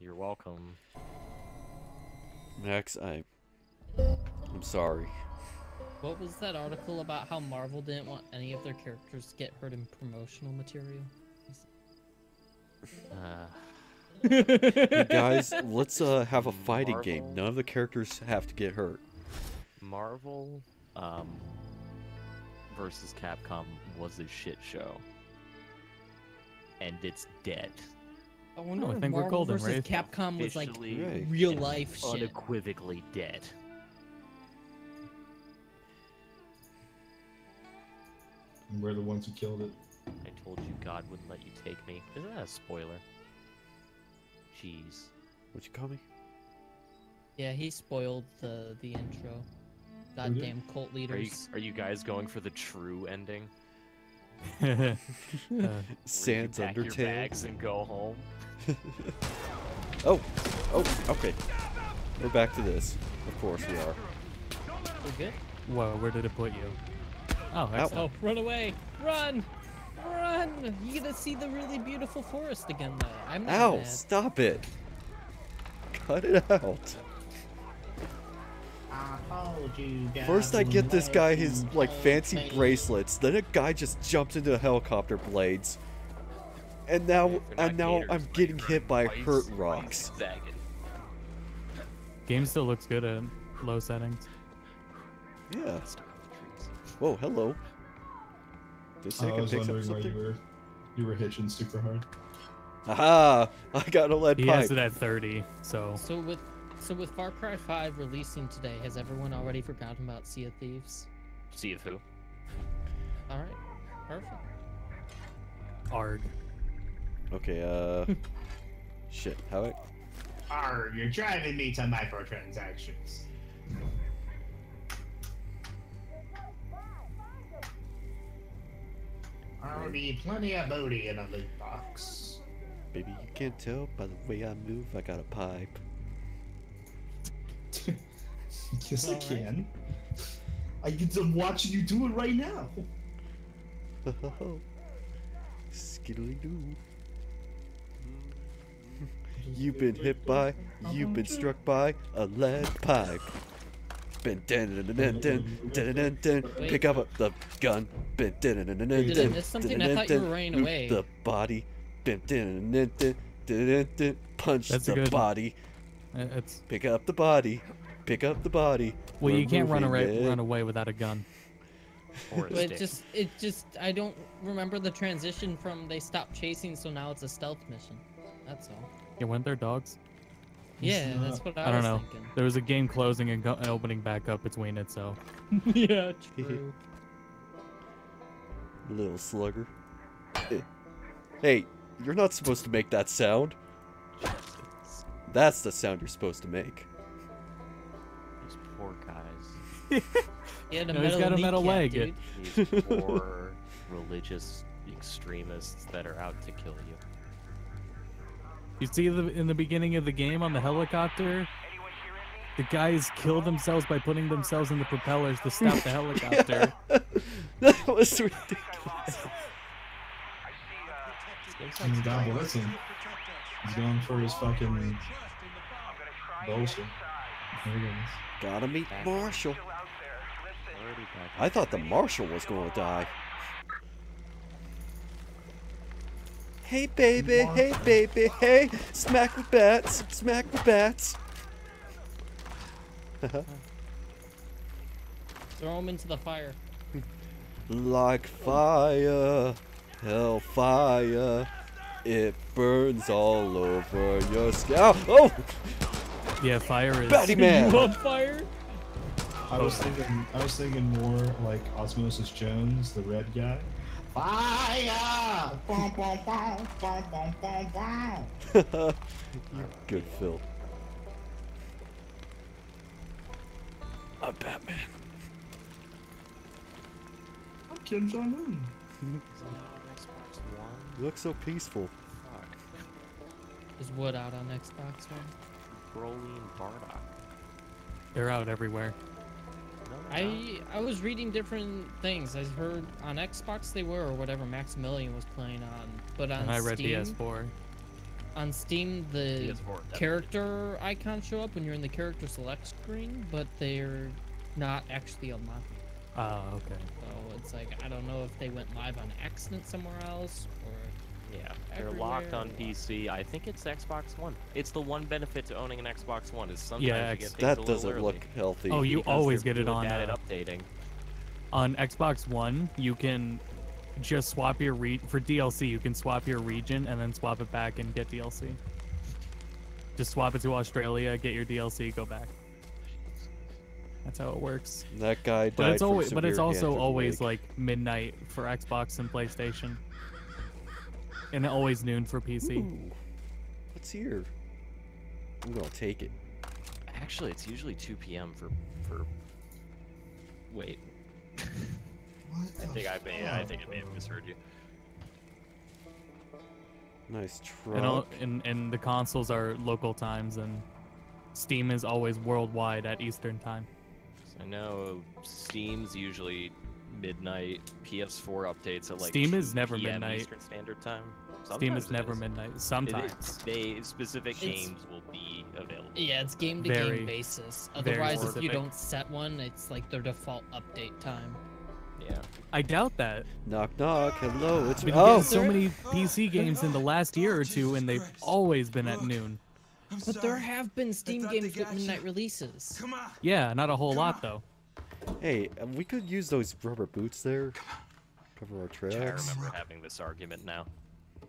You're welcome. Max, I'm sorry. What was that article about how Marvel didn't want any of their characters to get hurt in promotional material? Hey guys, let's have a fighting game. Marvel? None of the characters have to get hurt. Marvel, versus Capcom was a shit show. And it's dead. I wonder I if think we're Marvel golden, versus Rave. Capcom was like Officially Right. real and life shit. unequivocally dead. And we're the ones who killed it. I told you God wouldn't let you take me. Isn't that a spoiler? Jeez. What'd you call me? Yeah, he spoiled the intro. did? Goddamn cult leaders. Are you guys going for the true ending? Sans Where you pack your Undertale. bags and go home? Oh, okay. We're back to this. Of course we are. We good? Whoa, where did it put you? Oh, excellent. Oh, run away! Run! Run! You get to see the really beautiful forest again, though. I'm not Ow! mad. Stop it! Cut it out. I told you guys. First I get this guy his like fancy bracelet. bracelets, then a guy just jumps into the helicopter blades, and now I'm getting hit by hurt rocks. Game still looks good at low settings. Yeah. Whoa, hello. This I thing was picks up wondering why something. you were hitching super hard. Aha! I got a lead He pipe. has it at 30, so So with Far Cry 5 releasing today, has everyone already forgotten about Sea of Thieves? See if who? All right, perfect. ARG. Okay, shit. How I... Arr, you're driving me to microtransactions. I'll be plenty of booty in a loot box. Baby, you can't tell by the way I move. I got a pipe. Yes, I Alright. can. I'm watching you do it right now. Skiddly doo. You've been hit by, you've been struck by a lead pipe. Been pick up the gun. Been Did I miss something? I thought you were running away. The body. Punch That's a the good- body. It's Pick up the body. Pick up the body. well, We're you can't run moving it. away without a gun. Or a But stick. it just, I don't remember the transition from they stopped chasing, so now it's a stealth mission. That's all. Yeah, weren't there dogs? Yeah, that's what I I don't was know. thinking. There was a game closing and opening back up between it, so Yeah, true. Little slugger. Hey, you're not supposed to make that sound. That's the sound you're supposed to make. These poor guys. Yeah, the No, he's got a metal kneecap, leg. dude. These poor religious extremists that are out to kill you. you see in the beginning of the game on the helicopter, the guys kill themselves by putting themselves in the propellers to stop the helicopter. That was ridiculous. He's down blitzing. He's going for his fucking bullshit. There he goes. Gotta meet Marshall. Already back I thought the Marshal was gonna die. Hey baby, hey baby, hey! Smack with bats, smack with bats. Throw him into the fire. Like fire, hellfire, it burns all over your skin. Oh! Yeah, fire is. Batty man! You on fire? I was thinking more like Osmosis Jones, the red guy. Fire! Bum, bum, bum, bum, bum, bum, bum. Good Phil. I'm Batman. I'm Kim Jong-un. Xbox One. You look so peaceful. Fuck. Is Wood out on Xbox One? Broly and Bardock. They're out everywhere. No, they're not. I was reading different things. I heard on Xbox they were, or whatever Maximilian was playing on, but on And I read Steam, PS4. On Steam, the PS4 definitely. character icons show up when you're in the character select screen, but they're not actually unlocked. Oh, okay. So it's like, I don't know if they went live on accident somewhere else, or... Yeah, they're locked on everywhere. PC. I think it's Xbox One. It's the one benefit to owning an Xbox One is sometimes Yeah, you get things a That little doesn't early look healthy. Oh, you because always they're get it really on bad at updating. on Xbox One. You can just swap your for DLC. You can swap your region and then swap it back and get DLC. Just swap it to Australia, get your DLC, go back. That's how it works. That guy died But it's from always, but it's severe also hands of always leg. like midnight for Xbox and PlayStation, and always noon for PC. Ooh, what's here? I'm gonna take it. Actually, it's usually 2 p.m. for. Wait. I think I may have misheard you. Nice truck. And the consoles are local times, and Steam is always worldwide at Eastern time. I know Steam's usually midnight. PS4 updates at like Steam 2 is never p.m. midnight. Eastern Standard Time. Steam is Sometimes it never midnight. Sometimes. Specific It's- games will be available. Yeah, it's game to Very- game basis. very Otherwise, if you specific. don't set one, it's like their default update time. Yeah. I doubt that. Knock knock. Hello. It's Been oh. getting so many PC games in the last year or two, and they've always been at noon. But there have been Steam games with midnight releases. Yeah, not a whole lot though. Hey, we could use those rubber boots there. Cover our I tracks. remember having this argument now.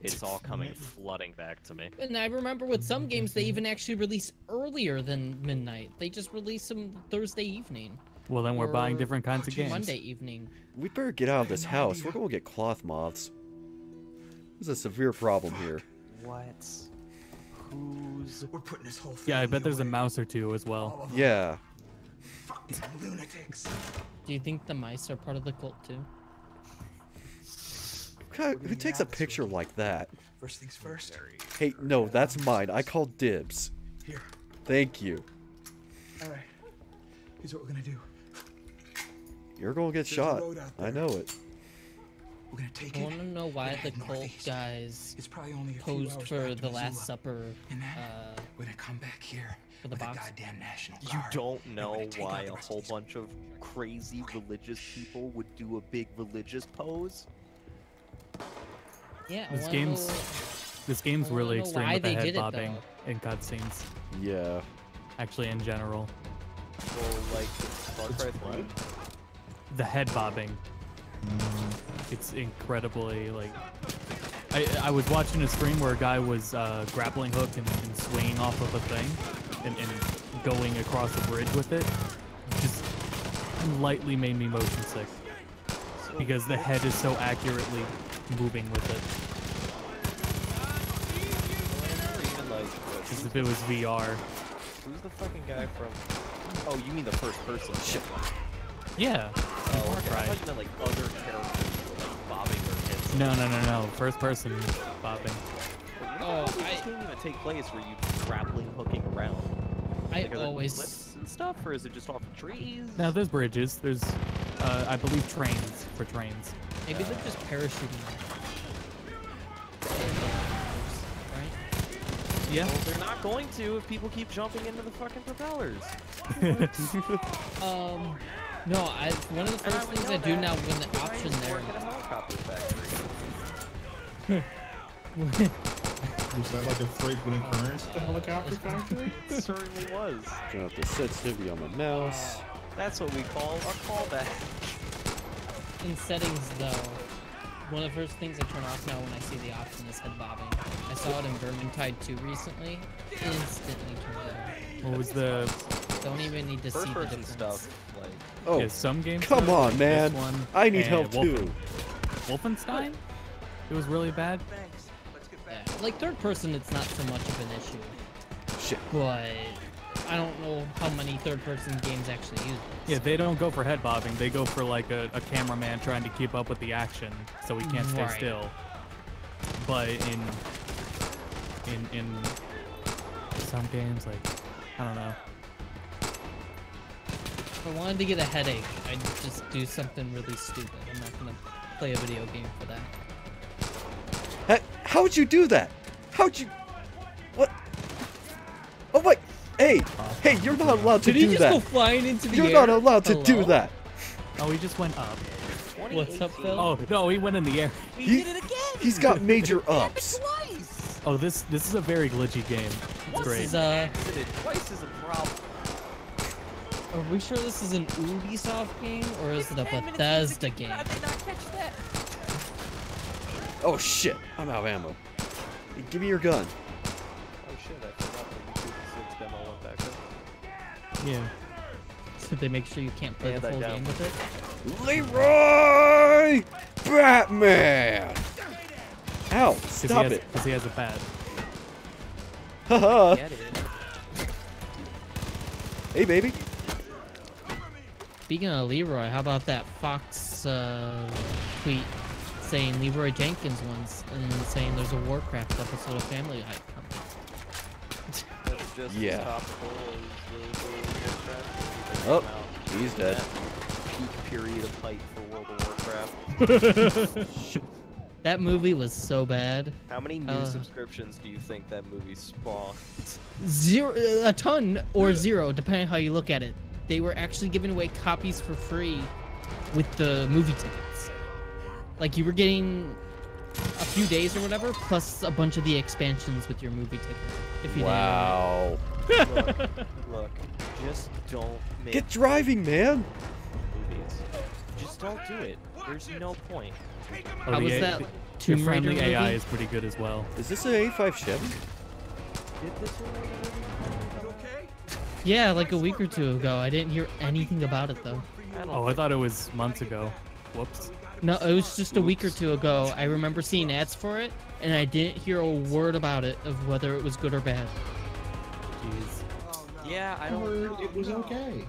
It's all coming flooding back to me. And I remember with some games, they even actually release earlier than midnight. They just release them Thursday evening. Well, then we're buying or different kinds of games. Monday evening. We better get out of this house. We're gonna get cloth moths. There's a severe problem here. What? Who's? We're putting this whole Yeah, I family bet there's a away. mouse or two as well. Yeah. Fucking lunatics. Do you think the mice are part of the cult too? Who takes a picture like that? First things first. Hey, no, that's mine. I called dibs. Here. Thank you. All right. Here's what we're gonna do. You're gonna get There's a shot. road out I there. know it. We're gonna take I it. want to know We're why gonna the head cult northeast. guys It's probably only a few posed hours for back to the Last Missoula. Supper. And then we're gonna come back here for the with a box. goddamn National You Guard. don't and know we're gonna take out why the a rest of whole these bunch of crazy religious people would do a big religious pose? Yeah, I This wanna game's know- this game's I wanna really know extreme why with the they head did it, bobbing though. in cutscenes. Yeah. Actually, in general, Well, like Far Cry 3. the head bobbing. It's incredibly like. I was watching a stream where a guy was grappling hook and swinging off of a thing, and going across the bridge with it. Just lightly made me motion sick because the head is so accurately moving with it, Even like, as if it was VR. who's the fucking guy from? Oh, you mean the first person? Shit. Yeah. Oh, okay. Far I Cry. thought you meant like other characters were like bobbing their heads. No. First person bobbing. Oh, This can't even take place where you grappling hooking around. I Like, are there always. cliffs and stuff, or is it just off the trees? Now there's bridges. There's, I believe, trains for trains. Maybe they're just parachuting. Right? Yeah. Well, they're not going to if people keep jumping into the fucking propellers. No, one of the And I first would things know I do that now when the because I option used to there. work at a helicopter factory. Was that like a frequent occurrence at the helicopter factory? It certainly was. Gonna have to sit still on my mouse. That's what we call a callback. In settings, though, one of the first things I turn off now when I see the option is head bobbing. I saw it in Vermintide 2 recently. Instantly turned it on. What was the? Don't even need to see First the person difference. stuff, like, Oh, Yeah, some games. come are, on, like man. This one, I need and help too. Wolfenstein. It was really bad. Yeah, like third person, it's not so much of an issue. Shit. But I don't know how many third person games actually use it. Yeah, they don't go for head bobbing. They go for like a cameraman trying to keep up with the action, so he can't stay Right. still. But in some games, like I don't know. If I wanted to get a headache, I'd just do something really stupid. I'm not gonna play a video game for that. How'd you do that? How'd you? Hey, hey, you're not allowed to Did he do just go that. flying into the You're air? not allowed to do Hello? that. Oh, he just went up. What's up, Phil? Oh no, he went in the air. He, he's got major ups. Oh, this is a very glitchy game. It's great. This is, Twice is a problem. are we sure this is an Ubisoft game, or is it a Bethesda game? Oh shit, I'm out of ammo. Hey, give me your gun. Oh shit, I forgot the YouTube 6 demo went back up. Yeah. Did they make sure you can't play And the I full doubt game it. with it? Leroy Batman! Ow, stop it. Because he has a bat. Haha. Get it. Hey, baby. Speaking of Leroy, how about that Fox tweet saying Leroy Jenkins once and saying there's a Warcraft episode of Family Guy coming? That's just Yeah. as topical as the Oh, he's dead. Peak period of hype for World of Warcraft. That movie was so bad. How many new subscriptions do you think that movie spawned? Zero, a ton or zero, depending on how you look at it. They were actually giving away copies for free with the movie tickets. Like you were getting a few days or whatever, plus a bunch of the expansions with your movie ticket. If you Wow. Look, just don't make Get driving, man. movies. Just don't do it. There's no point. Oh, How the was A- that Your Tomb Raider friendly AI movie? is pretty good as well. Is this an A5 Chevy? Did this one? Yeah, like a week or two ago. I didn't hear anything about it though. Oh, I thought it was months ago. Whoops. No, it was just a week or two ago. I remember seeing ads for it, and I didn't hear a word about it of whether it was good or bad. Jeez. Yeah, I I don't. heard it was okay.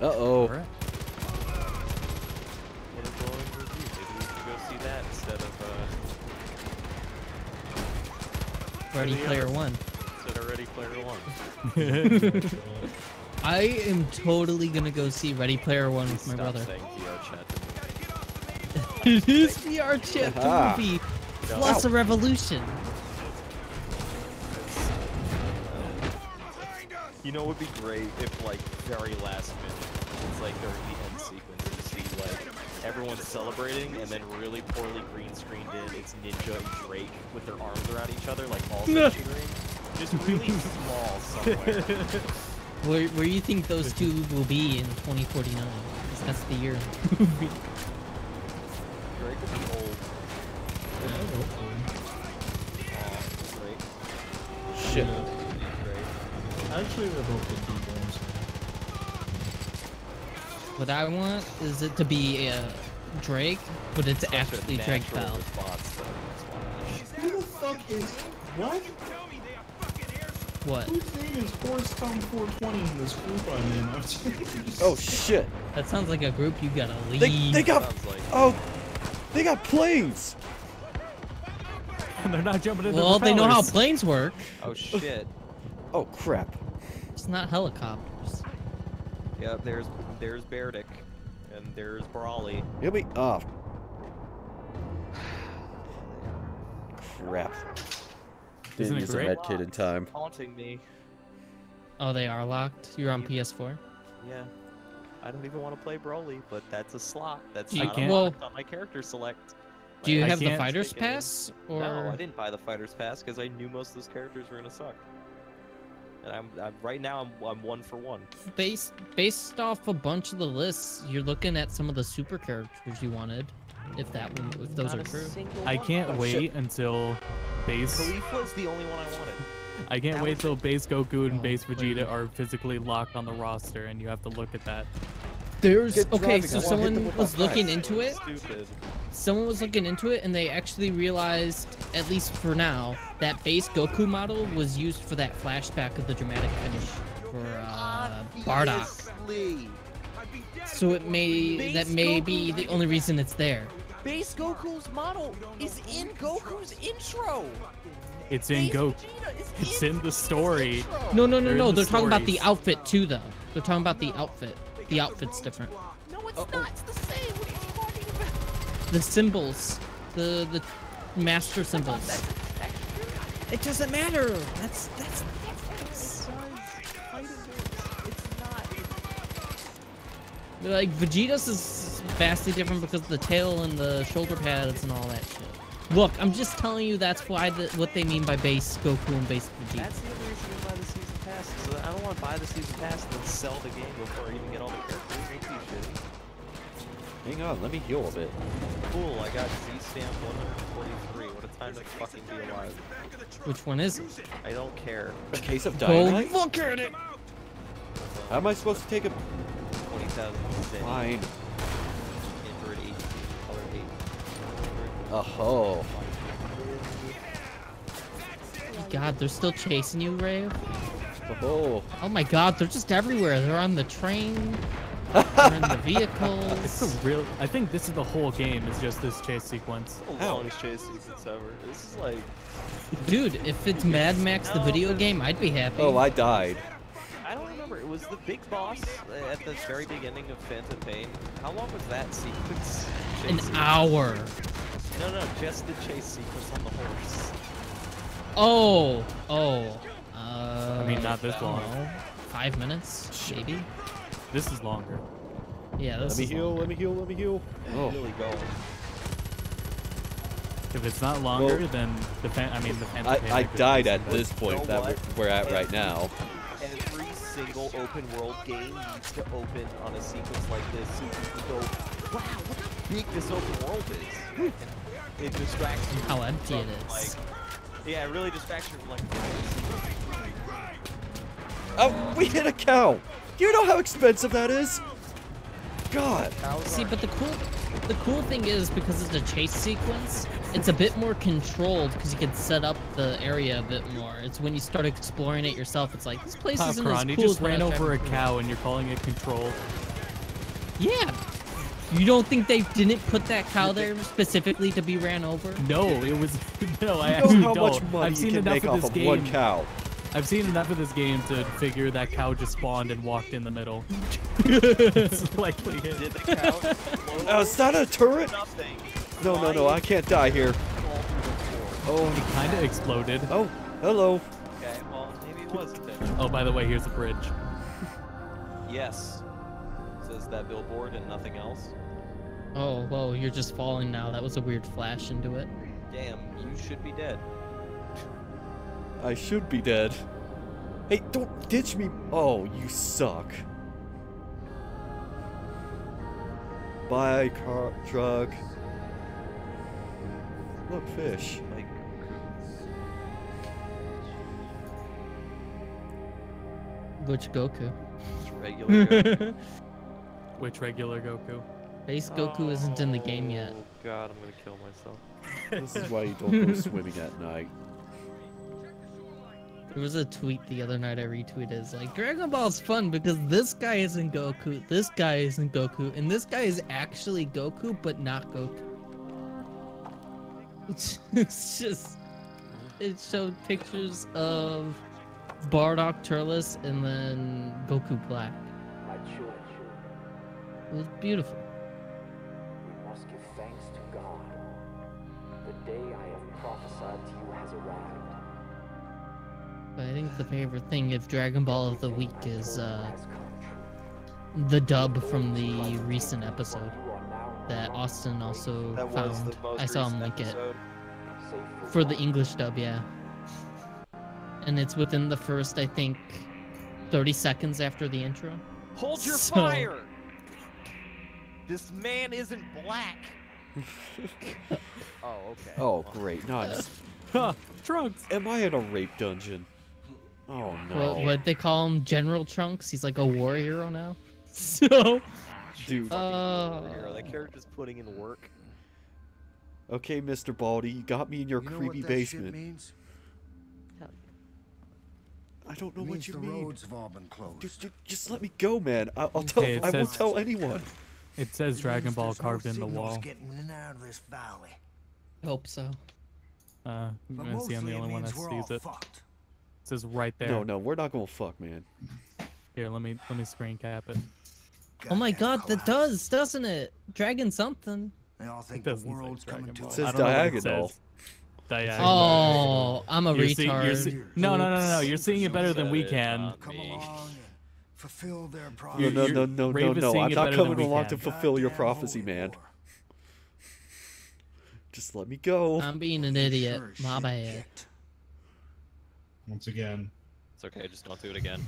Uh-oh. Alright. What a glowing review. Maybe we should go see that instead of Ready Player One. Ready Player One. I am totally gonna go see Ready Player One with my Stop brother. saying VR chat. It is VR chat Aha. movie plus a revolution. You know, it would be great if, like, very last minute, it's like during the end sequence, you see, like, everyone's celebrating, and then really poorly green screened in, it's Ninja and Drake with their arms around each other, like, also cheering. Just really small somewhere. Where do you think those two will be in 2049? Because that's the year of the movie. Drake will be old. Drake. Shit. Drake. Actually, they're both good people. What I want is it to be Drake, but it's Such a actually Drake natural Bell. response, though. That's why. Who the fuck is what? What? Whose name is Forrest Tom 420 in this group I'm in? I'm just... Oh shit. That sounds like a group you gotta leave. They got Sounds like oh, they got planes. And they're not jumping into Well, they know how propellers. planes work. oh shit. Oh crap. It's not helicopters. Yeah, there's Berdick, and there's Brawley. You'll be off. Crap. Isn't Didn't it use a great? med kit in time. Haunting me. Oh, they are locked? You're on PS4? Yeah. I don't even want to play Broly, but that's a slot. That's You not can't- unlocked on my character select. Do you Like, have the can't Fighter's take it in. Pass? Or... No, I didn't buy the Fighter's Pass because I knew most of those characters were gonna suck. And I'm right now I'm 1 for 1. Based off a bunch of the lists, you're looking at some of the super characters you wanted. If those are true. I can't wait until base. Khalifa's the only one I wanted. I can't That wait was till base Goku and Oh, base Vegeta please. are physically locked on the roster, and you have to look at that. There's Get okay, driving, so I wanna hit them someone with was my looking knife. into it. Stupid. Someone was looking into it, and they actually realized, at least for now, that base Goku model was used for that flashback of the dramatic finish for Bardock. Obviously. So that may be the only reason it's there. Base Goku's model is in Goku's intro. It's in Goku. It's in the story. No, They're in the they're talking about the stories. outfit too, though. They're talking about the outfit. The outfit's different. No, it's not. It's the same. What are you talking about? The symbols, the master symbols. It doesn't matter. That's Like, Vegeta's is vastly different because of the tail and the shoulder pads and all that shit. Look, I'm just telling you that's why what they mean by base Goku and base Vegeta. That's the other issue with buy the season pass. So I don't want to buy the season pass and then sell the game before I even get all the characters. Ain't too shitty. Hang on, let me heal a bit. Cool, I got Z-Stamp 143. What a time to fucking be alive. Which one is it? I don't care. A case of Go dynamite? look at it! How am I supposed to take a... 20,000 Fine. Inverted HP, color 8. Oh. God, they're still chasing you, Rave? Oh. Oh my god, they're just everywhere. They're on the train. They're in the vehicles. It's a real. I think this is the whole game. Is just this chase sequence. The longest chase sequence ever. This is like... Dude, if it's Mad Max the video game, I'd be happy. Oh, I died. I don't remember. It was the big boss at the very beginning of Phantom Pain. How long was that sequence? An Chase hour. sequence? No, just the chase sequence on the horse. Oh. I mean, not this long. 5 minutes, maybe. This is longer. Yeah, this Let me is heal, longer. let me heal, let me heal. Oh. Really going. If it's not longer, Well, then the Phantom Pain. I died at But this point you know that what? we're at right now. Every single open world game needs to open on a sequence like this so you can go, wow, look how big this open world is. And it distracts you. How empty from, it is. Like, yeah, it really distracts you from like. Oh, we hit a cow. Do you know how expensive that is? God. See, but the cool thing is because it's a chase sequence, it's a bit more controlled because you can set up the area a bit more. It's when you start exploring it yourself, it's like this place isn't as Popcorn, cool you just as what ran I over a tried cow and you're calling it controlled. before. Yeah. You don't think they didn't put that cow there specifically to be ran over? No, it was no. I You actually know how don't. much money I've you seen can enough make of off this of game. one cow. I've seen enough of this game to figure that cow just spawned and walked in the middle. It's likely hit. Did the count? Is that a turret? Nothing. No, I can't die here. Oh, It kind of exploded. oh, hello. Okay, well, maybe it was intentional. Oh, by the way, here's a bridge. Yes. Says that billboard and nothing else. Oh, whoa, you're just falling now. That was a weird flash into it. Damn, you should be dead. I should be dead. Hey, don't ditch me. Oh, you suck. Bye, car, truck. Look, fish. Like, Which Goku? just regular. Goku. Which regular Goku? Base Goku isn't in the game yet. Oh god, I'm gonna kill myself. This is why you don't go swimming at night. There was a tweet the other night I retweeted. It's like, Dragon Ball's fun because this guy isn't Goku, this guy isn't Goku, and this guy is actually Goku, but not Goku. It's just... It showed pictures of Bardock Turles and then Goku Black. My children, It was beautiful. we must give thanks to God. The day I have prophesied to you has arrived. But I think the favorite thing of Dragon Ball of the Week is Has come true. the dub from the recent episode You are now that Austin also That was found. the most I saw him recent link it episode. safe for the English dub, yeah. And it's within the first, I think, 30 seconds after the intro. Hold your So- fire! This man isn't black. Oh, okay. Oh, great. Nice. Huh, Trunks. Am I in a rape dungeon? Oh, no. What they call him, General Trunks. He's like a war hero now. So, Dude. That character's putting in work. Okay, Mr. Baldy, you got me in your You know creepy what that shit basement. means? I don't know It what means you the mean. roads have all been closed. Just let me go, man. I'll tell. Okay, it I won't says- tell anyone. It says It Dragon means Ball there's no carved in the signals wall. Getting in and out of this valley. hope so. I'm But gonna see I'm the mostly only one that means we're all sees it. fucked. It says right there. No, we're not gonna fuck, man. Here, let me screen cap it. Oh my Goddamn god, that collapse. does, doesn't it? Dragon something. They all It think the doesn't say world's coming Dragon to Ball. an Says I don't know what it diagonal. says. Diagonal. Oh, I'm a You're retard. no. You're seeing it better than we Said it, can. not Come me. along and fulfill their No, prophecy. no, no, no, no, Rave is no. seeing I'm it not better than coming we along can. to fulfill your Goddamn prophecy, holy man. war. Just let me go. I'm being an idiot. Sure as My shit bad. kicked. Once again. It's okay, just don't do it again.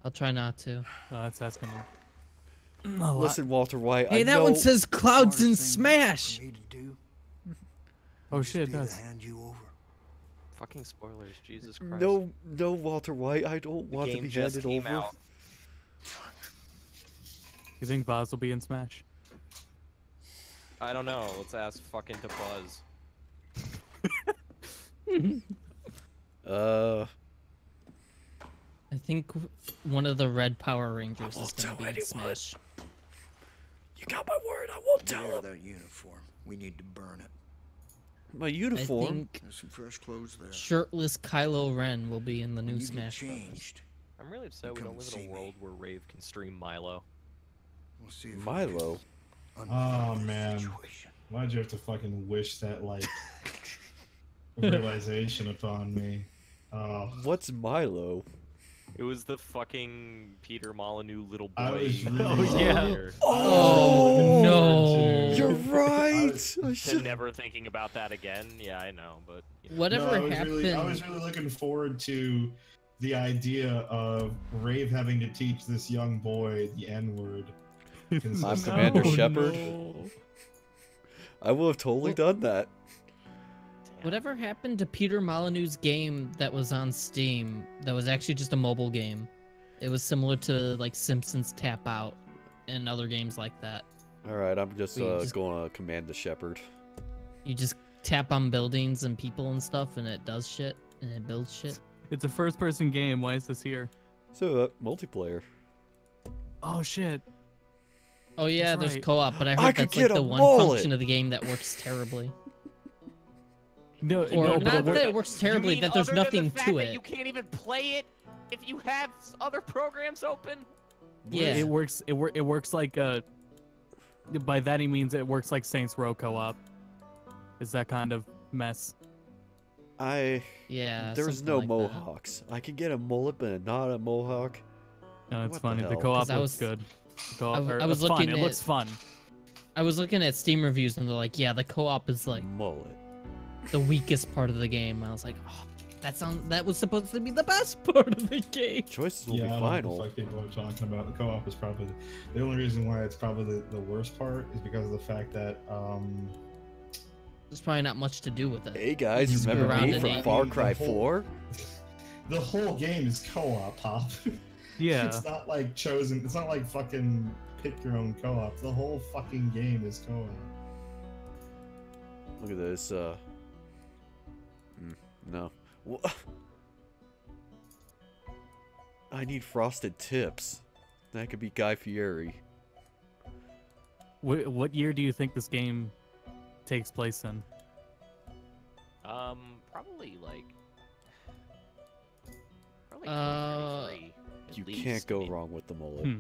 I'll try not to. That's asking a lot. Listen, Walter White. Hey, I that know... one says clouds Hardest in thing Smash. for me to do Oh would shit, it be to does. hand you over. Fucking spoilers, Jesus Christ. No, no, Walter White. I don't the want to game be just handed came over. out. You think Buzz will be in Smash? I don't know. Let's ask fucking to Buzz. I think one of the red Power Rangers is won't gonna tell be in anyone. Smash. You got my word. I won't Wear tell him. that uniform. We need to burn it. My I uniform. think There's some fresh clothes there. shirtless Kylo Ren will be in the When new you get Smash Bros. changed, I'm really upset we Come don't live see in a me. world where Rave can stream Milo. we'll see if we Milo. can Oh, unfuck this man. situation. Why'd you have to fucking wish that, like, realization upon me? Oh. What's Milo? It was the fucking Peter Molyneux little I boy. was really- Oh, yeah. here. Oh no! You're I right. was- I To should... never thinking about that again. Yeah, I know, but you know. Whatever No, I happened? was really looking forward to the idea of Rave having to teach this young boy the N-word. I'm consistently. Commander No, Shepard. no. I will have totally done that. Whatever happened to Peter Molyneux's game that was on Steam? That was actually just a mobile game. It was similar to like Simpsons Tap Out and other games like that. All right, I'm just, Wait, just- going to command the Shepherd. You just tap on buildings and people and stuff, and it does shit and it builds shit. It's a first-person game. Why is this here? So, multiplayer. Oh shit. Oh yeah, That's there's right. co-op, but I I heard could that's get like a the one mullet. function of the game that works terribly. No, Or no, not but that it it works terribly, that there's nothing to it. You can't even play it if you have other programs open. Yeah. it works. It works like by that he means it works like Saints Row co-op. Is that kind of mess? Yeah. There's something no like that. mohawks. I can get a mullet, but not a mohawk. No, it's What the funny. The hell? co-op 'Cause I looks was- good. The co-op, I was it's fun. looking It looks at- fun. I was looking at Steam reviews and they're like, yeah, the co-op is like Mullet. the weakest part of the game. I was like, oh, that was supposed to be the best part of the game. Choices will Yeah, be I don't know final. what the fuck people are talking about. The co-op is probably the only reason why it's probably the worst part is because of the fact that There's probably not much to do with it. Hey guys, You screw remember around me and from it- Far the Cry whole- 4? the whole game is co-op, Pop. Yeah. It's not like chosen. It's not like fucking pick your own co-op. The whole fucking game is co-op. Look at this. No. I need frosted tips. That could be Guy Fieri. What year do you think this game takes place in? Probably like. Probably Uh, 2033, at You least. can't I go mean, wrong with the mullet.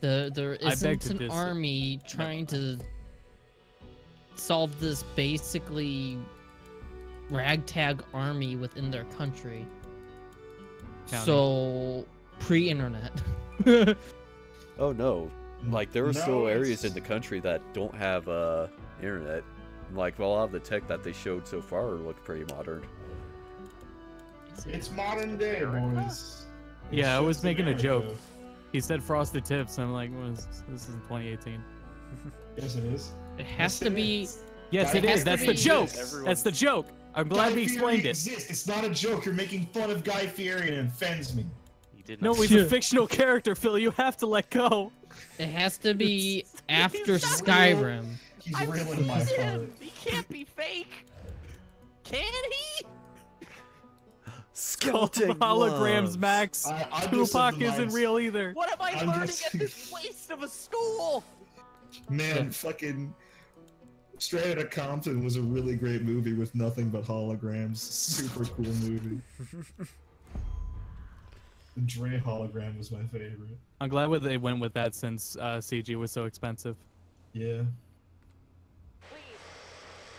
There I beg isn't to an dis- army trying to solve this basically ragtag army within their country. County. So pre-internet. Oh no. Like there are No, still areas it's- in the country that don't have internet. Like a lot of the tech that they showed so far look pretty modern. It's modern day, boys. Yeah, I was just making a joke. America. He said frosted tips. I'm like, this is in 2018. Yes, it is. It has Yes, to it be. is. Yes, It it has is. to That's be- the joke. Everyone- That's the joke. I'm glad Guy we explained Fieri it. exists. It's not a joke. You're making fun of Guy Fieri and it offends me. He did No, not. he's a fictional character, Phil. You have to let go. It has to be after not Skyrim. He's I've ruining my seen heart. him. He can't be fake. Can he? Skeleton Holograms, gloves. Max. I'm just Tupac of the isn't minds- real either. What am I I'm learning just- at this waste of a school? Man, fucking Straight Outta Compton was a really great movie with nothing but holograms. Super cool movie. The Dre hologram was my favorite. I'm glad that they went with that since CG was so expensive. Yeah. Please.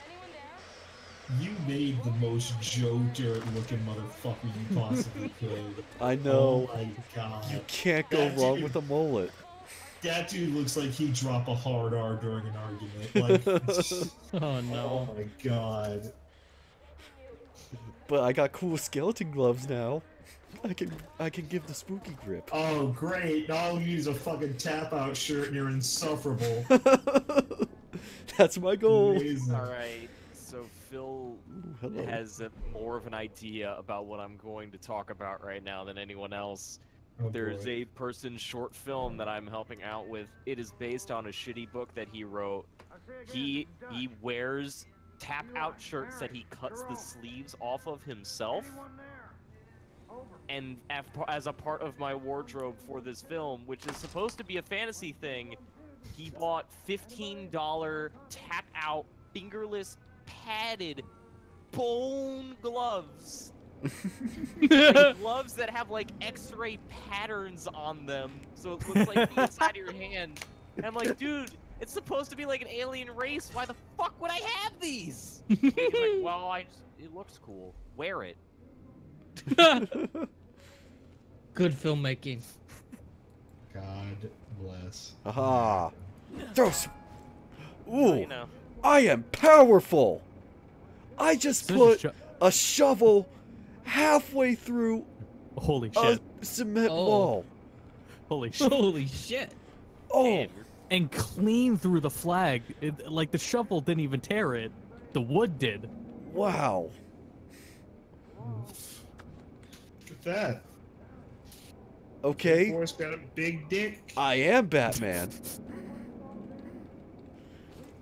Anyone there? You made the most Joe Dirt looking motherfucker you possibly could. I know. Oh my god. You can't go That wrong dude- with a mullet. That dude looks like he'd drop a hard R during an argument. Like, Oh no. oh my god. But I got cool skeleton gloves now. I can give the spooky grip. Oh great, now all you need is a fucking tap out shirt and you're insufferable. That's my goal. Amazing. All right, so Phil Hello. has more of an idea about what I'm going to talk about right now than anyone else. Oh, There's boy. a person short film that I'm helping out with. It is based on a shitty book that he wrote. He wears tap out shirts that he cuts the sleeves off of himself. And as a part of my wardrobe for this film, which is supposed to be a fantasy thing, he bought $15 tap out fingerless padded bone gloves. Like gloves that have like x-ray patterns on them, so it looks like the inside of your hand. And I'm like, dude, it's supposed to be like an alien race. Why the fuck would I have these? He's like, well, it looks cool. Wear it. Good filmmaking. God bless. Aha. Throw some. Well, Ooh. you know. I am powerful. I just Such a put sho- a shovel halfway through Holy a shit. cement Oh. wall. Holy shit. Holy shit. Oh, Damn, And clean through the flag. Like the shovel didn't even tear it. The wood did. wow. Look at that. Okay, Forrest got a big dick. I am Batman.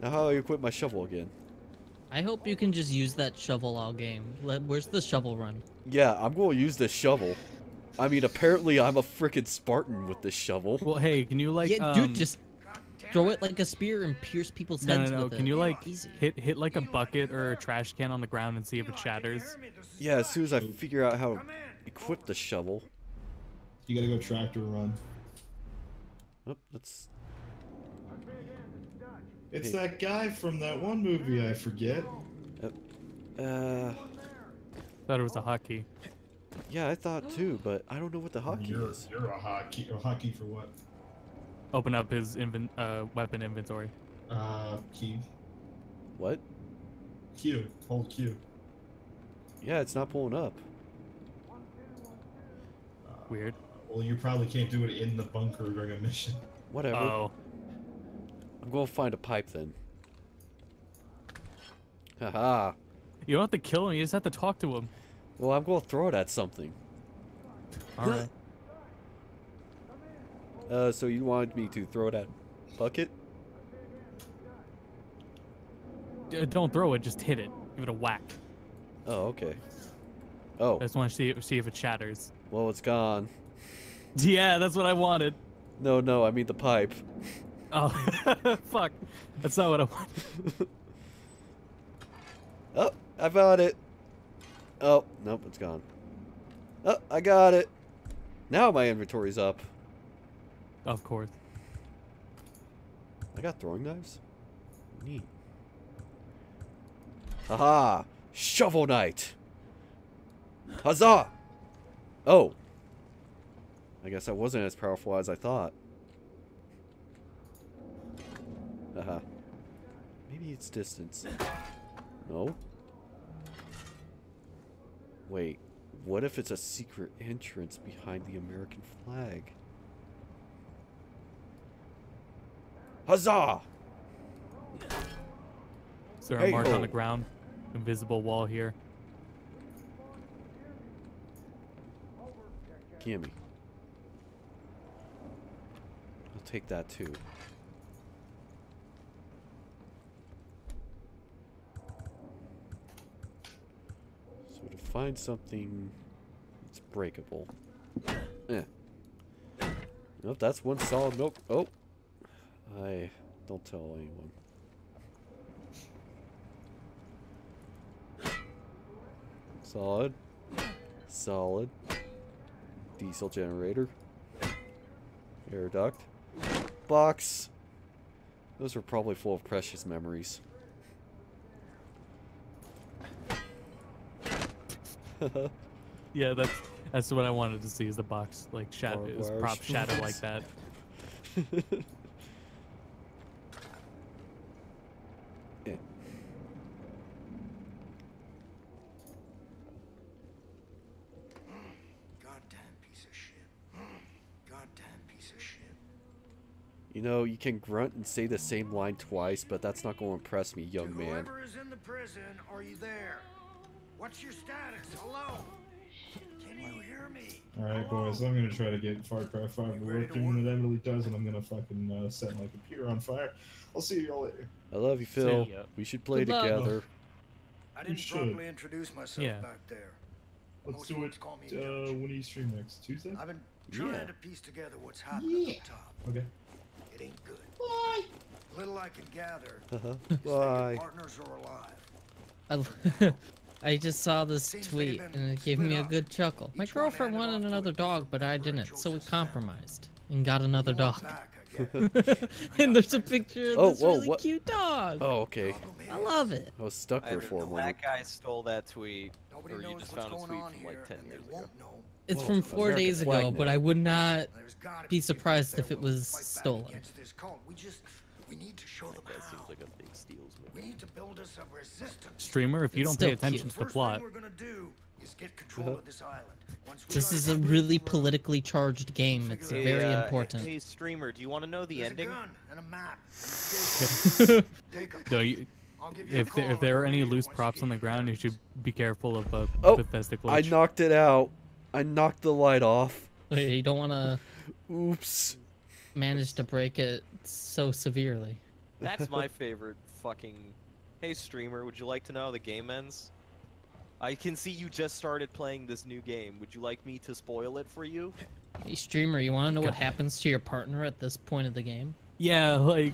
Now how do I equip my shovel again? I hope you can just use that shovel all game. Where's the shovel run? Yeah, I'm going to use this shovel. I mean, apparently I'm a frickin' Spartan with this shovel. Well, hey, can you like Yeah, dude, just throw it like a spear and pierce people's no, heads no, no. with it. Can you like Easy. hit like a bucket or a trash can on the ground and see if it shatters? Yeah, as soon as I figure out how to equip the shovel. You gotta go tractor run. Oh, that's... It's Hey. that guy from that one movie I forget. Thought it was a hotkey. Yeah, I thought too, but I don't know what the hotkey You're is. a hotkey. A hotkey for what? Open up his weapon inventory. Q. What? Q. Hold Q. Yeah, it's not pulling up. Weird. Well, you probably can't do it in the bunker during a mission. Whatever. Oh. I'm going to find a pipe then. Haha. You don't have to kill him. You just have to talk to him. Well, I'm going to throw it at something. All right. So you wanted me to throw it at bucket? Don't throw it. Just hit it. Give it a whack. Oh, okay. Oh, I just want to see if it shatters. well, it's gone. Yeah, that's what I wanted. No, I mean the pipe. Oh, fuck. That's not what I wanted. Oh, I found it. Oh, nope, it's gone. Oh, I got it. Now my inventory's up. Of course. I got throwing knives? Neat. Haha! Shovel Knight! Huzzah! Oh. I guess I wasn't as powerful as I thought. Haha. Maybe it's distance. No? Wait. What if it's a secret entrance behind the American flag? Huzzah! Is there a Hey mark ho. on the ground? Invisible wall here. Gimme. I'll take that too. So to find something that's breakable. Nope, that's one solid milk. Oh! I don't tell anyone. Solid. Solid. Diesel generator. Air duct. Box. Those are probably full of precious memories. Yeah, that's what I wanted to see is the box like shadow, Barbed is wire prop shadow like spools. that. Yeah. Goddamn piece of shit. Goddamn piece of shit. You know, you can grunt and say the same line twice, but that's not going to impress me, young man. Whoever is in the prison, are you there? What's your status? Hello? Can you hear me? Alright, boys, I'm gonna try to get Far Cry 5 to work, and when it eventually does, and I'm gonna fucking set my computer on fire. I'll see y'all later. I love you, Phil. ya. We should play Good luck. together. I didn't should. properly introduce myself Yeah. back there. Let's Most do folks it, call me Dutch. when do you stream next? Tuesday? I've been trying Yeah. to piece together what's happening Yeah. up top. Okay. It ain't good. Bye! Little I can gather Uh-huh. is that your Bye. partners are alive. I just saw this Seems tweet they've been and it gave split me a up. good chuckle. My Each one girlfriend handed wanted off to another a dog, but I different didn't, so we chosen family. compromised and got another You want dog. back, I get. And there's a picture of Oh, this whoa, really what? cute dog. Oh, okay. Problem I is, love it. I was stuck there for a moment. That guy stole that tweet, nobody or you knows just what's found a going tweet on from here, like 10 and they years ago. won't know. It's Whoa, from 4 American days flag ago, now. but I would not There's gotta be people surprised out if there it willing to was fight back stolen. against this cult. We need to show them That how. seems like a big steals We movie. need to build us a resistance. Streamer, if you It's don't pay still attention cute. to the First plot, thing we're gonna do is get control of this island. Once we This got is it a free, really we'll politically charged game. It's Hey, very important. Hey, streamer, do you want to know the there's ending? a gun and a map. Take 'em. no, you, I'll give you a if call there are any once you loose get props on the here. ground, you should be careful of Oh, Bethesda I glitch. knocked it out. I knocked the light off. You don't want to Oops. manage to break it so severely. That's my favorite fucking... Hey, streamer, would you like to know how the game ends? I can see you just started playing this new game. Would you like me to spoil it for you? Hey, streamer, you want to know what happens to your partner at this point of the game? Yeah, like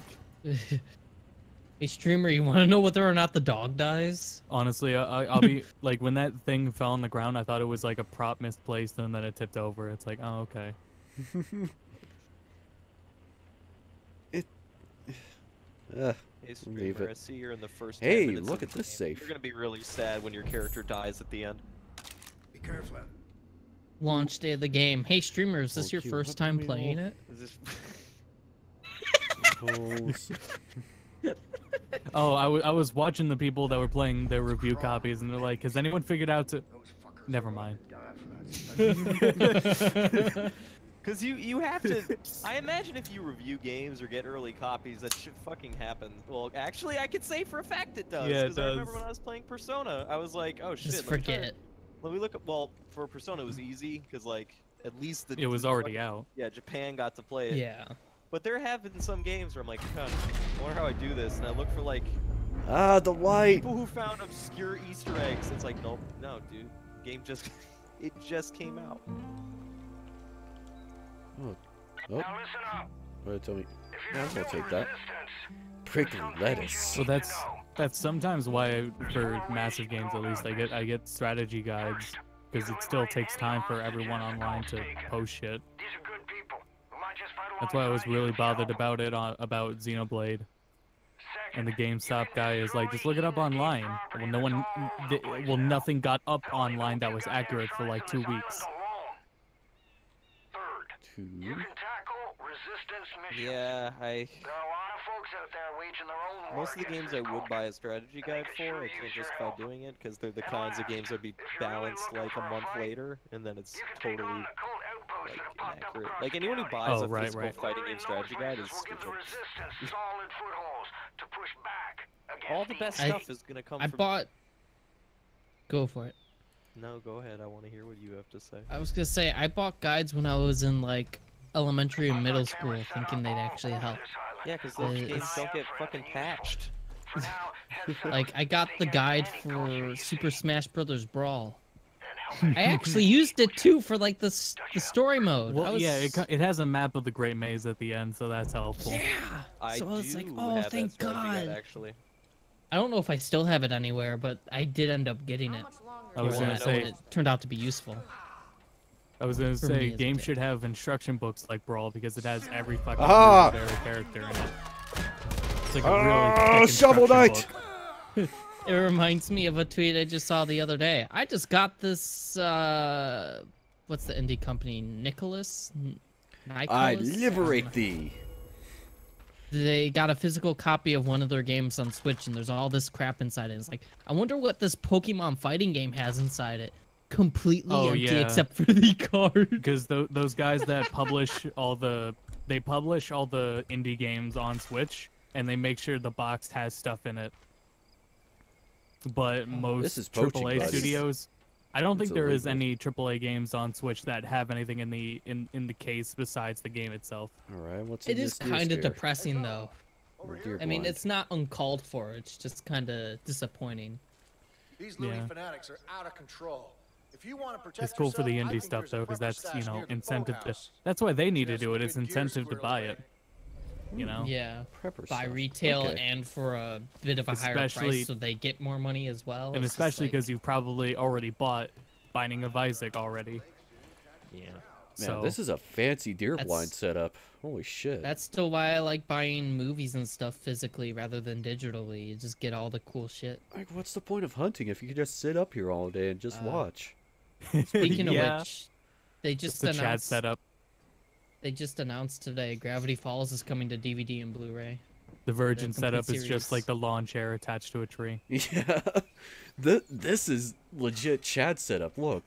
Hey, streamer, you want to know whether or not the dog dies? honestly, I'll be like when that thing fell on the ground, I thought it was like a prop misplaced, and then it tipped over. It's like, oh okay. Hey, Leave streamer, it. I see you're in the first 10 Hey, minutes look of at the this game. safe. You're gonna be really sad when your character dies at the end. Be careful. Launch day of the game. Hey, streamer, is this Thank your you. first What do time we playing want? it? Is this... Holes. Oh, I was watching the people that were playing their review copies, and they're like, has anyone figured out to? Those fuckers Never are mind. gonna die for that. Because you have to... I imagine if you review games or get early copies, that should fucking happen. Well, actually, I could say for a fact it does. Yeah, it 'cause I remember does. when I was playing Persona, I was like, oh shit. Just let me try- forget. Let me look at... Well, for Persona, it was easy, because, like, at least the... It was already out. Yeah, Japan got to play it. Yeah. But there have been some games where I'm like, huh, I wonder how I do this, and I look for, like, Ah, the light. people who found obscure Easter eggs. It's like, nope, no, dude. Game just... it just came out. Oh. What tell me? Yeah, I'm gonna take that. Prickly lettuce. So that's sometimes why for massive games at least I get strategy guides because it still takes time for everyone online to post shit. That's why I was really bothered about it about Xenoblade. And the GameStop guy is like, just look it up online. Well, nothing got up online that was accurate for like 2 weeks. Two. Yeah, most of the games I would buy a strategy guide for, I can't justify doing it, because they're the kinds of games that'd be balanced like a month later, and then it's totally, like, inaccurate. Like, anyone who buys Oh, a right, physical right. fighting game strategy guide is stupid. All the best I- stuff is gonna come I from... bought... Go for it. No, go ahead, I want to hear what you have to say. I was gonna say, I bought guides when I was in, like, elementary and middle school, thinking they'd actually help. Yeah, because those games it's- don't get fucking patched. Like, I got the guide for Super Smash Brothers Brawl. I actually used it, too, for, like, the story mode. I Well, was... yeah, it has a map of the Great Maze at the end, so that's helpful. Yeah! I So I was do like, oh, have thank that strategy guide, God. actually. I don't know if I still have it anywhere, but I did end up getting it. I was Well, gonna and say, it turned out to be useful. I was gonna For say, me as a games kid. should have instruction books like Brawl because it has every fucking legendary character in it. It's like a really thick Shovel instruction Knight! book. It reminds me of a tweet I just saw the other day. I just got this, what's the indie company? Nicholas? I Nicholas? liberate thee. They got a physical copy of one of their games on Switch, and there's all this crap inside it. It's like, I wonder what this Pokemon fighting game has inside it. Completely empty yeah. except for the card. Because those guys that publish all the indie games on Switch, and they make sure the box has stuff in it. But most This is poaching, AAA buddy. studios, I don't think It's there is illegal. any AAA games on Switch that have anything in the case besides the game itself. All right, what's in It is this news kind of here? depressing, though. Oh, dear I mean, blind. it's not uncalled for. It's just kind of disappointing. These looting Yeah. fanatics are out of control. If you want to protect It's cool for the yourself, I indie think stuff there's a though, because prepper that's stash near the incentive to. boathouse. That's why they need to Just do it. a It's good gear incentive to squirrel buy away. it. You know. Yeah. Prepper By stuff. retail Okay. and for a bit of a higher Especially- price, so they get more money as well. And It's just especially like- because you've probably already bought Binding of Isaac already. Yeah. Man, So this is a fancy deer That's- blind setup. Holy shit. That's still why I like buying movies and stuff physically rather than digitally. You just get all the cool shit. Like, what's the point of hunting if you could just sit up here all day and just watch? Speaking yeah, of which, they just the Chad announced setup. they just announced today Gravity Falls is coming to DVD and Blu-ray. The Virgin complete setup is series. just like the lawn chair attached to a tree. Yeah. This is legit Chad setup. Look.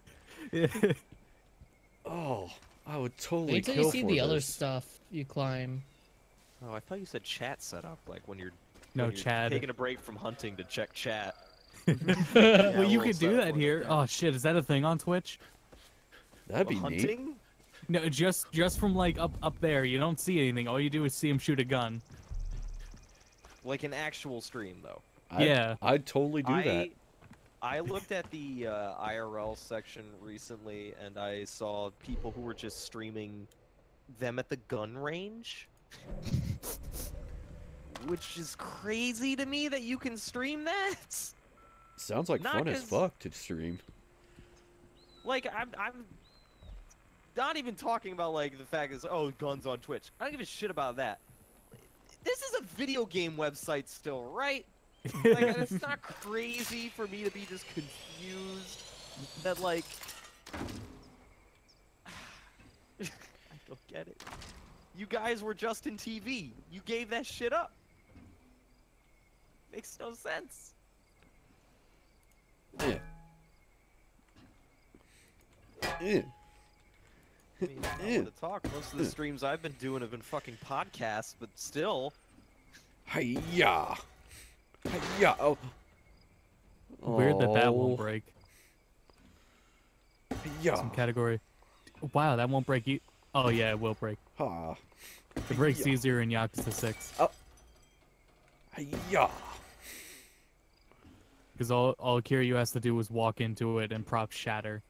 Oh, I would totally Wait till kill you see for the other this. stuff you climb. Oh, I thought you said chat setup, like when you're No, when you're Chad. taking a break from hunting to check chat. Well, you we'll could do set that for it, here. yeah. Oh shit, is that a thing on Twitch? That'd be neat. Hunting? No, just from like up there. You don't see anything. All you do is see him shoot a gun. Like an actual stream, though. Yeah. I'd totally do that. I looked at the IRL section recently, and I saw people who were just streaming them at the gun range. Which is crazy to me that you can stream that. Sounds like Not fun as 'cause- fuck to stream. Like, I'm not even talking about, like, the fact is, oh, guns on Twitch. I don't give a shit about that. This is a video game website still, right? Like, it's not crazy for me to be just confused that, like... I don't get it. You guys were just in TV. You gave that shit up. Makes no sense. Yeah. Yeah. I mean, I don't want to talk. Most of the streams I've been doing have been fucking podcasts, but still. Hiya. Hiya. Oh. Weird that Oh. won't break. Yeah. Some category. Wow, that won't break you. Oh yeah, it will break. Ha. It breaks Yeah. easier in Yakuza 6. Hiya. Because all Kiryu has to do is walk into it and props shatter.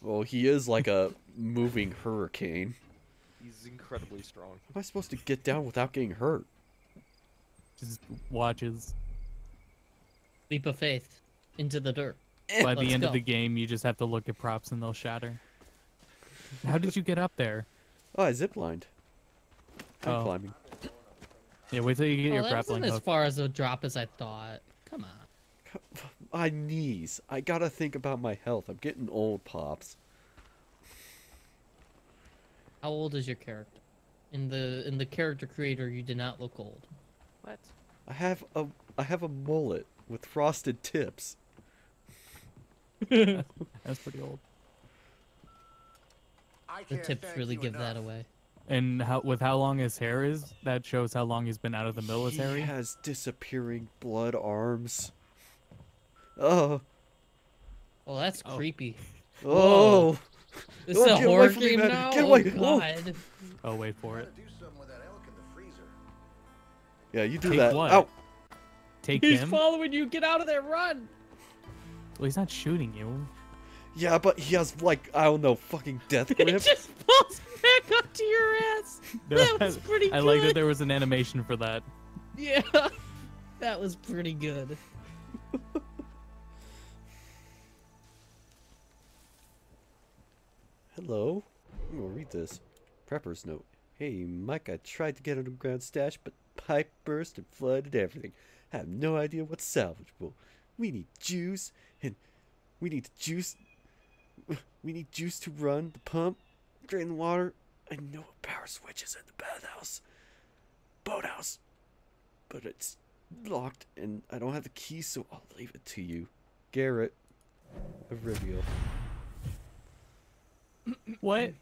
Well, he is like a moving hurricane. He's incredibly strong. How am I supposed to get down without getting hurt? Just watches. Leap of faith into the dirt. By the Let's end of go. the game, you just have to look at props and they'll shatter. How did you get up there? Oh, I ziplined. I'm Oh. climbing. Yeah, wait till you get Well, your that grappling wasn't as hook. far as a drop as I thought. Come on. My knees. I gotta think about my health. I'm getting old, Pops. How old is your character? In the character creator, you did not look old. What? I have a mullet with frosted tips. That's pretty old. I The can't tips thank really you give that enough. away. And with how long his hair is, that shows how long he's been out of the military. He has disappearing blood arms. Oh. Well, that's Oh. creepy. Oh. This Oh, is a get away horror from me, game man. now? Get away. Oh, Oh. God. Oh, wait for it. Do something with that elk in the freezer. Yeah, you do Take that. what? Ow. Take He's him? following you. Get out of there. Run. Well, he's not shooting you. Yeah, but he has like I don't know, fucking death It grip. just falls back up to your ass. That was pretty I good. like that there was an animation for that. Yeah. That was pretty good. Hello. I'm gonna read this. Prepper's note. Hey, Mike, I tried to get underground stash, but pipe burst and flooded everything. I have no idea what's salvageable. We need juice, and we need juice. We need juice to run the pump, drain the water. I know a power switch is in the boathouse, but it's locked, and I don't have the key, so I'll leave it to you, Garrett of Rivia. What?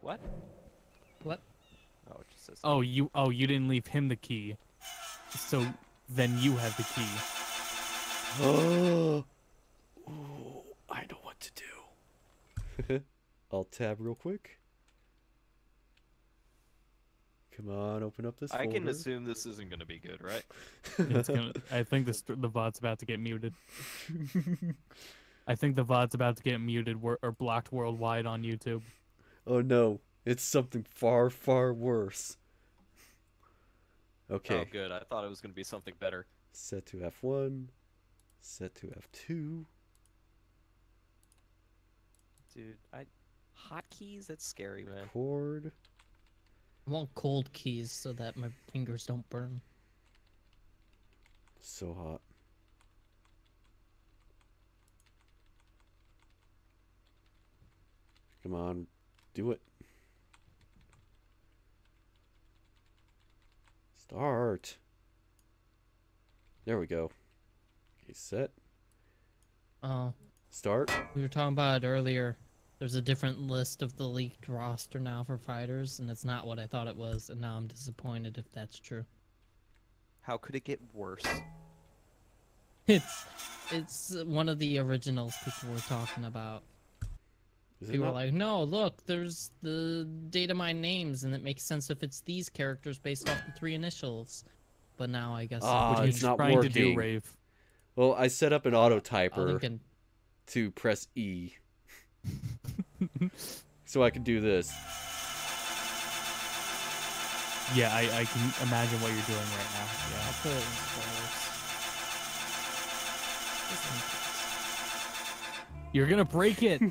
What? What? Oh, it just says. Oh, you didn't leave him the key. So then you have the key. Oh, I know what to do. I'll tab real quick. Come on, open up this folder. I can assume this isn't gonna be good, right? I think the VOD's about to get muted. I think the VOD's about to get muted or blocked worldwide on YouTube. Oh no, it's something far, far worse. Okay. Oh, good. I thought it was gonna be something better. Set to F1. Set to F2. Dude, hotkeys? That's scary, man. Record. I want cold keys so that my fingers don't burn. So hot. Come on, do it. Start. There we go. Okay, set. Oh, Start. we were talking about it earlier. There's a different list of the leaked roster now for fighters, and it's not what I thought it was, and now I'm disappointed if that's true. How could it get worse? It's one of the originals people were talking about. Is it People were not? like, no, look, there's the data mine names, and it makes sense if it's these characters based off the 3 initials. But now I guess Ah, What are you it's not trying to do, working. Rave? Well, I set up an auto I'll typer link in- to press E. So I can do this. Yeah, I can imagine what you're doing right now. I'll Yeah. put it in spoilers. You're gonna break it.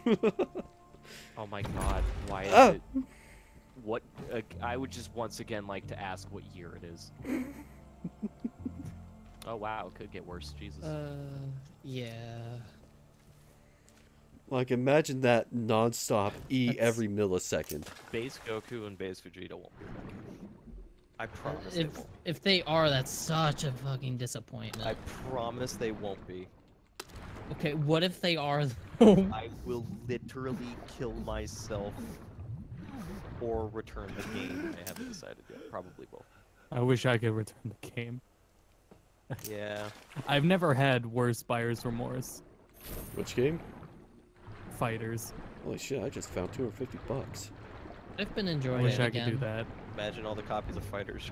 Oh my god, why is Ah! it? What? I would just once again like to ask what year it is. Oh wow, it could get worse. Jesus. Yeah. Like, imagine that non-stop E That's- every millisecond. Base Goku and Base Vegeta won't be back. I promise they won't. If they are, that's such a fucking disappointment. I promise they won't be. Okay, what if they are though? I will literally kill myself or return the game. I haven't decided yet. Probably both. I wish I could return the game. Yeah. I've never had worse buyer's remorse. Which game? Fighters. Holy shit, I just found 250 bucks. I've been I enjoying wish it I again. could do that. Imagine all the copies of Fighters.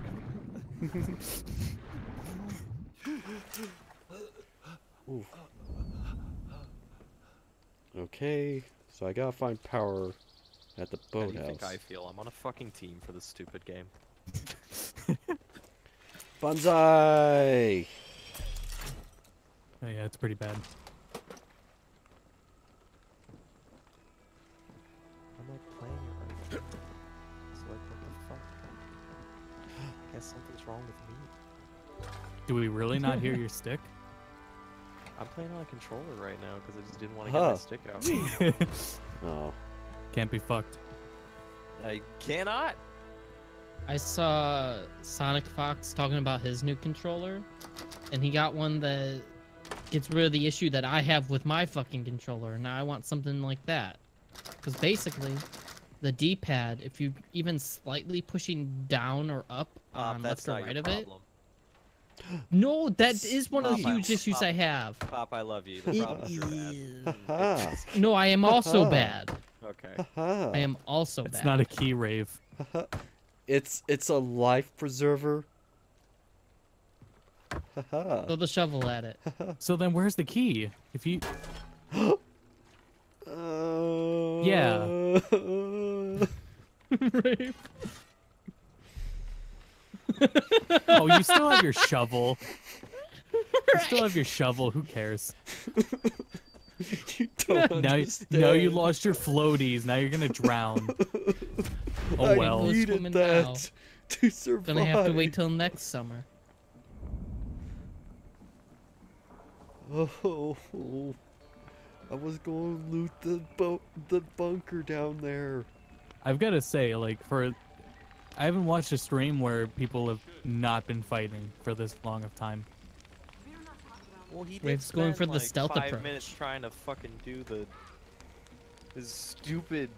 Ooh. Okay, so I gotta find power at the How do you think I boathouse. feel? I'm on a fucking team for this stupid game. Banzai! Oh yeah, it's pretty bad. I'm like playing it right now. So like, what the fuck? I guess something's wrong with me. Do we really not hear your stick? I'm playing on a controller right now because I just didn't want to get my Huh. stick out. Oh. Can't be fucked. I cannot. I saw Sonic Fox talking about his new controller, and he got one that gets rid of the issue that I have with my fucking controller. Now I want something like that. Because basically, the D-pad, if you even slightly pushing down or up on That's left or not right your of it. problem. No, that is one of the Pop, huge issues I have. Pop, I love you. The problem's your bad. Haha. No, I am also bad. Okay. Haha. I am also It's bad. not a key, Rave. It's a life preserver. Haha. Throw the shovel at it. So then where's the key? If you Yeah. Rape. Oh, you still have your shovel. You still have your shovel, who cares? You don't Now understand. you lost your floaties, now you're gonna drown. Oh I well. Who's needed swimming that now? to survive. Gonna have to wait till next summer. Oh, I was going to loot the bunker down there. I've got to say, like, I haven't watched a stream where people have not been fighting for this long of time. Well, he did Rave's going spend, for the like, stealth 5 approach. minutes trying to fucking do his stupid.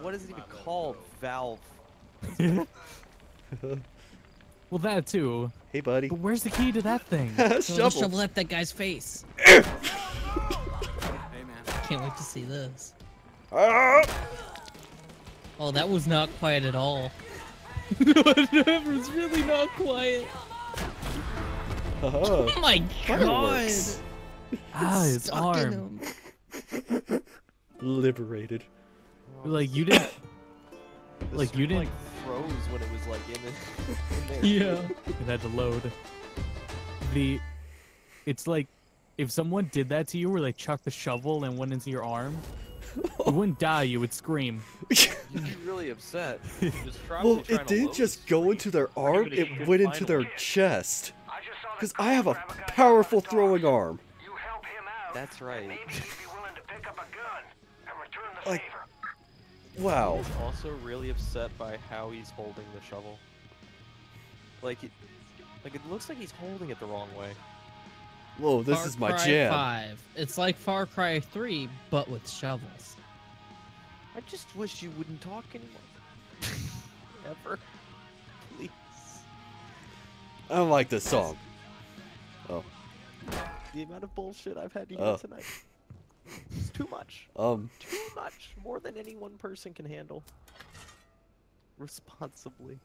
What is it even called? Valve. Well, that too. Hey, buddy. But where's the key to that thing? Shovel at that guy's face. Hey, man. Can't wait to see this. Ah! Oh, that was not quiet at all. It's really not quiet. Oh my god! Fireworks. His Stuck arm. in him. Liberated. Like you didn't. The Like, you stream, didn't- froze when it was like in there. Yeah. It had to load. It's like if someone did that to you, where they chucked the shovel and went into your arm, you wouldn't die. You would scream. You'd be really upset. Just Well, it didn't just go into their arm, gonna it get went into their chest. Because I have a powerful throwing arm. That's right. Like, wow. He's also really upset by how he's holding the shovel. Like it looks like he's holding it the wrong way. Whoa, this Far is my Cry jam. 5. It's like Far Cry 3, but with shovels. I just wish you wouldn't talk anymore. Ever. Please. I don't like this song. Oh. The amount of bullshit I've had to Oh. hear tonight. It's too much. Um, Too much. More than any one person can handle. Responsibly.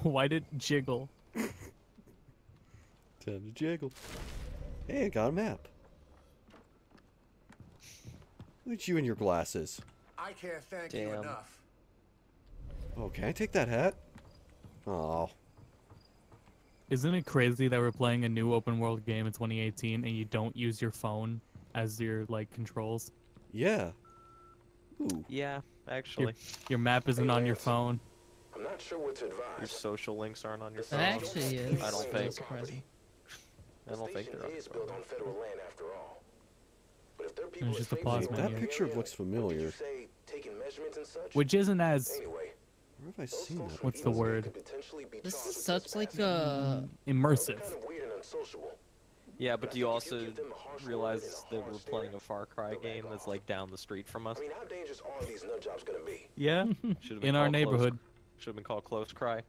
Why did it jiggle? time to jiggle. Hey, I got a map. Look at you and your glasses. I can't thank you Damn. enough. Oh, can I take that hat? Oh. Isn't it crazy that we're playing a new open world game in 2018 and you don't use your phone as your like controls? Yeah. Ooh. Yeah, actually. Your map isn't on your phone. I'm not sure what to Your advise. social links aren't on your phone. That actually is. I don't really think. surprising. I don't think Station they're on A your is built phone. on federal land after all. But if there are people There's just a afraid pause to Wait, go that menu. to the picture area, looks what did you familiar. say, taking measurements and such? Which isn't as Anyway, Where have I those seen folks that? from What's the Eden's word? could potentially be This charged is with such like trespassing. a. immersive. Kind of weird and unsociable. Yeah, but do you also If you give them a harsh word realize and a that hard we're stare, playing a Far Cry they'll back game that's off. like down the street from us? I mean, how dangerous are these nut jobs gonna be? Yeah, Should've been in our called neighborhood, Should have been called Close Cry.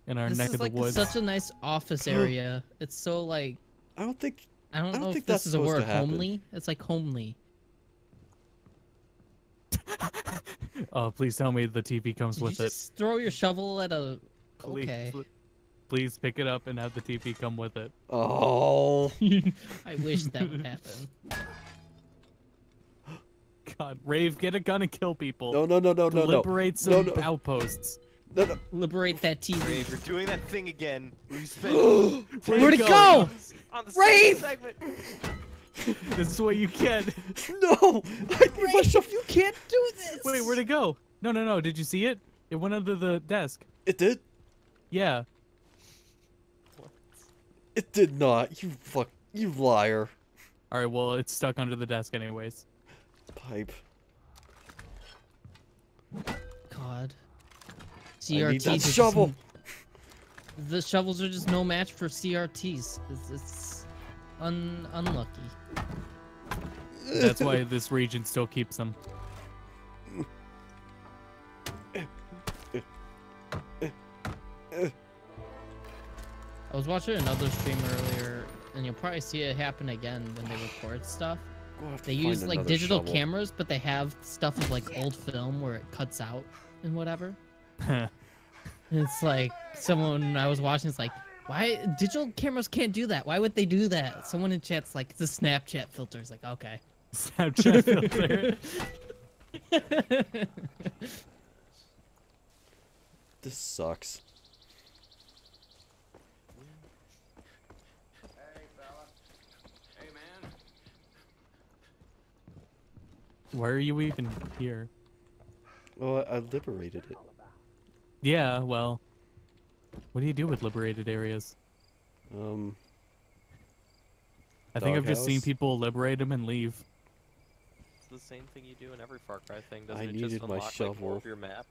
in our This neck is of the like woods. such a nice office area. It's so like I don't think. I don't I don't know think if this that's is a supposed to word. happen. Homely. It's like homely. Oh, please tell me the TV comes Did with you it. just throw your shovel at a? Please, Okay. please pick it up and have the TV come with it. Oh. I wish that would happen. God, Rave, get a gun and kill people. No, no, no, no, no, no. Liberate some No, no. outposts. No, no. Liberate that TV. Rave, you're doing that thing again. We spent Where'd it go? on the Rave! second segment. This is what you get. No! I need my shovel. You can't do this. Wait, where'd it go? No, no, no. Did you see it? It went under the desk. It did? Yeah. It did not. You you liar. All right. Well, it's stuck under the desk anyways. Pipe. God. I need CRTs. that are just shovel. The shovels are just no match for CRTs. It's unlucky. That's why this region still keeps them. I was watching another stream earlier, and you'll probably see it happen again when they record stuff. We'll have to They find use like another digital shovel. cameras, but they have stuff of like old film where it cuts out and whatever. It's like someone I was watching is like, why digital cameras can't do that? Why would they do that? Someone in chat's like, it's a Snapchat filter. It's like, okay. Snapchat filter. This sucks. Hey, fella. Hey, man. Why are you even here? Well, I liberated it. Yeah. Well, what do you do with liberated areas? I think I've just seen doghouse. people liberate him and leave. It's the same thing you do in every Far Cry thing. Doesn't I it just needed my unlock like, more shovel. of your map?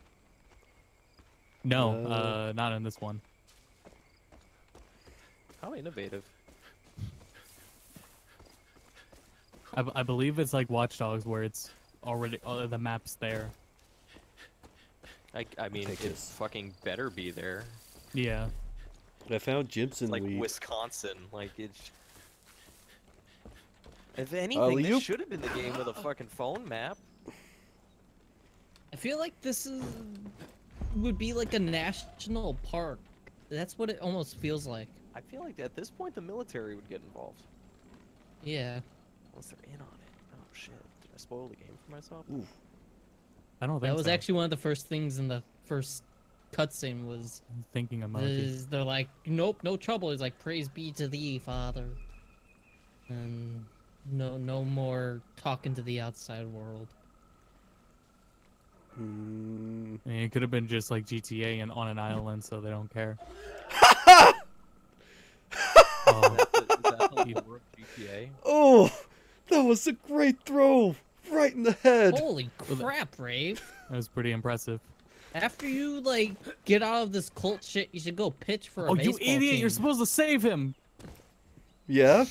No, not in this one. How innovative. I believe it's like Watch Dogs where it's already the map's there. I mean, take it this. fucking better be there. Yeah. I found Jimson It's like Lee. Wisconsin. Like it's. If anything, this Alley-oop. should have been the game with a fucking phone map. I feel like would be like a national park. That's what it almost feels like. I feel like at this point the military would get involved. Yeah. Unless they're in on it. Oh shit. Did I spoil the game for myself? Ooh. I don't think That was so. actually one of the first things in the first cutscene was Thinking emoji. they're like, nope, no trouble. He's like, praise be to thee, Father. And no more talking to the outside world. Mm. I mean, it could have been just like GTA and on an island, so they don't care. Oh, Is that how you work GTA? Oh, that was a great throw, right in the head. Holy crap, Rave. that was pretty impressive. After you, like, get out of this cult shit, you should go pitch for a Oh, you baseball idiot! team. You're supposed to save him. Yeah.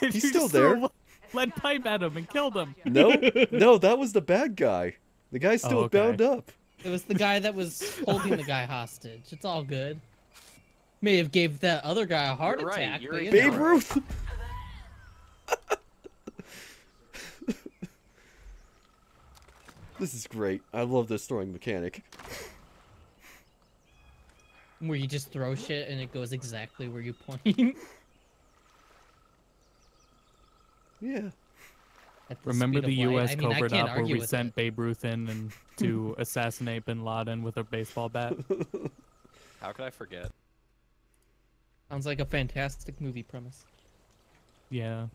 You He's just still threw there. a lead pipe at him and killed him. No, no, that was the bad guy. The guy's still okay. bound up. It was the guy that was holding the guy hostage. It's all good. May have gave that other guy a heart You're right, attack. you're but, you Babe know. Ruth. This is great. I love this throwing mechanic. Where you just throw shit and it goes exactly where you point. Yeah. At the Remember speed the of light. U.S. I mean, I covered can't up where argue we with sent it. Babe Ruth in and to assassinate Bin Laden with a baseball bat? How could I forget? Sounds like a fantastic movie premise. Yeah.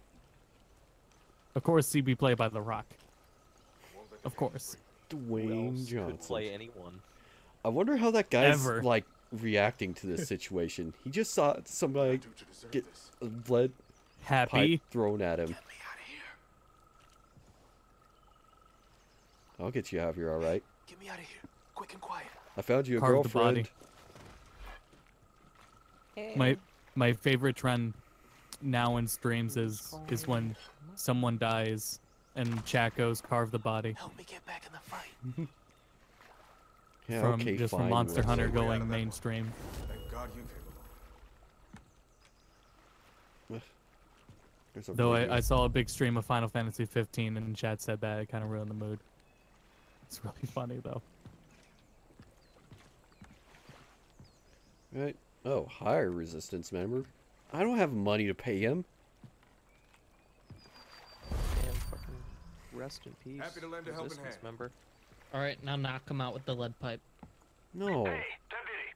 Of course, CB played by The Rock. Of course. Who Dwayne else could Johnson. play anyone? I wonder how that guy's Ever. like reacting to this situation. He just saw somebody get a lead Happy. pipe thrown at him. I'll get you out of here, all right? Get me out of here, quick and quiet. I found you a Carve the girlfriend. body. My favorite trend now in streams is when someone dies and chat goes carve the body. Help me get back in the fight. Yeah, from okay, just fine, from Monster whatever. Hunter going mainstream. Thank God you came along. There's a Though radio. I saw a big stream of Final Fantasy 15 and chat said that it kind of ruined the mood. It's really funny though. Right. Oh, higher resistance member. I don't have money to pay him. Damn, fucking rest in peace. Happy to lend a helping Resistance hand. member. Alright, now knock him out with the lead pipe. No. Hey, Deputy.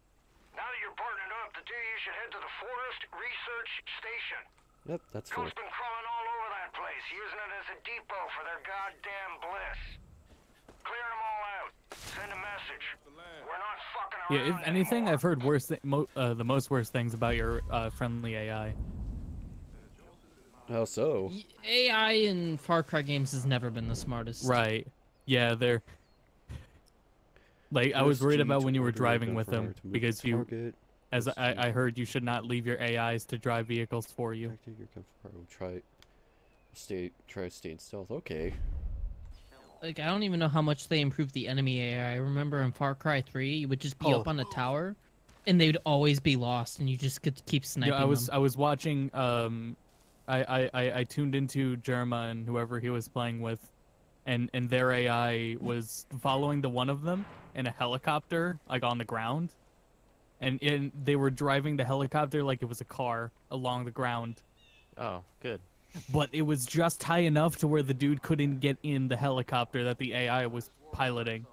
Now that you're partnered up, the two of you should head to the Forest Research Station. Yep, that's fair. Ghosts been crawling all over that place, using it as a depot for their goddamn bliss. Clear them all out. Send a message. We're not fucking around Yeah, if anything, anymore. I've heard the most worst things about your friendly AI. How so? AI in Far Cry games has never been the smartest. Right. Yeah, they're like I was worried about when you were driving with them because you, as I heard, you should not leave your AIs to drive vehicles for you. Try staying stealth. Okay. Like, I don't even know how much they improved the enemy AI. I remember in Far Cry 3, you would just be Oh. up on a tower, and they'd always be lost, and you just could keep sniping Yeah, them. I was watching. I tuned into Jerma and whoever he was playing with, and their AI was following the one of them in a helicopter, like on the ground, and they were driving the helicopter like it was a car along the ground, Oh, good. but it was just high enough to where the dude couldn't get in the helicopter that the AI was piloting.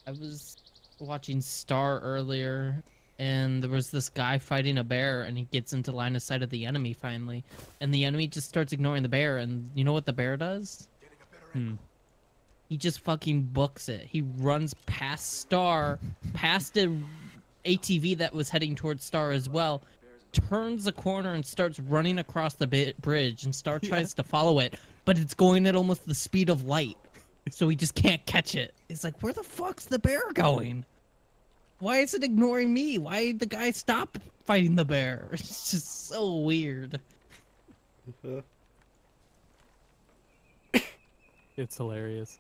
I was watching Star earlier, and there was this guy fighting a bear, and he gets into line of sight of the enemy finally, and the enemy just starts ignoring the bear, and you know what the bear does? He just fucking books it. He runs past Star, past a ATV that was heading towards Star as well, turns a corner and starts running across the bridge, and Star tries to follow it, but it's going at almost the speed of light, so he just can't catch it. It's like, where the fuck's the bear going? Why is it ignoring me? Why did the guy stop fighting the bear? It's just so weird. It's hilarious.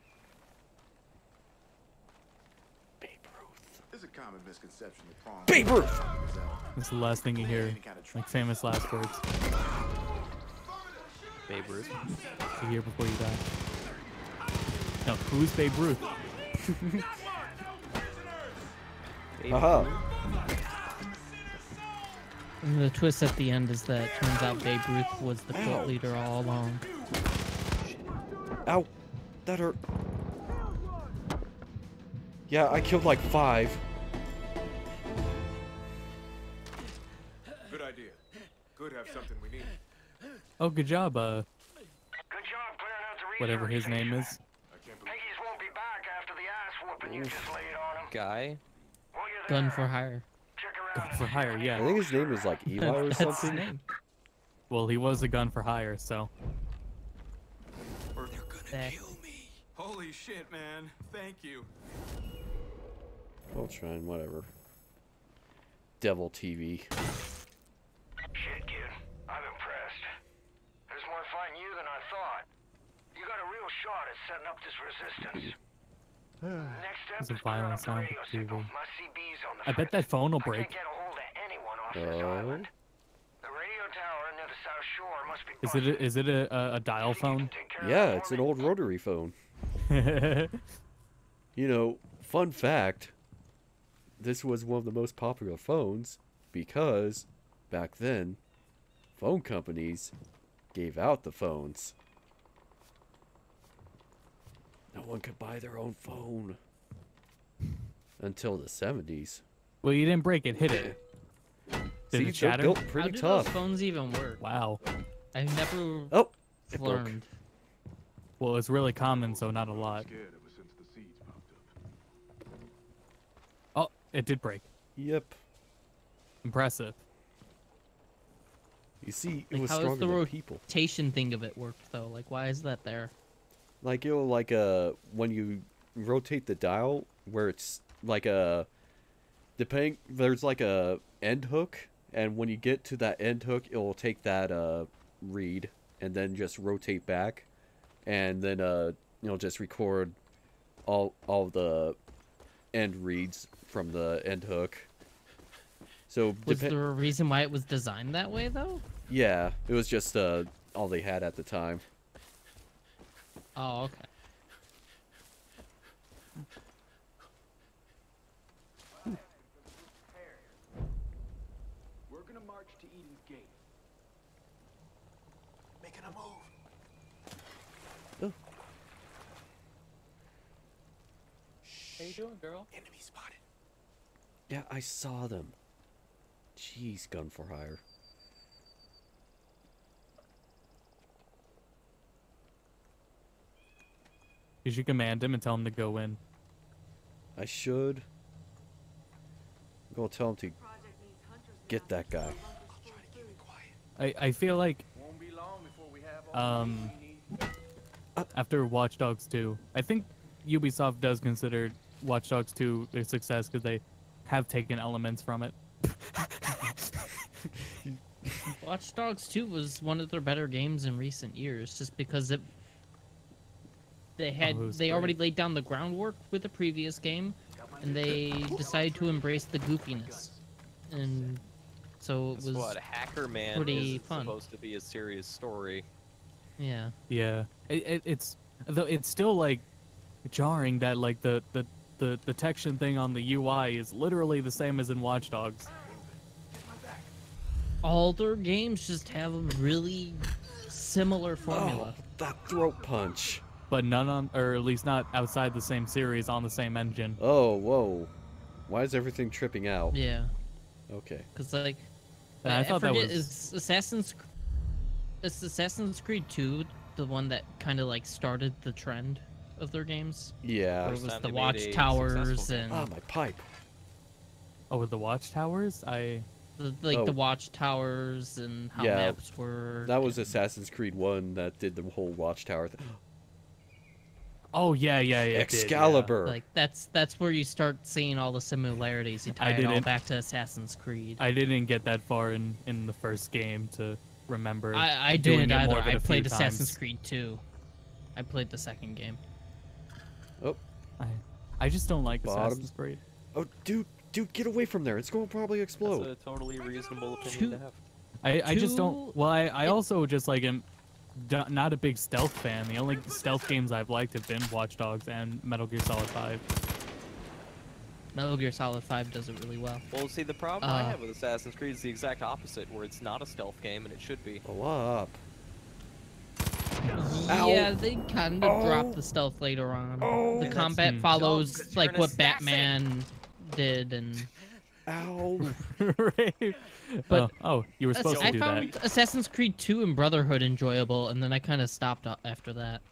There's a common misconception that prawn Babe Ruth! It's the last thing you hear. Like famous last words Babe Ruth. you hear before you die. No, who's Babe Ruth? Haha. And the twist at the end is that it turns out Babe Ruth was the cult leader all along. Ow. That hurt. Yeah, I killed like 5. Good idea. Could have something we need. Oh, good job, Good job clearing out the whatever his research name station. is. I can't believe Piggies won't be back after the ass whooping you just laid on them. Guy. While you're Gun there, for hire. check around Gun for hire, I yeah. think his name is like Eli or That's his something. name. Well, he was a gun for hire, so. or they're gonna That- kill me. Holy shit, man. Thank you. Voltron, whatever. Devil TV. Shit, kid. I'm impressed. There's more fighting you than I thought. You got a real shot at setting up this resistance. Next step There's a is clearing violent up the sound radio with signal. TV. My CB's on the I bet that fence. phone will I break. can't get a hold of anyone off this Oh. island. The radio tower near the south shore must be Is it a dial phone? Yeah, it's an old rotary phone. You know, fun fact, this was one of the most popular phones because back then, phone companies gave out the phones. No one could buy their own phone until the 70s. Well, you didn't break it, hit it. Did See, it they're shatter? built How pretty do tough. those phones even work? Wow. I've never Oh, it broke. learned. Well, it's really common, so not a lot. Scared ever since the seeds popped up. Oh, it did break. Yep. Impressive. You see, it Like, was how is stronger the than people. rotation thing of it work though? Like, why is that there? Like it'll like when you rotate the dial, where it's like depending, there's like a end hook, and when you get to that end hook, it will take that read and then just rotate back, and then just record all the end reads from the end hook. So Was there a reason why it was designed that way though? yeah, it was just all they had at the time. Oh, okay. We're gonna march to Eden's Gate. Making a move. How you doing, girl? Enemy spotted. Yeah, I saw them. Jeez, gun for hire. You should command him and tell him to go in. I should. I'm gonna tell him to get that guy. I feel like Won't be long before we have all we need. after Watch Dogs 2, I think Ubisoft does consider Watch Dogs 2 a success because they have taken elements from it. Watch Dogs 2 was one of their better games in recent years, just because it was they already great. laid down the groundwork with the previous game, and they decided to embrace the goofiness, and so it Guess was what? Hacker Man pretty is fun. supposed to be a serious story. yeah. Yeah, it's though it's still like jarring that like the detection thing on the UI is literally the same as in Watch Dogs. All their games just have a really similar formula. Oh, that throat punch. But none on, or at least not outside the same series on the same engine. Oh, whoa. Why is everything tripping out? Yeah, Okay. because like And I thought that forget, was- is Assassin's Creed 2 the one that kind of like started the trend of their games? Yeah. Where it First was time the they made a watchtowers successful game. and Ah, my pipe. Oh, with the watchtowers, I Like Oh. the watchtowers and how Yeah, maps work. That was Assassin's Creed 1 that did the whole Watchtower thing. Oh yeah, yeah, yeah. Excalibur. Like that's where you start seeing all the similarities. You tie it all didn't- back to Assassin's Creed. I didn't get that far in the first game to remember. I doing didn't it either. more than I a few played Assassin's times. Creed 2. I played the second game. Oh, I just don't like Bottoms. Assassin's Creed. oh, dude, get away from there. It's going to probably That's explode. a totally reasonable opinion to have. I just don't. Two- Well, I also just like am not a big stealth fan. The only stealth games I've liked have been Watch Dogs and Metal Gear Solid 5. Metal Gear Solid 5 does it really well. Well, see, the problem I have with Assassin's Creed is the exact opposite, where it's not a stealth game, and it should be. Oh, up. Yeah, they kind of Oh. drop the stealth later on. Oh. The And combat dumb, follows 'cause you're like an what assassin. Batman did, and Ow. Right. But- oh, you were supposed to I do found that. Assassin's Creed 2 and Brotherhood enjoyable, and then I kind of stopped after that.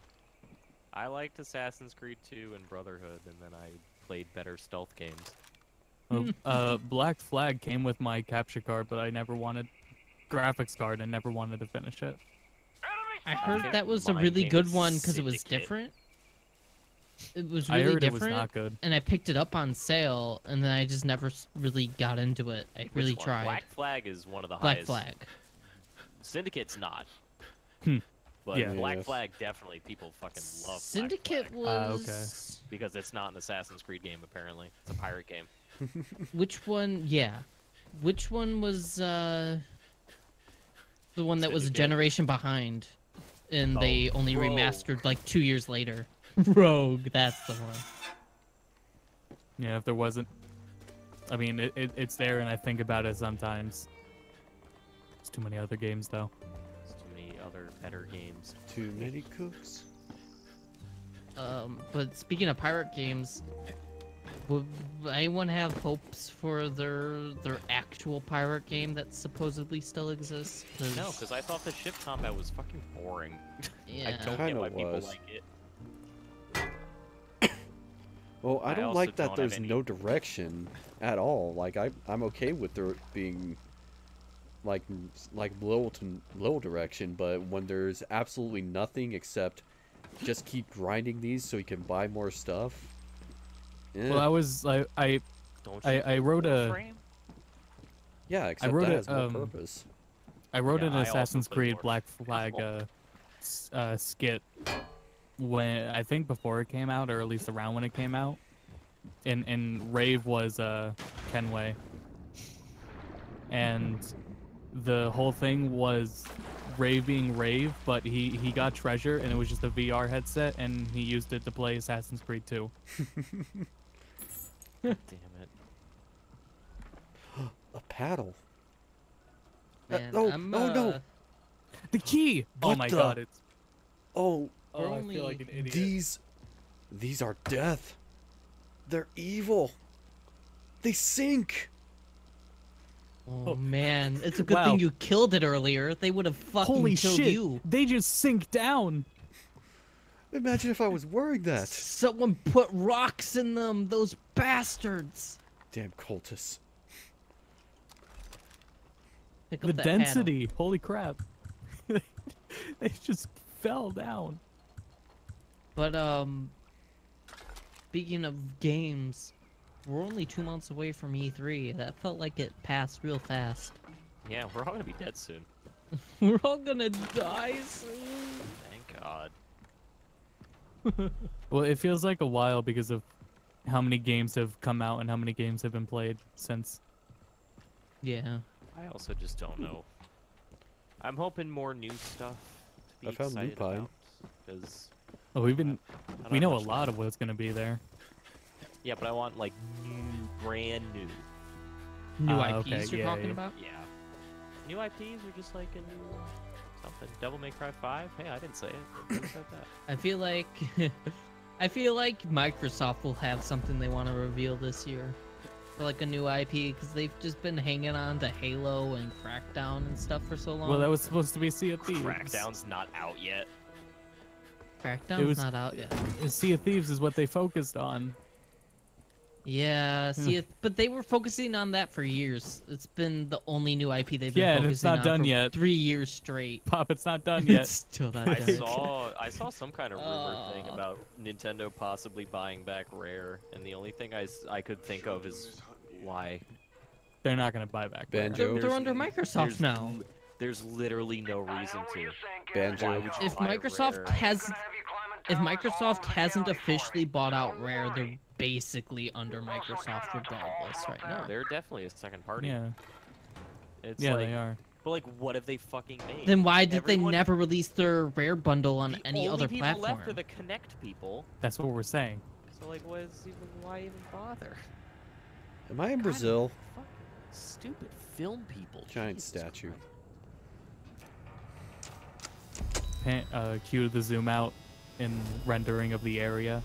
I liked Assassin's Creed 2 and Brotherhood, and then I played better stealth games. Black Flag came with my capture card, but I never wanted graphics card and never wanted to finish it. I heard think that was a mine really came good with one because it was Syndicate. different. It was I really heard different, it was not good. and I picked it up on sale, and then I just never really got into it. I really Which one? tried. Black Flag is one of the Black highest. Flag. Syndicate's not. Hmm. But Yeah. Black Yes. Flag definitely people fucking love. Syndicate Black Flag, was because it's not an Assassin's Creed game apparently. It's a pirate game. which one? Yeah, which one was the one that was a Syndicate. generation behind, and they Oh, only Rogue. remastered like 2 years later. Rogue, that's the one. Yeah, if there wasn't, I mean, it's there, and I think about it sometimes. There's too many other games, though. There's too many other better games. Too many cooks. But speaking of pirate games, would anyone have hopes for their actual pirate game that supposedly still exists? No, because I thought the ship combat was fucking boring. Yeah. I don't Kinda get why people was. like it. Well, I I don't also like that don't have there's any- no direction at all. Like I'm okay with there being like little direction, but when there's absolutely nothing except just keep grinding these so you can buy more stuff. Eh. Well, I was like, I wrote a Yeah, except wrote that a, has more um, purpose. I wrote Yeah, an I also Assassin's played Creed more Black Flag skit when I think before it came out, or at least around when it came out. And Rave was Kenway, and the whole thing was Rave being Rave, but he got treasure, and it was just a VR headset, and he used it to play Assassin's Creed 2. Damn it. A paddle. Man, oh, I'm, oh no! The key! Oh What my the- god, it's Oh, We're I only- feel like an idiot. these are death. They're evil. They sink. Oh man, it's a good Wow. thing you killed it earlier. They would have fucking holy killed shit! you. They just sink down. Imagine if I was wearing that. Someone put rocks in them. Those bastards. Damn cultists. The Pick up that paddle. density, holy crap! They just fell down. But speaking of games, we're only 2 months away from E3. That felt like it passed real fast. Yeah, we're all gonna be dead soon. We're all gonna die soon. Thank God. Well, it feels like a while because of how many games have come out and how many games have been played since. Yeah. I also just don't know. I'm hoping more new stuff to be I found excited lupine. about. Because Oh, we know a much lot of what's gonna be there. Yeah, but I want like new, brand new. New Ah, IPs okay, you're yeah, talking yeah. about? Yeah. New IPs or just like a new something. Devil May Cry 5? Hey, I didn't say it. Who said that? I feel like Microsoft will have something they want to reveal this year. For like a new IP, because they've just been hanging on to Halo and Crackdown and stuff for so long. Well, that was supposed to be Sea of Thieves. Crackdown's not out yet. Crackdown's was- not out yet. Sea of Thieves is what they focused on. Yeah, see, but they were focusing on that for years. It's been the only new IP they've been Yeah, and focusing it's not on done for yet. 3 years straight. Pop, it's not done It's yet. still not I done. saw some kind of rumor thing about Nintendo possibly buying back Rare, and the only thing I could think of is why. They're not gonna buy back. Banjo. They're under Microsoft now. There's literally no reason to. Banjo. Why would you If buy Microsoft Rare? has, if Microsoft hasn't officially bought out Rare, they're basically under Microsoft regardless right now. They're definitely a second party. Yeah. It's Yeah, like, they are. But like, what have they fucking made? Then why did Everyone- they never release their Rare bundle on the any only other people platform? left are the Connect people. That's what we're saying. So like, why even bother? Am I in God, Brazil? fucking stupid film people. Giant Jesus statue. Cue the zoom out in rendering of the area,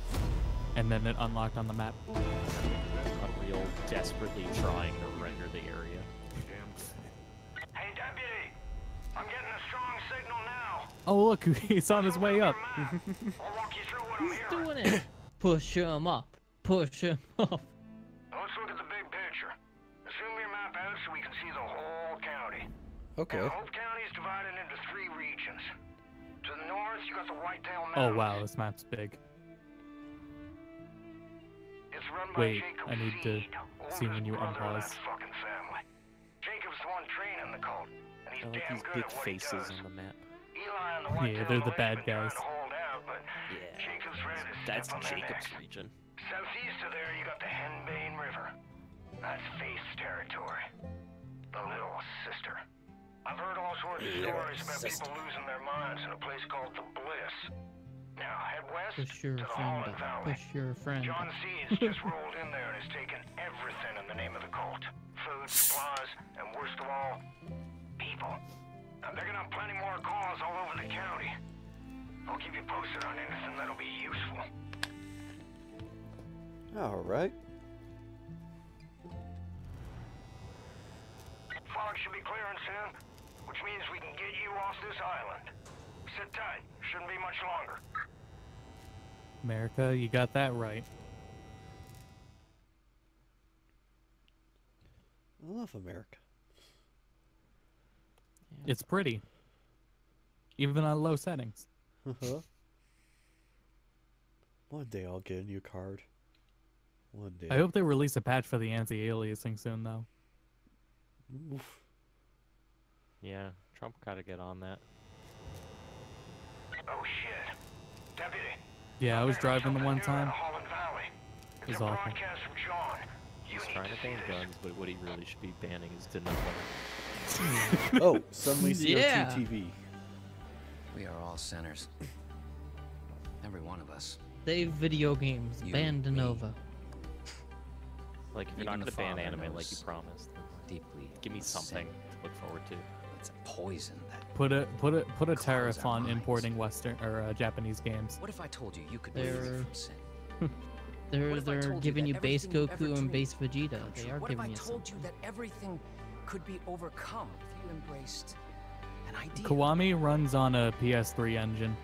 and then it unlocked on the map. Unreal, desperately trying to render the area. Hey, deputy! I'm getting a strong signal now. Oh look, he's on his way up. I'll walk you through what I'm He's hearing. doing it. Push him up. Push him up. Now let's look at the big picture. Zoom your map out so we can see the whole county. Okay. Now, Hope County is divided into 3 regions. To the north, you got the Whitetail Oh Mountains. wow, this map's big. It's run by Wait, Jacob I need to Seed, see when oldest you brother of unpause. that fucking family. Jacob's the one training the cult, and he's I like damn these good big at what he faces does. on the map. Eli and the Yeah, Whitetail they're the Boys bad been trying guys. to hold out, but Yeah. Jacob's ready to That's step on their Jacob's necks. region. Southeast of there, you got the Henbane River. That's Faith's territory. The little sister. I've heard all sorts of stories about people losing their minds in a place called the Bliss. Now, head west Push your to the friend Holland up. Valley. Push your friend John up. Seeds just rolled in there and has taken everything in the name of the cult. Food, supplies, and worst of all, people. I'm picking up plenty more calls all over the county. I'll keep you posted on anything that'll be useful. All right. Fog should be clearing soon, which means we can get you off this island. Sit tight. Shouldn't be much longer. America, you got that right. I love America. It's pretty. Even on low settings. Uh-huh. One day I'll get a new card. One day. I hope they release a patch for the anti-aliasing soon, though. Oof. Yeah, Trump gotta get on that. Oh shit. Deputy. Yeah, I was driving the one Something new time. out of Holland Valley. It was It's a awful. broadcast from John. You He's need trying to to see ban this. guns, but what he really should be banning is denial. Oh, suddenly COT Yeah. TV. We are all sinners. Every one of us. They video games. You, Ban me. Nova. Like, if you're Even not the gonna ban Father anime like knows you promised, then Deeply. give me something sin. to look forward to. It's a poison that. Put a Close tariff our on minds. importing Western or Japanese games. What if I told you you could be They're- free from sin? They're What if I told you giving that you base everything you ever Goku and dreamed base Vegeta. come They true? are What if I giving you told you something. that everything could be overcome if you embraced an idea? Kiwami runs on a PS3 engine.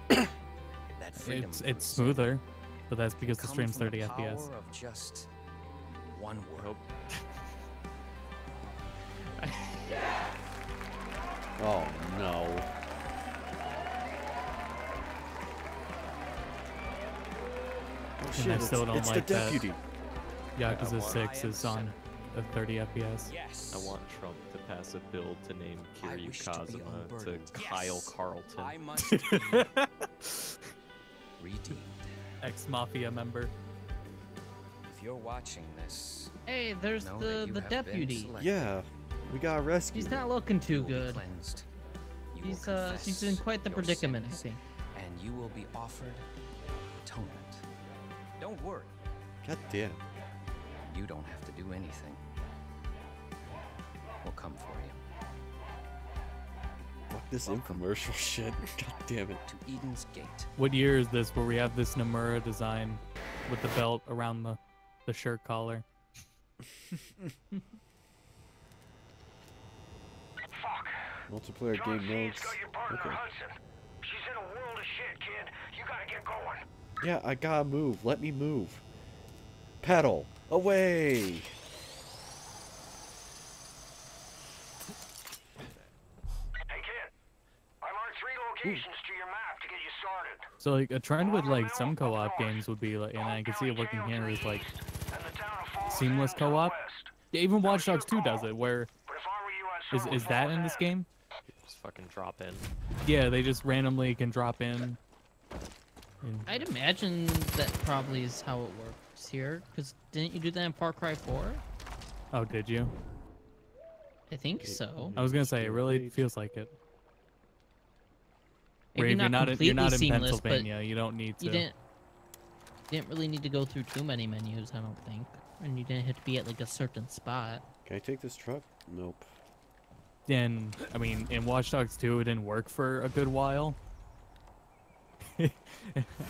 That freedom It's from sin smoother, but that's because the come stream's from 30 the FPS. power of just one I word. hope. Oh no. Oh And shit, I it's, still don't it's like the that. deputy. Yakuza want- 6 is on a 30 FPS. Yes. I want Trump to pass a bill to name I Kiryu wish to be Kazuma to unburdened. Kyle Yes. Carlton. I must redeemed. Ex-Mafia member. If you're watching this, Hey, there's know the that you have been deputy. selected. Yeah, we got rescued. She's not looking too You will be good. cleansed. You will She's in confess quite the your predicament, I sins, think. and you will be offered atonement. Don't worry, God damn. you don't have to do anything. We'll come for you Fuck this infomercial shit. God damn it. to Eden's Gate. What year is this where we have this Nomura design with the belt around the shirt collar? Fuck. Multiplayer John game Seed's modes. got your partner Okay. Hudson. She's in a world of shit, kid. You gotta get going. Yeah, I gotta move. Let me move. Paddle away. Hey kid, I marked 3 locations to your map to get you started. So like a trend with like some co-op games would be like, and I can see it looking here, is like seamless co-op. Yeah, even Watch Dogs 2 does it, where is that in this game? Just fucking drop in. Yeah, they just randomly can drop in. I'd imagine that probably is how it works here, because didn't you do that in Far Cry 4? Oh, did you? I think so. I was gonna say it really feels like it. Maybe Rave, not you're not in seamless, Pennsylvania. You don't need to. You didn't really need to go through too many menus, I don't think, and you didn't have to be at like a certain spot. Can I take this truck? Nope. And I mean, in Watch Dogs 2, it didn't work for a good while.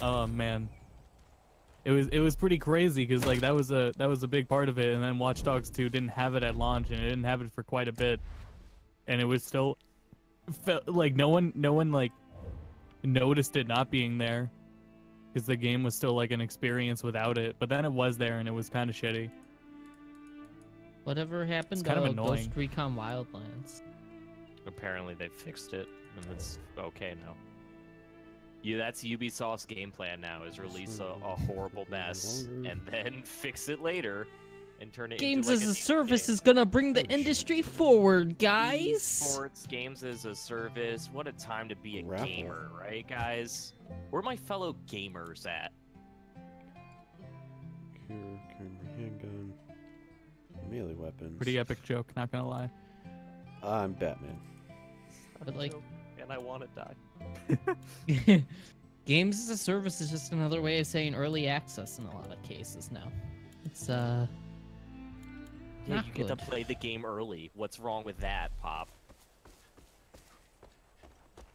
Oh man, it was pretty crazy because like that was a big part of it, and then Watch Dogs 2 didn't have it at launch, and it didn't have it for quite a bit, and it was still felt like no one like noticed it not being there because the game was still like an experience without it. But then it was there, and it was kind of shitty. Whatever happened It's kind of to annoying. Ghost Recon Wildlands? Apparently they fixed it, and it's okay now. That's Ubisoft's game plan now, is release a horrible mess and then fix it later and turn it Games into like as a new service game. is gonna bring the industry forward, guys. Sports, games as a service. What a time to be a Raffle. gamer, right, guys? Where are my fellow gamers at? Here, camera, handgun, melee weapons. Pretty epic joke, not gonna lie. I'm Batman. But like, And I want to die. games as a service is just another way of saying early access in a lot of cases now. It's Yeah, not you get to good. play the game early. What's wrong with that, Pop?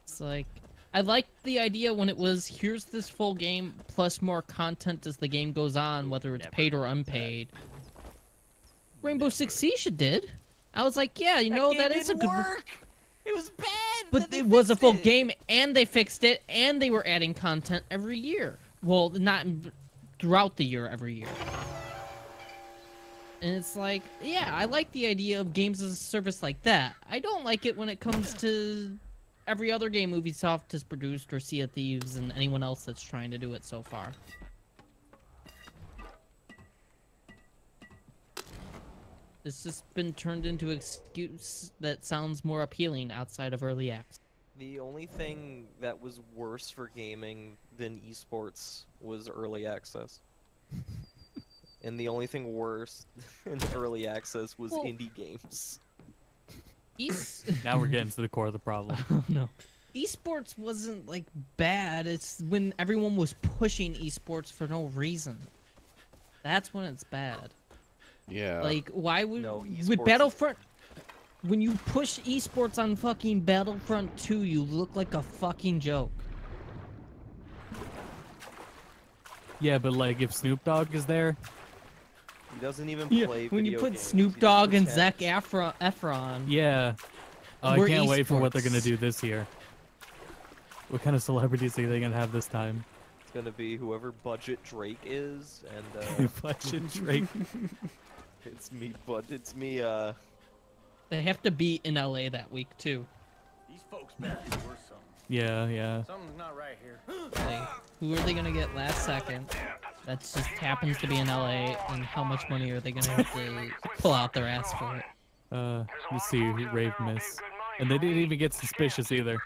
It's like, I liked the idea when it was, here's this full game plus more content as the game goes on, whether it's Never paid or unpaid. Rainbow Six Siege did. I was like, yeah, you know, that is a good. It was bad. But it was a full game, and they fixed it, and they were adding content every year. Well, not throughout the year, every year. And it's like, yeah, I like the idea of games as a service like that. I don't like it when it comes to every other game Ubisoft has produced, or Sea of Thieves, and anyone else that's trying to do it so far. It's just been turned into an excuse that sounds more appealing outside of early access. The only thing that was worse for gaming than esports was early access. And the only thing worse in early access was Well- indie games. Now we're getting to the core of the problem. Oh, no. Esports wasn't, like, bad. It's when everyone was pushing esports for no reason. That's when it's bad. Yeah. Like, why would... No, with esports- Battlefront... When you push esports on fucking Battlefront 2, you look like a fucking joke. Yeah, but like if Snoop Dogg is there, He doesn't even Yeah, play when you video put games, Snoop he Dogg and pretends. Zac Efron... yeah. Oh, I We're can't wait for what they're gonna esports. do this year. What kind of celebrities are they gonna have this time? It's gonna be whoever Budget Drake is, and Budget Drake. it's me, They have to be in LA that week, too. These folks better be worth something. Yeah, yeah. Something's not right here. Like, who are they gonna get last second? That just happens to be in LA, and how much money are they gonna have to pull out their ass for it? Let's see who Rave miss. And they didn't even get suspicious either.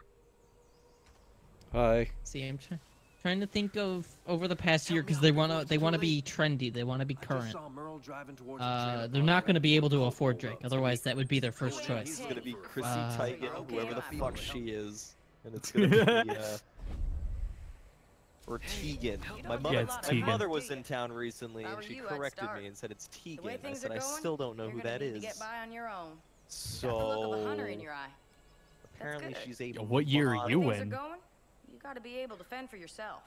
Hi. See, I'm trying to think of over the past year because they wanna be trendy, they wanna be current. They're not gonna be able to afford Drake, otherwise that would be their first choice. It's gonna be Chrissy Teigen, whoever the fuck she is, and it's gonna be or Tegan. My mother, Yeah, it's my Tegan. mother was in town recently, If I and were she you, I'd corrected start. me and said it's The way Tegan. I things said are I going, still don't know you're who gonna that need is. to get by on your own. Got the look of a hunter in So your eye. apparently good. she's a. What year are blonde- you Things are in? going, you gotta be able to fend for yourself.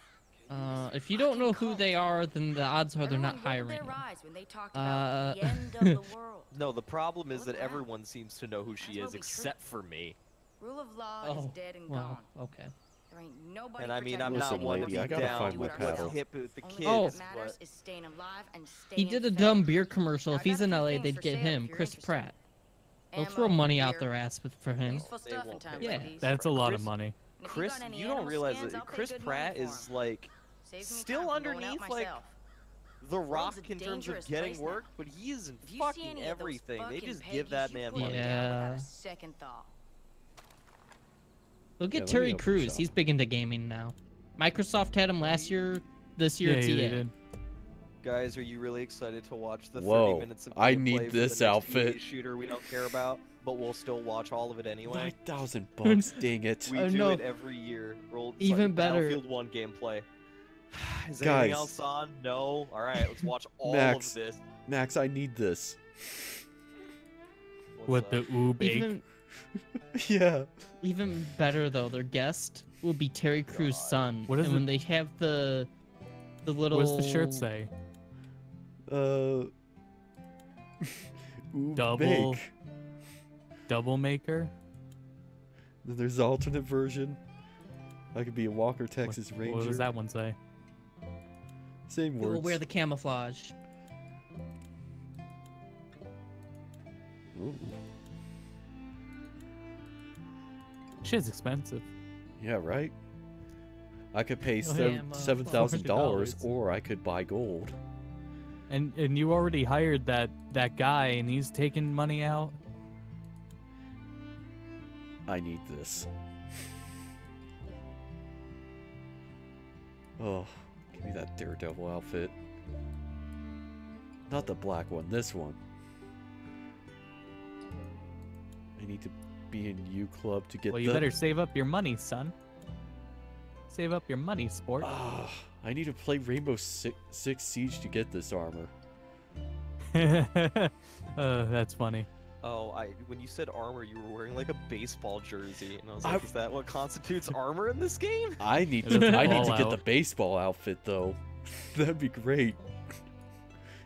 If you don't know who they are, then the odds are they're not Everyone rolled hiring. their eyes when they talked about the end of the world. No, the problem is that Look around. everyone seems to know who she That's is what we except for me. Rule of law is Oh, dead and well, gone. okay. There ain't nobody And I mean, I'm Listen, not one to lady, be I gotta down find my with what's paddle. hip with the Only kids, thing Oh. that matters but is staying alive and He staying did a fed. dumb beer commercial. I If he's got a in few LA, things they'd for get sale if him, you're Chris interested. Pratt. They'll Ammo, throw money out gear, their ass for him. useful they stuff in won't times pay Yeah. like these. That's a lot of Chris- money. And if Chris, got any you don't animal realize scans, that I'll pay Chris good money Pratt for is 'em. like Saves me still time from going underneath out like myself. The World's Rock a in terms dangerous of getting place now. work, but he is in If you see fucking any of those everything. They fucking just give Peggies, that you man put 'em money. down without Yeah. a second thought. Look Yeah, at let me Terry open Crews. shop. He's big into gaming now. Microsoft had him last year. This year, Yeah, it's they EA. did. Guys, are you really excited to watch the 30 Whoa, minutes of I gameplay need for this the next outfit. EA shooter we don't care about, but we'll still watch all of it anyway? $9,000, dang it. We I do know. it every year. Even better. Battlefield 1 gameplay. Is Guys. anything else on? No? Alright, let's watch all Max. of this. Max, I need this. What's With up? the oob ache. Even Yeah. even better though, their guest will be Terry Crews' son. What is and when it? they have the little What does the shirt say? Ooh, Double- bake. Double maker? Then there's the alternate version. I could be a Walker, Texas Ranger. What does that one say? Same We'll words. wear the camouflage. Ooh. Shit's expensive. Yeah, right? I could pay Oh, yeah. $7,000 $400. or I could buy gold. And you already hired that guy and he's taking money out. I need this. Oh, give me that Daredevil outfit. Not the black one, this one. I need to be in U Club to get Well, the... you better save up your money, son. Save up your money, sport. Ah, I need to play Rainbow Six Siege to get this armor. That's funny. Oh, when you said armor, you were wearing like a baseball jersey, and I was like, is that what constitutes armor in this game? I need It's to. I need all to get the out. baseball outfit though. That'd be great.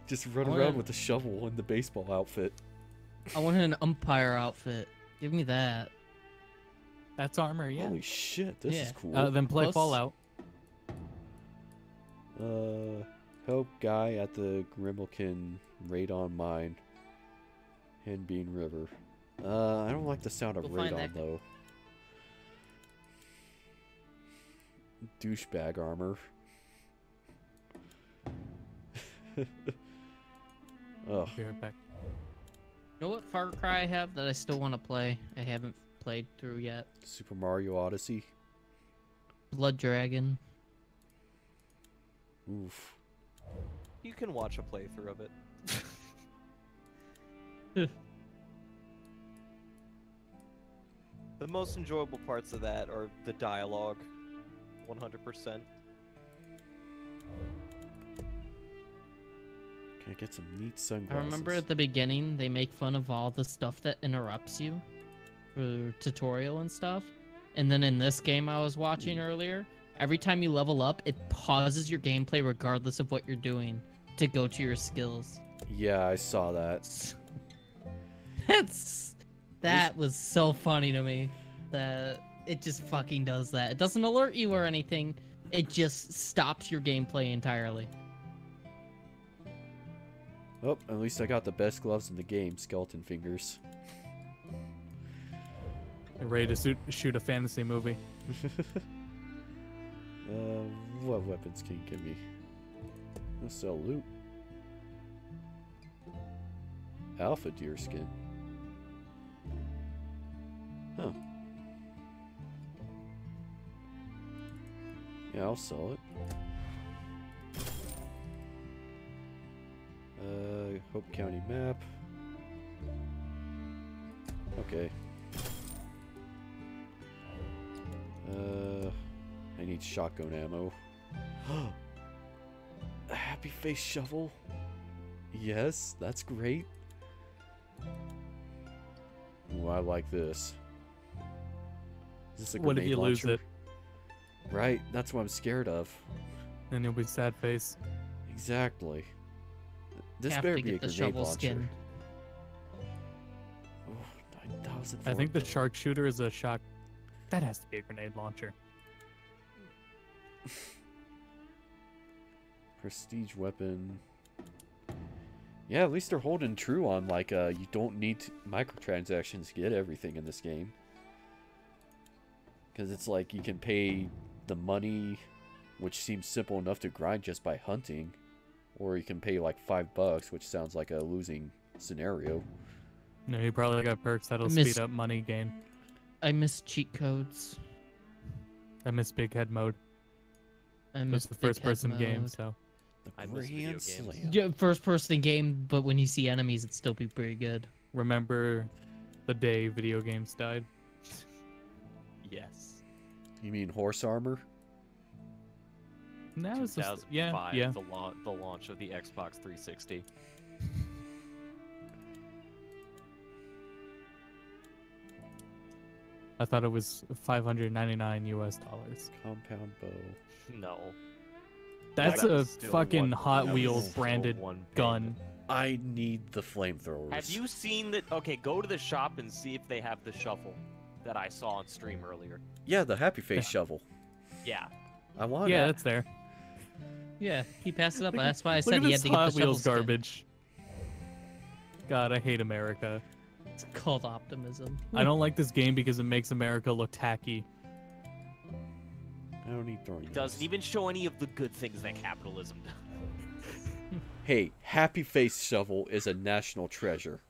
Just run I around wanna- with the shovel in the baseball outfit. I wanted an umpire outfit. Give me that. That's armor, yeah. Holy shit, this is Yeah. cool. Then play Plus- Fallout. Help guy at the Grimalkin raid on mine. Henbean River. I don't like the sound of We'll raid find on that- though. Douchebag armor. Ugh. Be right back. You know what Far Cry I have that I still want to play? I haven't played through yet. Super Mario Odyssey. Blood Dragon. Oof. You can watch a playthrough of it. The most enjoyable parts of that are the dialogue. 100%. Can I get some neat I sunglasses? remember at the beginning they make fun of all the stuff that interrupts you for tutorial and stuff. And then in this game I was watching earlier, every time you level up, it pauses your gameplay regardless of what you're doing to go to your skills. Yeah, I saw that. That was so funny to me that it just fucking does that. It doesn't alert you or anything. It just stops your gameplay entirely. Oh, at least I got the best gloves in the game, skeleton fingers. Ready to shoot a fantasy movie. What weapons can you give me? I'll sell loot. Alpha deer skin. Huh. Yeah, I'll sell it. Hope County map. Okay. I need shotgun ammo. A happy face shovel. Yes, that's great. Ooh, I like this. Is this a What if grenade you lose launcher? it? Right, that's what I'm scared of. Then you'll be sad face. Exactly. This Have better to be a get the grenade shovel launcher. skin. Oh, 9,000. I think the sharpshooter is a shock. That has to be a grenade launcher. Prestige weapon. Yeah, at least they're holding true on like you don't need microtransactions to get everything in this game. Because it's like you can pay the money, which seems simple enough to grind just by hunting, or you can pay like $5, which sounds like a losing scenario. No, you probably got perks that'll speed up money gain. I miss cheat codes. I miss big head mode. I miss It's the first person game, mode. so. I miss video games. Yeah, first person game, but when you see enemies, it'd still be pretty good. Remember the day video games died? Yes. You mean horse armor? No, it's just, 2005, yeah. the launch of the Xbox 360. I thought it was $599 US. Compound bow. No. That's That a was still fucking one- Hot that was Wheels still branded one payment. gun. I need the flamethrowers. Have you seen that? Okay, go to the shop and see if they have the shovel that I saw on stream earlier. Yeah, the happy face shovel. Yeah. I want Yeah, it. that's there. Yeah, he passed it up. That's why I Look said at he this had to get Hot the shovel Wheels skin. garbage. God, I hate America. It's called optimism. I don't like this game because it makes America look tacky. I don't need throwing. It doesn't even show any of the good things that capitalism does. Hey, happy face shovel is a national treasure.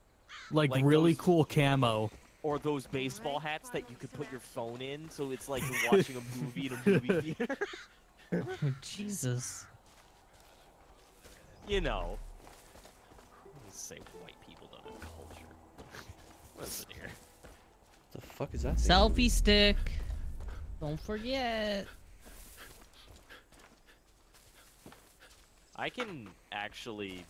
Like those- really cool camo. Or those baseball hats that you could put your phone in, so it's like you're watching a movie in a movie theater. Oh, Jesus. You know. Let's say white people don't have culture. Listen here. The fuck is that thing? Selfie stick. Don't forget. I can actually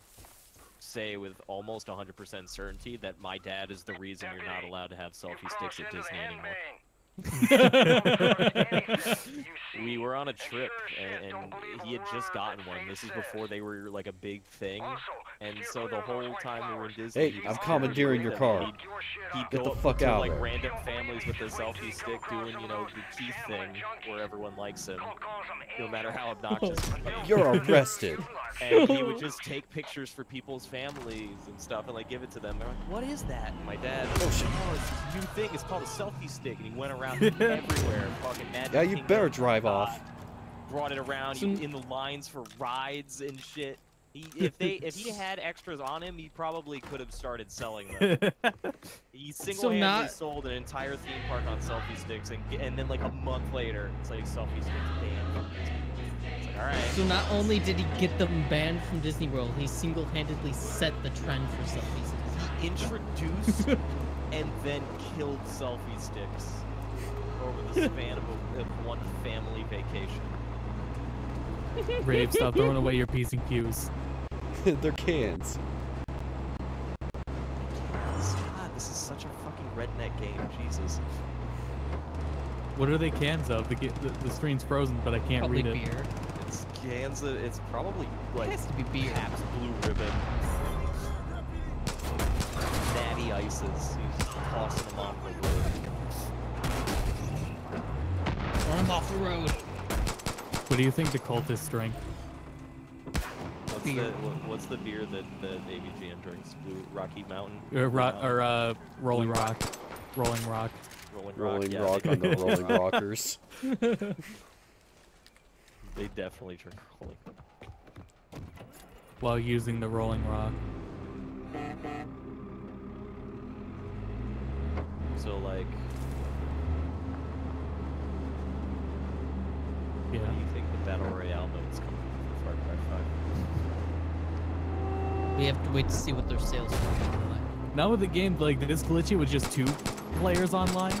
say with almost 100% certainty that my dad is the reason you're not allowed to have selfie sticks at Disney anymore. We were on a trip and he had just gotten one. This is before they were like a big thing, and so the whole time we were in Disney, Hey, I'm commandeering your car. He'd Get go the fuck to out like of there. random families with a selfie stick doing, you know, the Keith thing where everyone likes him, no matter how obnoxious. You're arrested. And he would just take pictures for people's families and stuff and like give it to them. They're like, "What is that?" And my dad, "Oh, it's this new thing. It's called a selfie stick." And he went around everywhere, fucking mad. Yeah, you better drive off. Brought it around in the lines for rides and shit. If he had extras on him, he probably could have started selling them. He single-handedly sold an entire theme park on selfie sticks, and then like a month later, it's like selfie sticks banned. It's like, all right. So not only did he get them banned from Disney World, he single-handedly set the trend for selfie sticks. He introduced and then killed selfie sticks over the span of one family vacation. Rave, stop throwing away your P's and Q's. They're cans. God, this is such a fucking redneck game, Jesus. What are they cans of? The screen's frozen, but I can't Probably read it. beer. It's cans of, it's probably like It has to be beer. Pabst Blue Ribbon. Natty Ices. He's just tossing them off the road. Run him off the road. What do you think the cultists drink? What's the beer that ABGN drinks? Blue Rocky Mountain? Rolling Rock. Rolling Rock. Rolling yeah, Rock they- on the Rolling Rockers. They definitely drink Rolling Rock. While using the Rolling Rock. So like, Yeah. what do you think the Battle Royale mode's coming for Far Cry 5? We have to wait to see what their sales are like. Now with the game like this glitchy with just 2 players online.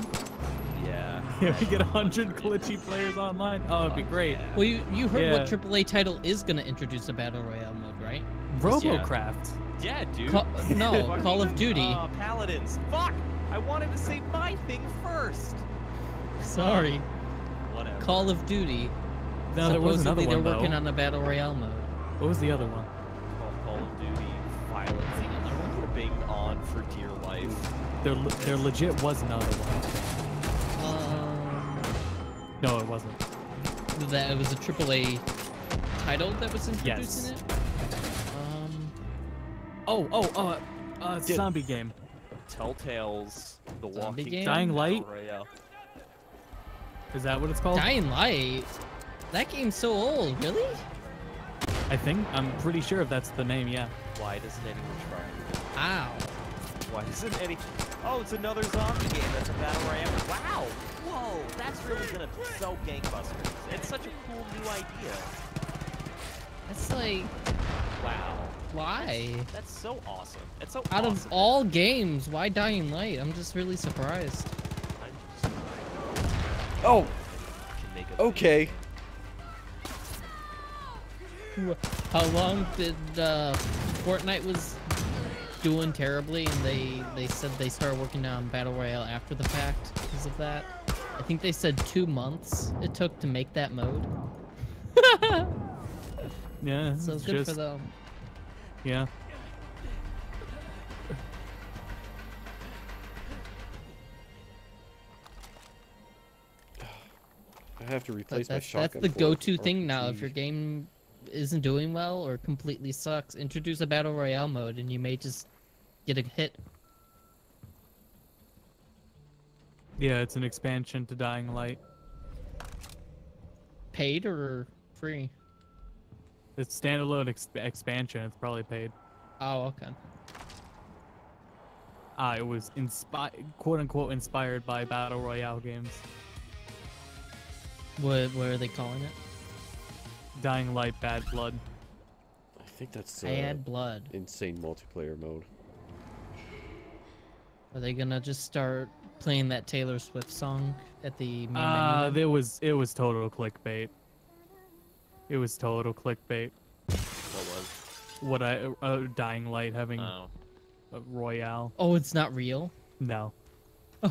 Yeah. If we get 100 glitchy players online, oh, it'd be great. Well, you heard Yeah. what AAA title is gonna introduce a battle royale mode, right? Robocraft. Yeah, dude. No, Fucking, Call of Duty. Paladins. Fuck! I wanted to say my thing first. Sorry, Whatever. Call of Duty. No, there was another Supposedly one they're working though. on a battle royale mode. What was the other one? Call of Duty. Violence. Being on for dear life. There legit was another one. No, it wasn't. That it was a AAA title that was introduced Yes. in it? Zombie game. Telltale's The Zombie Walking game? Dead Dying Battle Light? Royale. Is that what it's called? Dying Light? That game's so old, really? I'm pretty sure if that's the name, yeah. Why doesn't anyone try it? Ow. Why doesn't any... Oh, it's another zombie game that's a battle royale. Wow! Whoa! That's really gonna sell gangbusters. It's such a cool new idea. That's like, Wow. why? That's so awesome. It's so Out awesome. of all games, why Dying Light? I'm just really surprised. I'm just- Oh, can make a okay. How long did Fortnite was doing terribly, and they said they started working on Battle Royale after the fact because of that? I think they said 2 months it took to make that mode. Yeah, So it's good just, for them. Yeah. I have to But replace my that's shotgun. the for go-to thing now. If RPG. your game isn't doing well or completely sucks, introduce a Battle Royale mode, and you may just get a hit. Yeah, it's an expansion to Dying Light. Paid or free? It's standalone expansion. It's probably paid. Oh, okay. It was quote unquote inspired by Battle Royale games. What are they calling it? Dying Light Bad Blood. I think that's Bad Blood. insane multiplayer mode. Are they gonna just start playing that Taylor Swift song at the main menu? It was total clickbait. It was total clickbait. What was? Dying Light having Oh. a Royale. Oh, it's not real? No.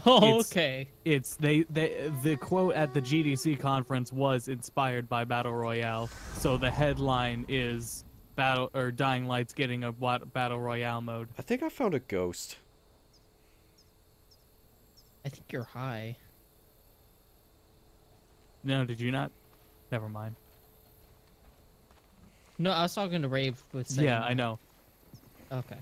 Oh, It's- okay. It's the quote at the GDC conference was inspired by Battle Royale. So the headline is Dying Light's getting a Battle Royale mode. I think I found a ghost. I think you're high. No, did you not? Never mind. No, I was talking to Rave with saying Yeah, I know. Okay.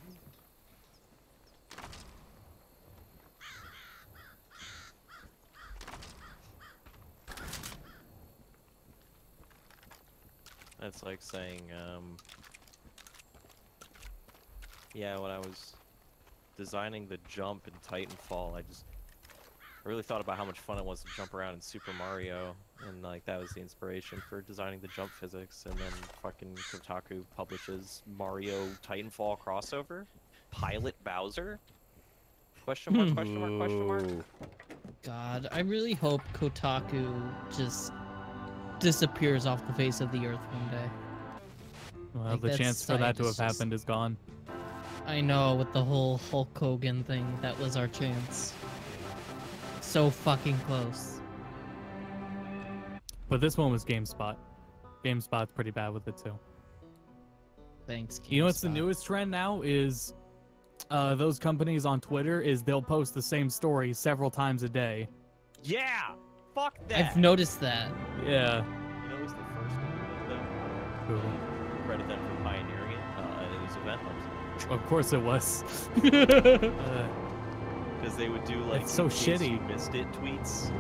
That's like saying, yeah, when I was designing the jump in Titanfall, I really thought about how much fun it was to jump around in Super Mario, and like that was the inspiration for designing the jump physics, and then fucking Kotaku publishes Mario Titanfall crossover? Pilot Bowser? Question mark, question mark, question mark? Ooh. God, I really hope Kotaku just disappears off the face of the earth one day. Well, Like, the that chance for site that to have is just- happened is gone. I know, with the whole Hulk Hogan thing, that was our chance. So fucking close. But this one was GameSpot. GameSpot's pretty bad with it too. Thanks, You know what's the GameSpot. newest trend now is those companies on Twitter is they'll post the same story several times a day. Yeah! Fuck that! I've noticed that. Yeah. You know who's the first to do that though? Credit them for pioneering it. It was Event Hubs. Of course it was. Because they would do like It's so in case you shitty. missed it tweets.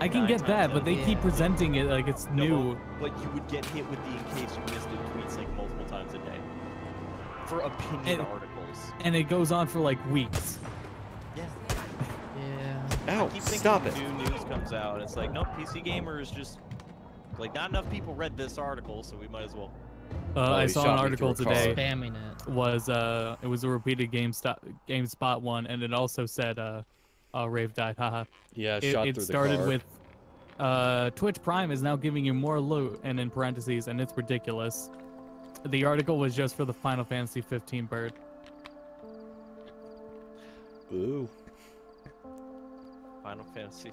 I can 9 get that, times but out they of keep 10. presenting it like it's No, new. but you would get hit with the in case you missed it tweets like multiple times a day. For opinion And- articles. And it goes on for like weeks. Yeah. Yeah. Ow, I keep thinking stop it. new news comes out, and it's like, nope, PC gamers just like not enough people read this article, so we might as well. I he saw shot an me article through a today. car. Spamming it. It was a repeated GameSpot one, and it also said Rave died. Haha. Yeah, It, shot it through the started car. with Twitch Prime is now giving you more loot, and in parentheses, and it's ridiculous. The article was just for the Final Fantasy 15 bird. Ooh. Final Fantasy.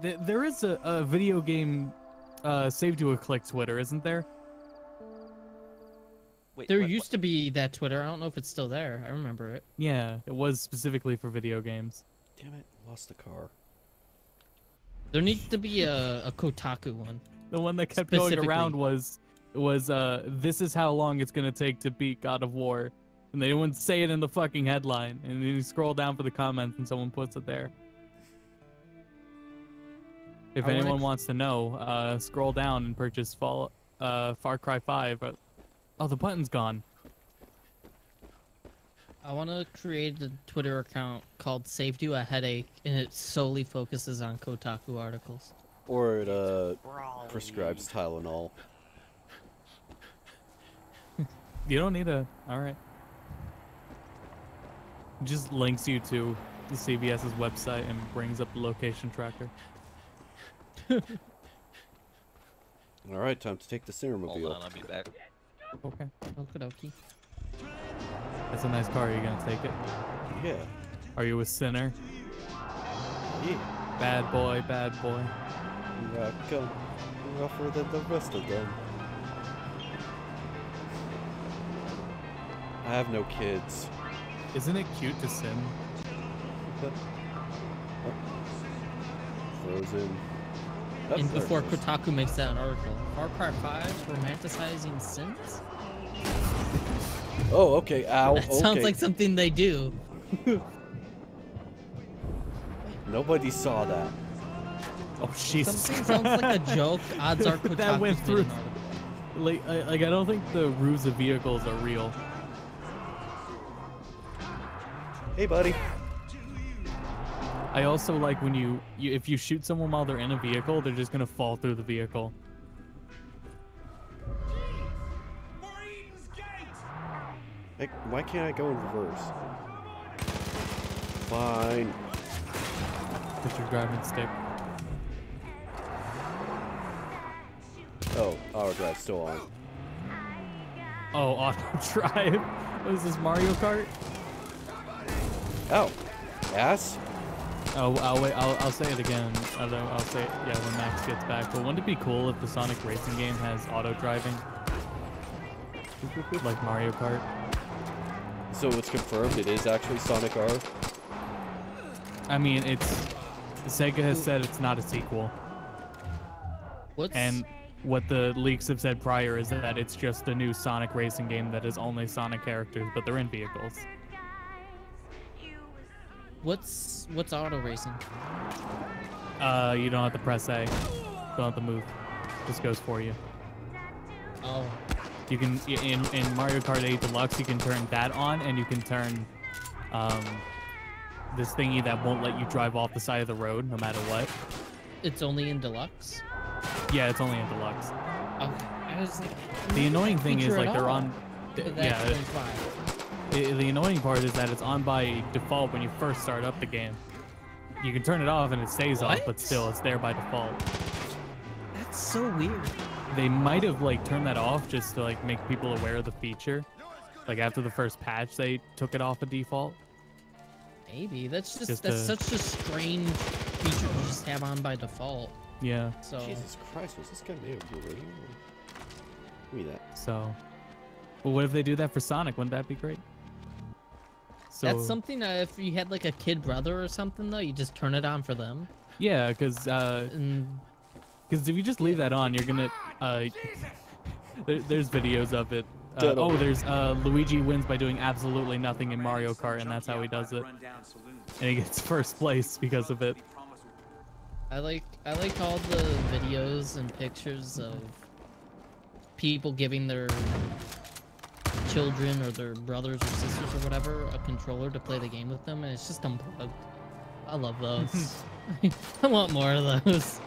There is a video game save to a click Twitter, isn't there? Wait, There what- used to be that Twitter. I don't know if it's still there. I remember it. Yeah, it was specifically for video games. Damn it, lost the car. There needs to be a Kotaku one. The one that kept going around Specifically. was this is how long it's gonna take to beat God of War, and they wouldn't say it in the fucking headline. And then you scroll down for the comments, and someone puts it there. If I wanna anyone cr- wants to know, scroll down and purchase Far Cry 5. Oh, the button's gone. I want to create a Twitter account called Saved You a Headache, and it solely focuses on Kotaku articles. Or it prescribes Tylenol. You don't need a. All right. Just links you to the CVS's website and brings up the location tracker. Alright, time to take the Cinemobile. Hold on, I'll be back. Okay. Okie dokie. That's a nice car. Are you gonna take it? Yeah. Are you a sinner? Yeah. Bad boy, bad boy. Here I come. Rougher than the rest of them. I have no kids. Isn't it cute to sin? Frozen. Oh, And there before it is. Kotaku makes that an article, Far Cry 5 romanticizing sins? Oh, okay. Ow. That okay. sounds like something they do. Nobody saw that. Oh, Jesus. Something sounds like a joke. Odds are Kotaku That went made through. an article. Like I don't think the roofs of vehicles are real. Hey, buddy. I also like when you if you shoot someone while they're in a vehicle, they're just gonna fall through the vehicle. Hey, why can't I go in reverse? Fine. With your driving stick. Oh, auto drive's still on. Oh, auto drive. What is this, Mario Kart? Ow. Ass? Oh, I'll wait. I'll say it again. I'll say it, yeah, when Max gets back. But wouldn't it be cool if the Sonic racing game has auto driving, like Mario Kart? So it's confirmed it is actually Sonic R? I mean, Sega has said it's not a sequel, What's and what the leaks have said prior is that it's just a new Sonic racing game that is only Sonic characters, but they're in vehicles. what's auto racing? You don't have to press A. Don't have to move. This goes for you. Oh, You can in Mario Kart 8 Deluxe, you can turn that on, and you can turn this thingy that won't let you drive off the side of the road no matter what. it's only in deluxe. Yeah, it's only in Deluxe. Okay, I was like, The annoying thing is feature like at they're all. on. But Yeah, that explains why. the annoying part is that it's on by default when you first start up the game. You can turn it off and it stays off, but What? still it's there by default. That's so weird. They might have like turned that off just to like make people aware of the feature. Like after the first patch, they took it off of default. Maybe that's Just that's to- such a strange feature to just have on by default. Yeah. So Jesus Christ, was this guy made of blue? Give me that. So, well, what if they do that for Sonic? Wouldn't that be great? So that's something that if you had like a kid brother or something though, you just turn it on for them. yeah, because And if you just leave that on, you're gonna there's videos of it. Dead Oh, on. there's Luigi wins by doing absolutely nothing in Mario Kart, and that's how he does it. And he gets first place because of it. I like all the videos and pictures of people giving their children or their brothers or sisters or whatever a controller to play the game with them, and it's just unplugged. I love those. I want more of those.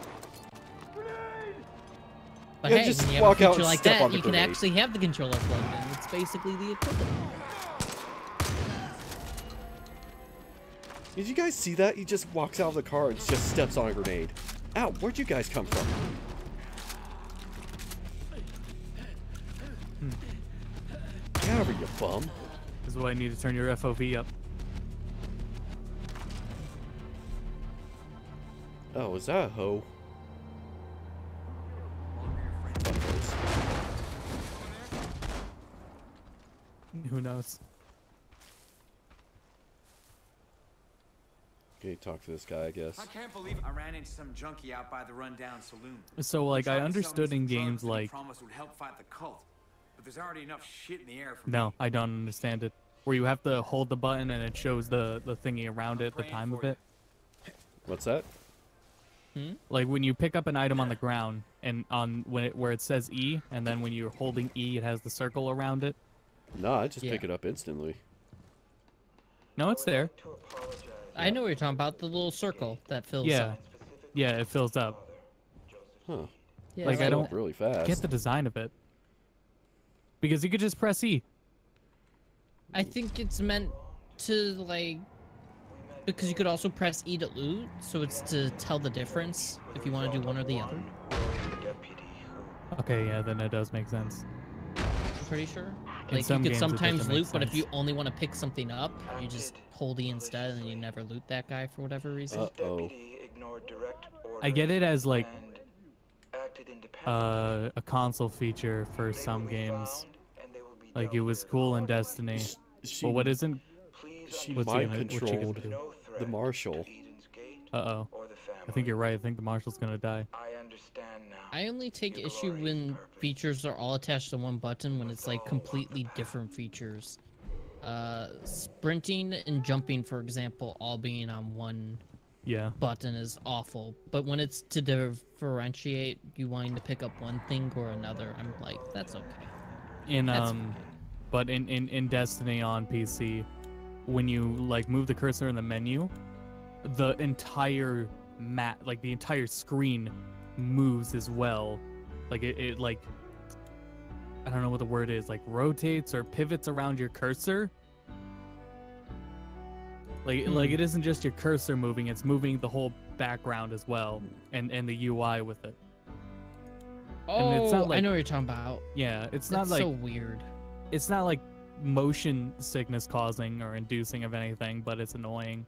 But Yeah, hey, just when you have a walk out feature and like step that, on the you can grenade. actually have the controller plugged in. It's basically the equivalent. Did you guys see that? He just walks out of the car and just steps on a grenade. Ow, where'd you guys come from? Get out of here, you bum. This is why I need to turn your FOV up. Oh, is that a hoe? Who knows? Okay, talk to this guy, I guess. I can't believe I ran into some junkie out by the rundown saloon. So like He I tried to sell me understood some in drugs games that he like promised would help fight the cult, but there's already enough shit in the air for no, me. I don't understand it. Where you have to hold the button and it shows the thingy around it, the praying time for of you. it. What's that? Like when you pick up an item on the ground and on where it says E, and then when you're holding E, it has the circle around it. No, I just Yeah. pick it up instantly. No, it's there. I know what you're talking about. The little circle that fills Yeah, up. yeah, it fills up. Huh. Yeah, Like, it's I Filled don't up really fast. get the design of it because you could just press E. I think it's meant to like because you could also press E to loot, so it's to tell the difference if you want to do one or the other. Okay, yeah, then it does make sense. I'm pretty sure. In Like some you could games, it sometimes doesn't make loot, but if you sense. only want to pick something up, you just hold E instead, and you never loot that guy for whatever reason. Uh-oh. I get it as like a console feature for some games. Like it was cool in Destiny. She, But what isn't? she what's he mind gonna- what's she gonna controlled do? the marshal. Uh-oh. I think you're right. I think the marshal's gonna die. I only take issue when features are all attached to one button when it's like completely different features. Sprinting and jumping, for example, all being on one Yeah. button is awful. But when it's to differentiate you wanting to pick up one thing or another, I'm like, that's okay. In That's but in Destiny on PC, when you like move the cursor in the menu, the entire map, like the entire screen, moves as well. Like it like I don't know what the word is, like rotates or pivots around your cursor. Like it isn't just your cursor moving; it's moving the whole background as well, and the UI with it. Oh, And it's not I like- know what you're talking about. Yeah, it's That's not like so weird. it's not like motion sickness causing or inducing of anything, but it's annoying.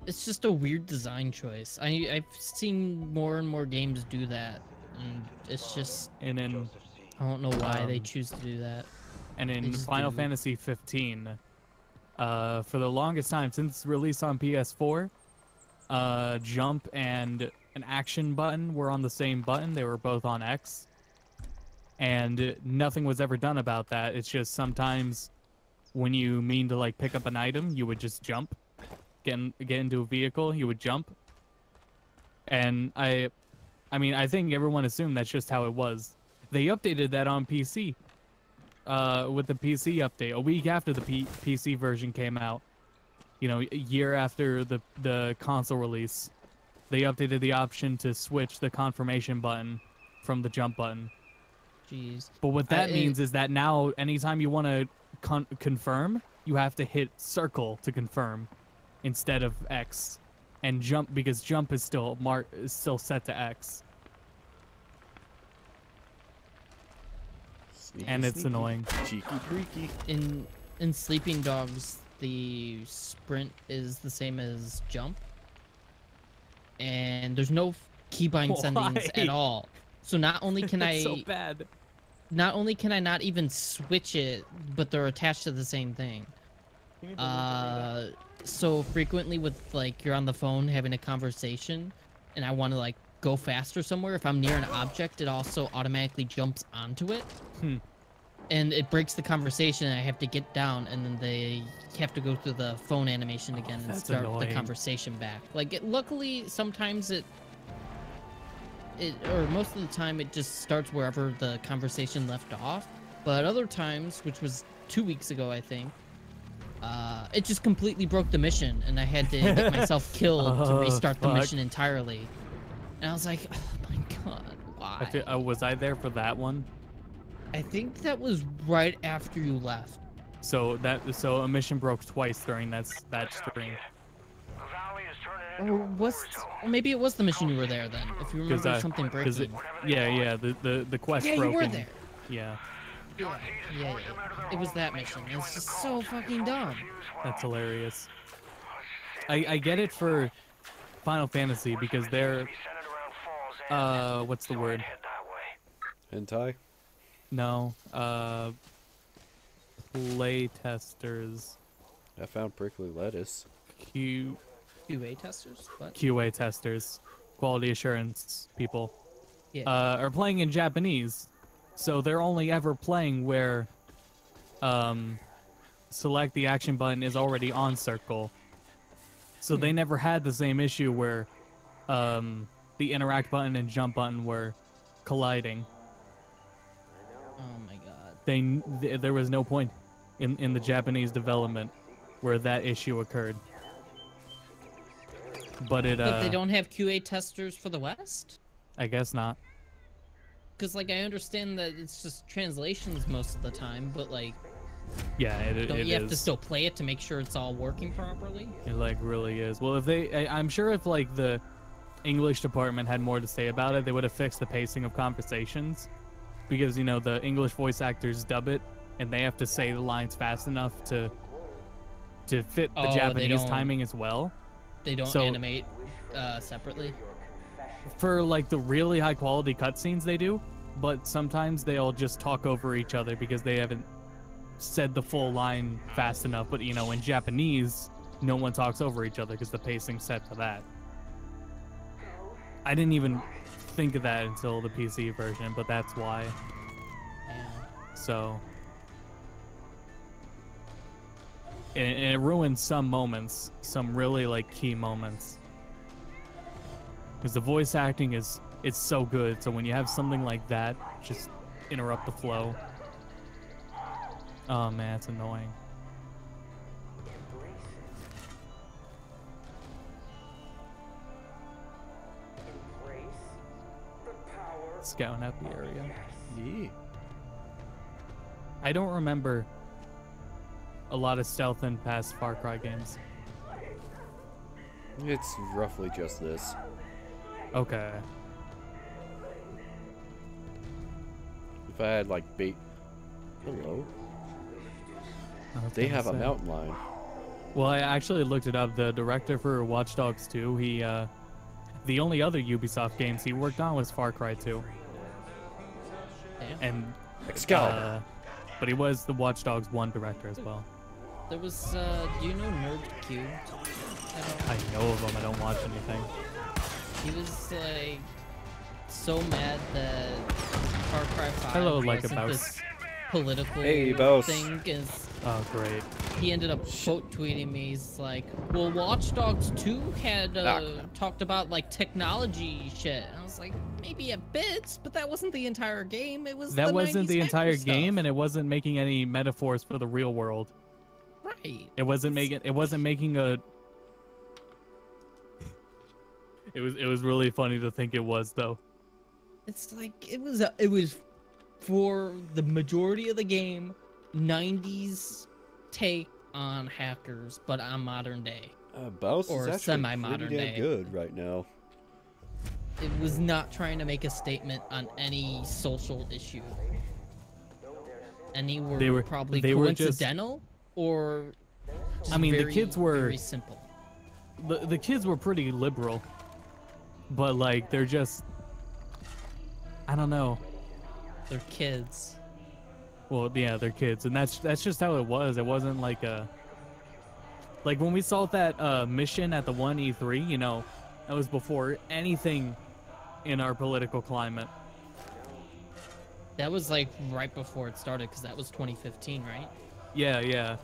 It's just a weird design choice. I've seen more and more games do that, and it's just And in I don't know why they Um, choose to do that. and They in just Final do. Fantasy 15, for the longest time since release on PS4, jump and an action button were on the same button. They were both on X, and nothing was ever done about that. It's just sometimes when you mean to like pick up an item, you would just jump, get into a vehicle, you would jump. And I mean, I think everyone assumed that's just how it was. They updated that on PC, with the PC update a week after the PC version came out. You know, a year after the console release, they updated the option to switch the confirmation button from the jump button. Jeez. But what that it- means is that now, anytime you want to confirm, you have to hit circle to confirm instead of X, and jump, because jump is still set to X, Sneaky, and it's sneaky. annoying. Cheeky freaky. In Sleeping Dogs, the sprint is the same as jump, and there's no keybind settings Why? at all. So not only can That's I so bad. not only can I not even switch it, but they're attached to the same thing. So frequently with like you're on the phone having a conversation and I want to like go faster somewhere, if I'm near an object, it also automatically jumps onto it. And it breaks the conversation and I have to get down and then they have to go through the phone animation again and that's start annoying. the conversation back. Like luckily sometimes it or most of the time it just starts wherever the conversation left off, but other times, which was 2 weeks ago I think, it just completely broke the mission and I had to get myself killed to Oh, restart the fuck. mission entirely. And I was like, oh my god, why? Was I there for that one? I think that was right after you left. So a mission broke twice during that stream. Or or maybe it was the mission you were there then, if you remember something breaking. The quest Yeah, broke. you were there. Yeah, Yeah, it was that mission. It's just so fucking dumb. that's hilarious. I get it for Final Fantasy because they're what's the word? Hentai? No, play testers. I found prickly lettuce. QA testers? What? QA testers, quality assurance people, Yeah. are playing in Japanese, so they're only ever playing where select the action button is already on circle. So they never had the same issue where the interact button and jump button were colliding. Oh my god. There was no point in the Japanese development where that issue occurred. But But they don't have QA testers for the West? I guess not. Because, like, I understand that it's just translations most of the time, but, like, Yeah, don't you have to still play it to make sure it's all working properly? It, like, really is. Well, if I'm sure if, like, the English department had more to say about it, they would have fixed the pacing of conversations. Because, you know, the English voice actors dub it, and they have to say the lines fast enough to fit the Japanese timing as well. They don't animate separately? For, like, the really high-quality cutscenes, they do. But sometimes they'll just talk over each other because they haven't said the full line fast enough. But, you know, in Japanese, no one talks over each other because the pacing's set to that. I didn't even think of that until the PC version, but that's why. Yeah. So... And it ruins some moments, some really, like, key moments. Because the voice acting it's so good, so when you have something like that, just interrupt the flow. Oh man, it's annoying. Scouting out the area. Yeah. I don't remember a lot of stealth in past Far Cry games. It's roughly just this. Okay. If I had like bait. Hello. They have a mountain lion. Well, I actually looked it up. The director for Watch Dogs 2, the only other Ubisoft games he worked on was Far Cry 2. And Excalibur. But he was the Watch Dogs 1 director as well. There was, do you know Nerd Cubed? I know of him. I don't watch anything. He was, like, so mad that Far Cry 5 Hello, wasn't Lycabouse. this political Hey, boss. thing. Is Oh, great. he ended up quote tweeting me. He's like, "Well, Watch Dogs 2 had talked about like technology shit." And I was like, maybe a bit, but that wasn't the entire game. It was That wasn't 90s the entire retro game, stuff. and it wasn't making any metaphors for the real world. Right. It wasn't making a. It was really funny to think it was though. It's like it was for the majority of the game, 90s take on hackers, but on modern day. Bouse or is actually semi-modern pretty damn day. good right now. It was not trying to make a statement on any social issue. Any were probably they were just- coincidental or just I mean, very, the kids were very simple. The kids were pretty liberal, but like they're just, I don't know. They're kids. Well, yeah, they're kids, and that's just how it was. It wasn't like when we saw that mission at the 1E3, you know, that was before anything in our political climate. That was like right before it started, because that was 2015, right? Yeah.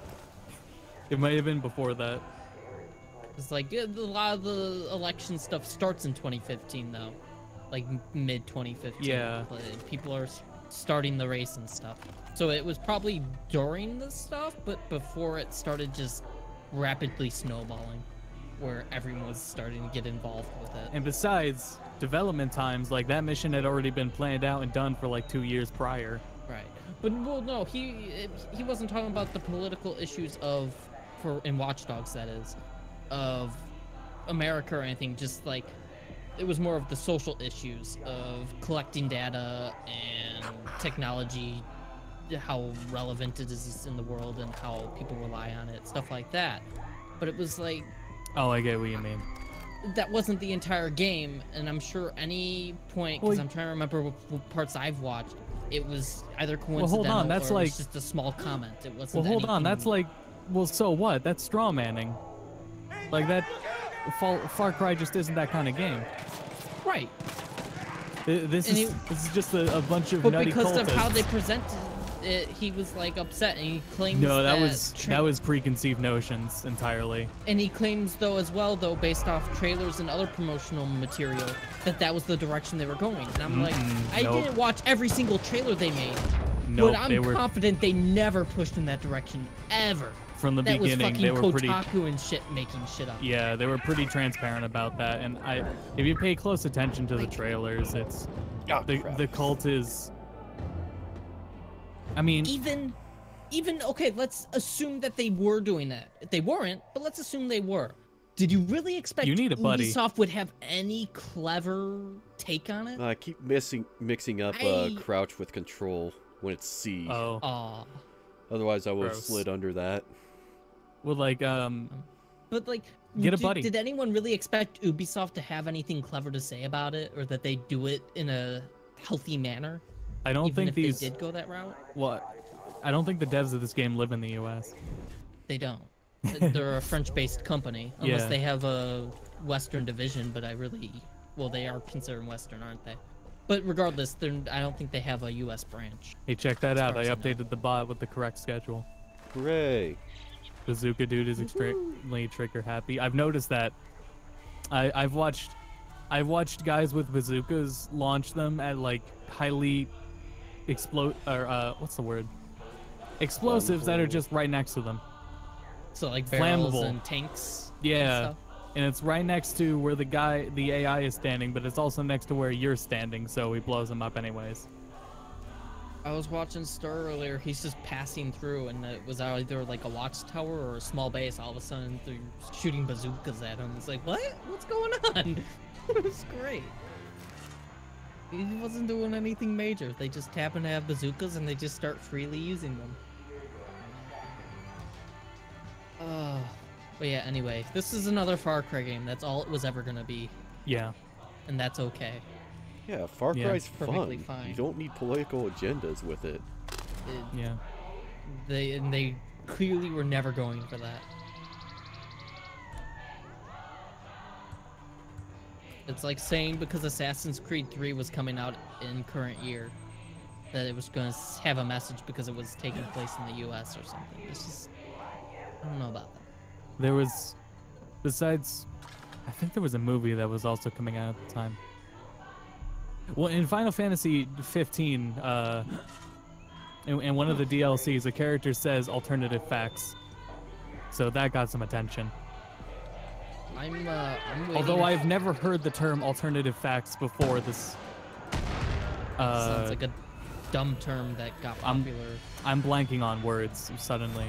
It might have been before that. It's like a lot of the election stuff starts in 2015, though, like mid 2015. Yeah. But people are starting the race and stuff. So it was probably during this stuff, but before it started just rapidly snowballing, where everyone was starting to get involved with it. And besides, development times, like that mission had already been planned out and done for like 2 years prior. Right. But well, no, he wasn't talking about the political issues in Watch Dogs, that is, of America or anything. Just like it was more of the social issues of collecting data and technology, how relevant it is in the world and how people rely on it, stuff like that. But it was like, Oh, I get what you mean. that wasn't the entire game, and I'm sure any point, because Well, I'm trying to remember what parts I've watched, it was either coincidental Well, hold on, that's or it was like- just a small comment. It wasn't Well, hold on. anything- That's like, well, so what? That's straw manning. Like that. Far Cry just isn't that kind of game. Right. This And is just a bunch of But nutty because cultists. of how they presented it, he was like upset, and he claims No, that that was preconceived notions entirely. And he claims though as well though, based off trailers and other promotional material, that was the direction they were going. And I'm like, I nope. didn't watch every single trailer they made, Nope, but I'm confident they never pushed in that direction ever. From the that beginning, was they fucking were pretty. Kotaku and shit making shit up. Yeah, they were pretty transparent about that. And if you pay close attention to the trailers, it's the cult is. I mean, even okay, let's assume that they were doing that. They weren't, but let's assume they were. Did you really expect You need a buddy. Ubisoft would have any clever take on it? I keep mixing up crouch with control when it's C. Oh. Aw. Otherwise, I would have Gross. slid under that. Well, like, But like, get a buddy. Did anyone really expect Ubisoft to have anything clever to say about it, or that they do it in a healthy manner? I don't even think if these they did go that route. What? I don't think the devs of this game live in the U.S. They don't. They're a French-based company, unless Yeah. they have a Western division. But well, they are considered Western, aren't they? But regardless, I don't think they have a U.S. branch. Hey, check that out. I as I know. updated the bot with the correct schedule. Hooray! Bazooka Dude is extremely trigger happy. I've noticed that. I've watched guys with bazookas launch them at like highly what's the word? Explosives that are just right next to them. So like barrels Flammable. and tanks. Yeah. And it's right next to where the AI is standing, but it's also next to where you're standing, so he blows them up anyways. I was watching Star earlier. He's just passing through, and it was either like a watchtower or a small base. All of a sudden, they're shooting bazookas at him. It's like, what? What's going on? It was great. He wasn't doing anything major. They just happen to have bazookas, and they just start freely using them. But yeah, anyway, this is another Far Cry game. That's all it was ever gonna be. Yeah. And that's okay. Yeah, Far Cry's perfectly fun. fine. You don't need political agendas with it. Yeah. They clearly were never going for that. It's like saying because Assassin's Creed 3 was coming out in current year that it was going to have a message because it was taking place in the US or something. It's just, I don't know about that. There was, besides, I think there was a movie that was also coming out at the time. Well, in Final Fantasy 15, in one of the DLCs, a character says alternative facts, so that got some attention. I'm waiting. Although I've never heard the term alternative facts before this. Sounds like a dumb term that got popular. I'm blanking on words suddenly.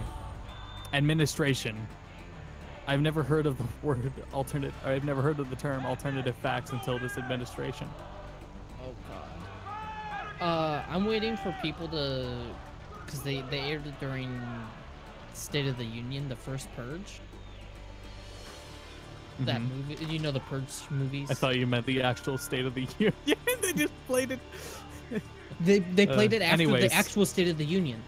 Administration. I've never heard of the word alternate. I've never heard of the term alternative facts until this administration. Oh god. I'm waiting for people to, because they aired it during State of the Union, the first Purge. That movie, you know, the Purge movies. I thought you meant the actual State of the Union. They just played it. They played it after anyways. the actual State of the Union.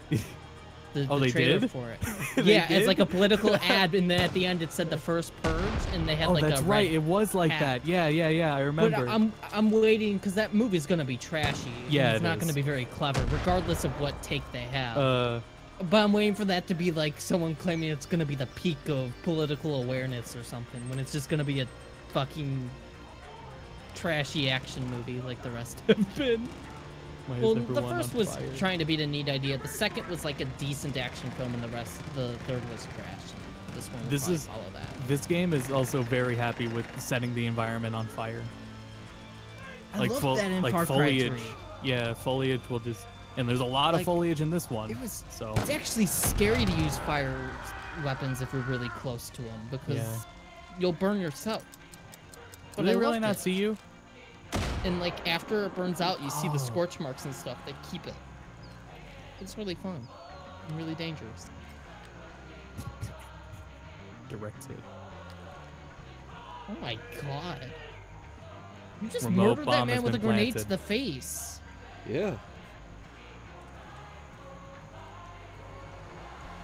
The they trailer did? for it. They Yeah, it's did? like a political ad, and then at the end it said the first Purge, and they had Oh, like that's a right. red It was like hat. that. Yeah. I remember. But I'm waiting because that movie's gonna be trashy. and Yeah, it's it not is. gonna be very clever, regardless of what take they have. But I'm waiting for that to be like someone claiming it's gonna be the peak of political awareness or something, when it's just gonna be a fucking trashy action movie like the rest have been. Why is Well, the everyone first on was fire? trying to beat a neat idea. The second was like a decent action film, and the third was trash. This one will probably follow that. This game is also very happy with setting the environment on fire. I love that in Far Cry foliage. 3. Yeah, foliage will just, and there's a lot of Like, foliage in this one. So it's actually scary to use fire weapons if you're really close to them, because you'll burn yourself. Do But they I really loved not it. see you? And like after it burns out, you see the scorch marks and stuff that keep it. It's really fun and really dangerous. Directed. Oh my god! You just Remote murdered that bomb man has with a been grenade planted. to the face. Yeah.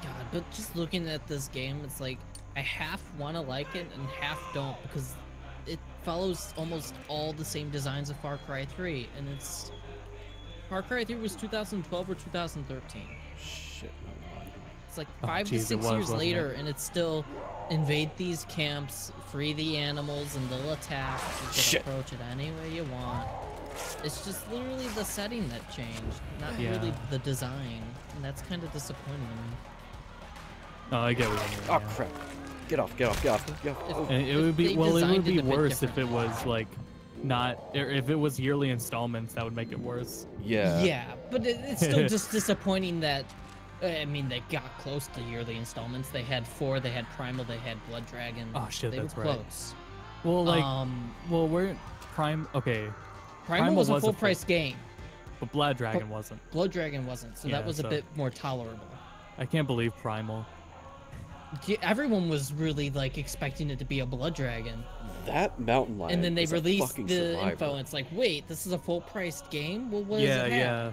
God, but just looking at this game, it's like I half want to like it and half don't, because it follows almost all the same designs of Far Cry 3, and it's... Far Cry 3 was 2012 or 2013. Shit. It's like Oh, 5 to geez, it 6 was, years wasn't later, it? and it's still invade these camps, free the animals, and they'll attack. You can Shit. approach it any way you want. It's just literally the setting that changed, not Yeah. really the design, and that's kind of disappointing. Oh, I get what you mean. Oh yeah. crap! Get off! Get off! Get off! Get off! Oh. And it would be they well. It designed would be it a bit worse if it differently. was like not. Or if it was yearly installments, that would make it worse. Yeah. Yeah, but it's still just disappointing that, I mean, they got close to yearly installments. They had 4, they had Primal, they had Blood Dragon. Oh shit, they that's were right. close. Well, like, Um, well, we're Prime. Okay, Primal was a full price game. but Blood Dragon wasn't. Blood Dragon wasn't, so Yeah, that was a so- bit more tolerable. I can't believe Primal. Yeah, everyone was really like expecting it to be a Blood Dragon, That mountain lion. and then they is a released fucking the survivor. info. And it's like, wait, this is a full-priced game. Well, what does Yeah, it have? yeah.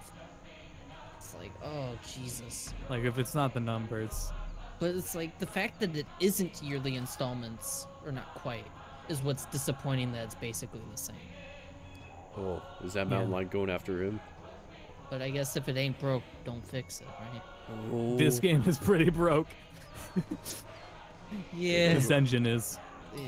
It's like, oh Jesus. Like if it's not the numbers. But it's like the fact that it isn't yearly installments, or not quite, is what's disappointing. That it's basically the same. Oh, is that mountain Yeah. lion going after him? But I guess if it ain't broke, don't fix it, right? Oh. This game is pretty broke. Yeah. This engine is. Yeah.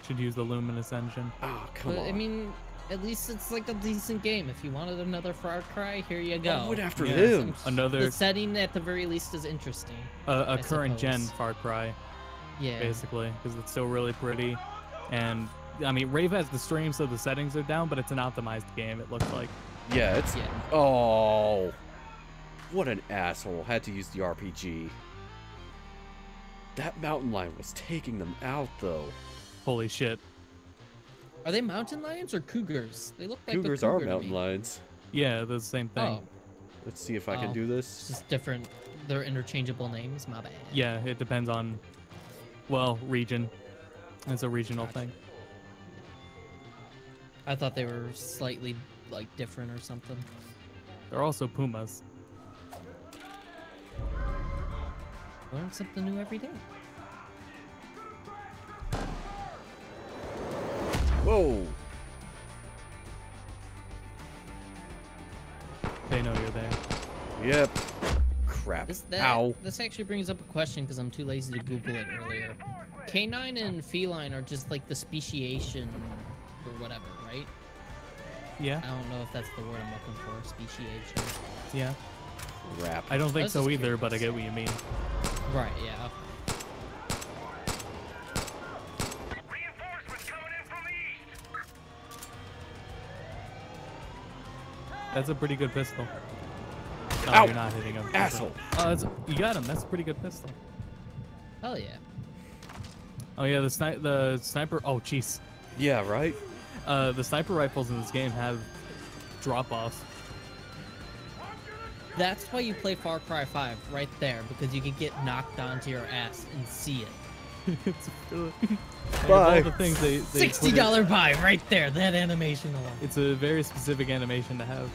Should use the Luminous engine. Oh, come But on. I mean, at least it's like a decent game. If you wanted another Far Cry, here you go. I went after Yeah. him. Another The setting at the very least is interesting. a I current gen suppose. Far Cry, Yeah. basically, because it's still really pretty. And I mean, Rave has the stream, so the settings are down, but it's an optimized game. It looks like. Yeah, it's. Yeah. Oh. What an asshole. Had to use the RPG. That mountain lion was taking them out, though. Holy shit. Are they mountain lions or cougars? They look like Cougars a are cougar to mountain me. lions. Yeah, they're the same thing. Oh, Let's see if I Oh. can do it's this. just different. They're interchangeable names. My bad. Yeah, it depends on, well, region. It's a regional thing. I thought they were slightly like different or something. They're also pumas. Learn something new every day. Whoa. They know you're there. Yep. Crap. Ow. This actually brings up a question because I'm too lazy to Google it earlier. Canine and feline are just like the speciation or whatever, right? Yeah, I don't know if that's the word I'm looking for. Speciation. yeah. Crap. I don't think That's so just either, but I curious. get what you mean. Right. Yeah. Reinforcements coming in from the east. That's a pretty good pistol. Oh, Ow. you're not hitting him. Asshole. Oh, that's, you got him. That's a pretty good pistol. Hell yeah. Oh yeah, the sniper. Oh jeez. Yeah, right? The sniper rifles in this game have drop-offs. That's why you play Far Cry 5 right there, because you can get knocked onto your ass and see it. It's of Bye. all the things they put in- $60 buy right there. That animation alone. It's a very specific animation to have.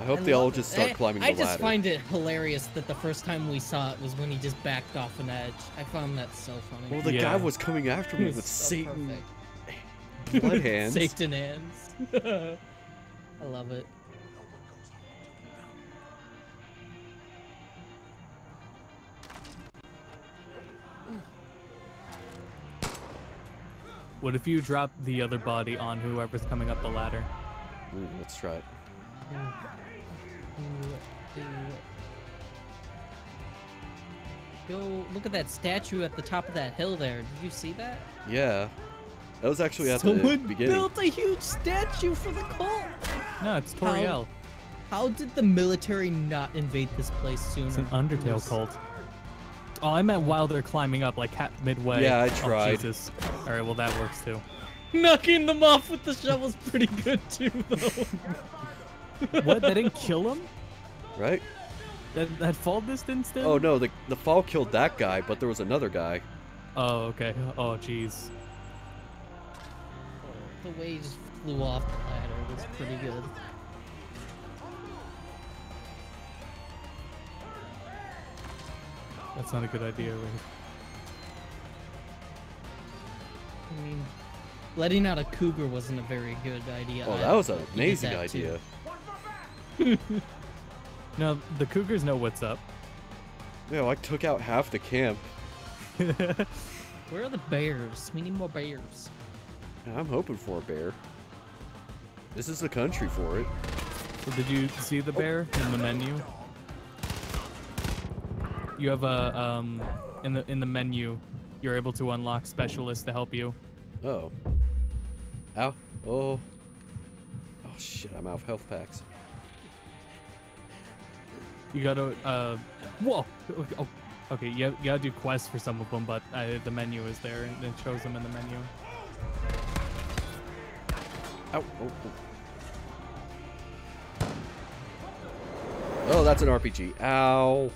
I hope I they all love just it. start climbing the I ladder. just find it hilarious that the first time we saw it was when he just backed off an edge. I found that so funny. Well, the Yeah. guy was coming after me It was with so Satan perfect. blood hands. Satan hands. I love it. What if you drop the other body on whoever's coming up the ladder? Ooh, let's try it. Yo, look at that statue at the top of that hill there. Did you see that? Yeah. That was actually at the Someone beginning. built a huge statue for the cult. No, it's Toriel. How did the military not invade this place sooner? It's an Undertale cult. Oh, I meant while they're climbing up, like midway. Yeah, I Oh, tried. Jesus. All right, well that works too. Knocking them off with the shovel's pretty good too, though. What? That didn't kill him? Right? That fall distance did? Oh no, the fall killed that guy, but there was another guy. Oh, okay. Oh, jeez. The way he just flew off the ladder was pretty good. That's not a good idea, Rave. I mean, letting out a cougar wasn't a very good idea. Oh, that was an You did amazing that too. idea. No, the Cougars know what's up. Yeah, I took out half the camp. Where are the bears? We need more bears. I'm hoping for a bear. This is the country for it. Did you see the bear in the menu? You have a in the menu, you're able to unlock specialists to help you. Oh. Ow. Oh. Oh shit, I'm out of health packs. You gotta whoa. Oh, okay, you gotta do quests for some of them, but the menu is there and it shows them in the menu. Ow. Oh, oh. Oh, that's an RPG. Ow.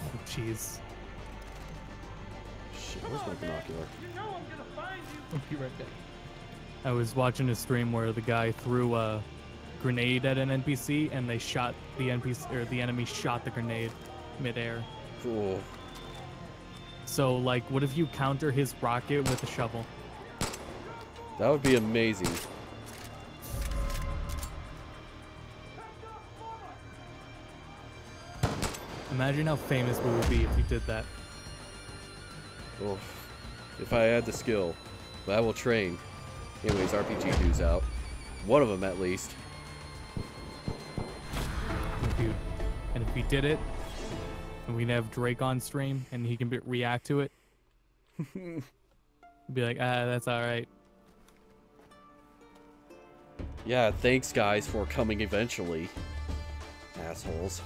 Oh, jeez. Shit, where's my binocular? I'll be right back. I was watching a stream where the guy threw a grenade at an NPC and they shot the NPC, or the enemy shot the grenade midair. Cool. So, like, what if you counter his rocket with a shovel? That would be amazing. Imagine how famous we would be if you did that. Oh, if I had the skill. But I will train. Anyways, RPG news out. One of them at least. And if we did it, and we'd have Drake on stream, and he can react to it, be like, that's all right. Yeah, thanks guys for coming eventually. Assholes.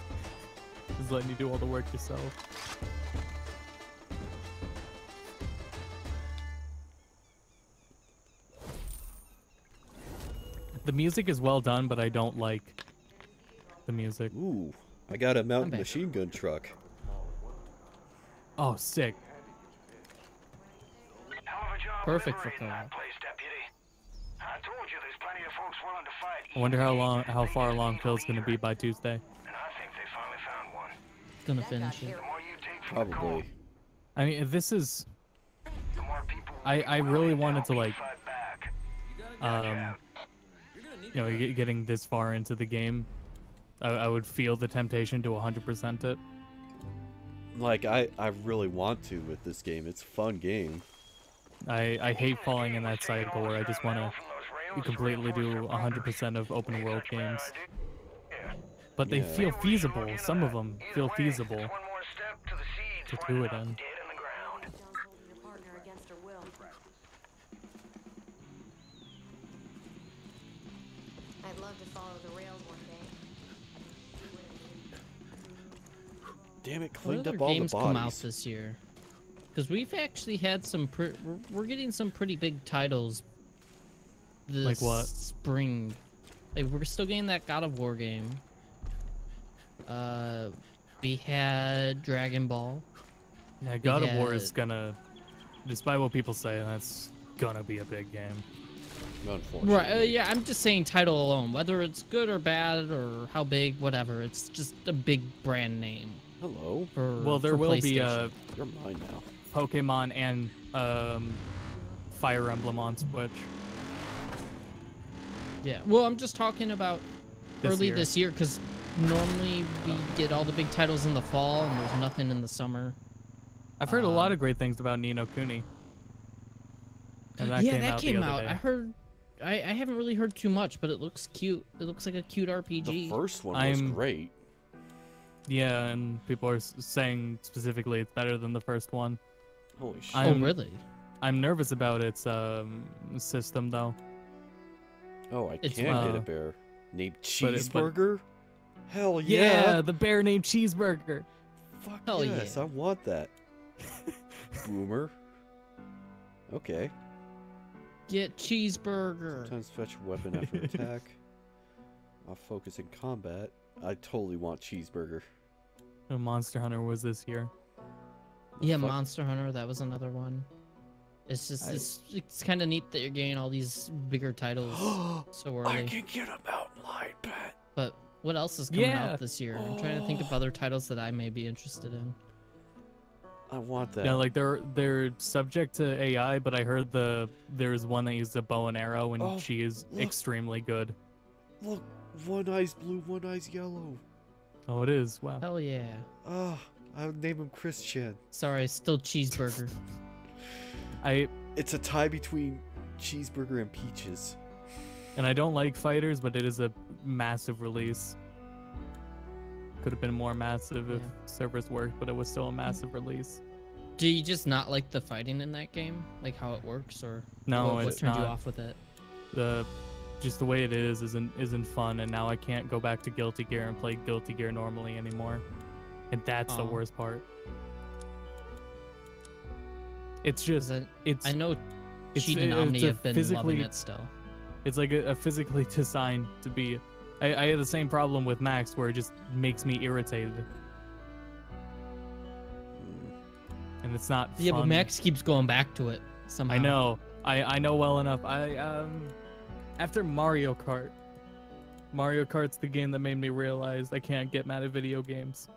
Just letting you do all the work yourself. The music is well done, but I don't like the music. Ooh, I got a mountain machine gun truck. Oh, sick. Perfect for co-op. I told you there's plenty of folks willing to fight. I wonder how far along Phil's gonna be by Tuesday. And I think they finally found one. Gonna finish it. Probably. I mean, this is. I really wanted to like. You know, getting this far into the game, I would feel the temptation to 100% it. Like, I really want to with this game. It's a fun game. I hate falling in that cycle where I just want to completely do 100% of open world games. But they feel feasible. Some of them feel feasible to do it in. I'd love to follow the rails one day. Damn it, What cleaned other up all the games come out bodies. this year? Because we've actually had some. We're getting some pretty big titles. This Like what? spring. Like, we're still getting that God of War game. We had Dragon Ball. Yeah, God of War is gonna, despite what people say, that's gonna be a big game. Unfortunately. Right, yeah, I'm just saying title alone. Whether it's good or bad or how big, whatever. It's just a big brand name. Hello. Well, there will be You're mine now. Pokemon and Fire Emblem on Switch. Yeah, well, I'm just talking about early this year, because normally we get all the big titles in the fall, and there's nothing in the summer. I've heard a lot of great things about Ni no Kuni. And that Yeah, that the came other out. day. I heard. I haven't really heard too much, but it looks cute. It looks like a cute RPG. The first one was great. Yeah, and people are saying specifically it's better than the first one. Holy shit. Oh, really? I'm nervous about its system, though. Oh, I It's, can get a bear named but Cheeseburger? Hell Yeah, yeah! the bear named Cheeseburger. Fuck Hell yes, yeah. I want that. Boomer. Okay. Get Cheeseburger. Sometimes fetch a weapon after attack. I'll focus in combat. I totally want Cheeseburger. Monster Hunter was this year. Yeah, Monster Hunter. That was another one. It's just it's kind of neat that you're getting all these bigger titles so early. I can get a mountain lion. Fine, Pat. But what else is coming Yeah. out this year? I'm trying to think of other titles that I may be interested in. I want that. Yeah, like they're subject to AI, but I heard there's one that uses a bow and arrow, and Oh, she is look. extremely good. Look, one eye's blue, one eye's yellow. Oh, it is. Wow. Hell yeah. Ah, I would name him Christian. Sorry, still cheeseburger. It's a tie between cheeseburger and peaches. And I don't like fighters, but it is a massive release. Could have been more massive if servers worked, but it was still a massive release. Do you just not like the fighting in that game? Like how it works, or No, what it's turned you not. off with it? Just the way it is isn't fun, and now I can't go back to Guilty Gear and play Guilty Gear normally anymore. And that's the Aw. worst part. It's just I know it's- Cheat and it's Omni a have been loving it still. It's like a physically designed to be. I had the same problem with Max, where it just makes me irritated, and it's not. Yeah, but fun. Max keeps going back to it somehow. I know. I know well enough. After Mario Kart. Mario Kart's the game that made me realize I can't get mad at video games.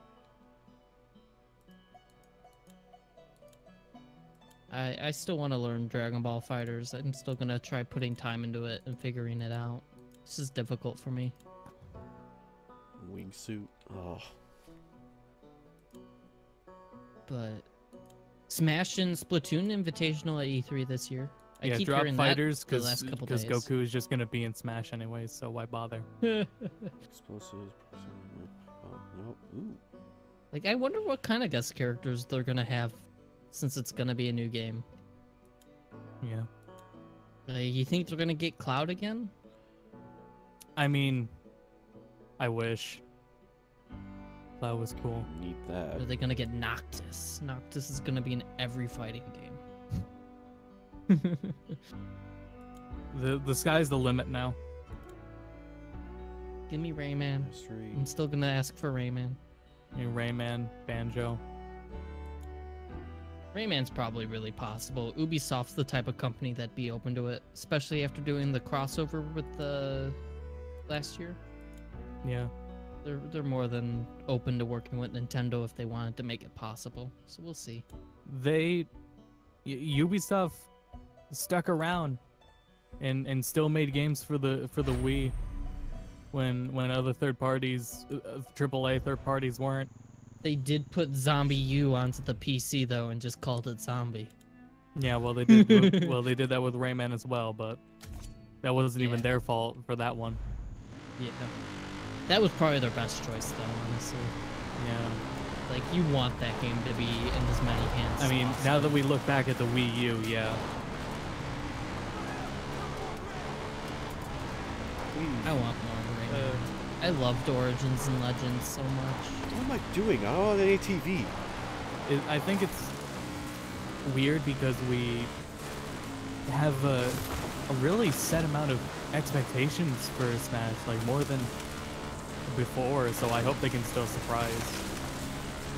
I still want to learn Dragon Ball Fighters. I'm still gonna try putting time into it and figuring it out. This is difficult for me. Wingsuit. Oh. But Smash and Splatoon Invitational at E3 this year. I Yeah, keep drop hearing fighters that the last couple because days. Goku is just gonna be in Smash anyways, so why bother? Explosives. Oh, no. Ooh. Like, I wonder what kind of guest characters they're gonna have, since it's gonna be a new game. Yeah. You think they're gonna get Cloud again? I mean, I wish. That was cool. Need that. Or are they gonna get Noctis? Noctis is gonna be in every fighting game. The sky's the limit now. Give me Rayman. I'm still gonna ask for Rayman. Rayman, Banjo. Rayman's probably really possible. Ubisoft's the type of company that'd be open to it, especially after doing the crossover with the last year. Yeah. They're more than open to working with Nintendo if they wanted to make it possible. So we'll see. Ubisoft stuck around and still made games for the Wii when other third parties, AAA third parties weren't. They did put Zombie U onto the PC though, and just called it Zombie. Yeah, well they did. Well, they did that with Rayman as well, but that wasn't even Yeah. their fault for that one. Yeah, that was probably their best choice though, honestly. Yeah. Like, you want that game to be in as many hands. I mean, as possible. now that we look back at the Wii U, yeah. I want more Rayman. I loved Origins and Legends so much. What am I doing? I don't have any TV. I think it's weird because we have a really set amount of expectations for Smash, like more than before, so I hope they can still surprise.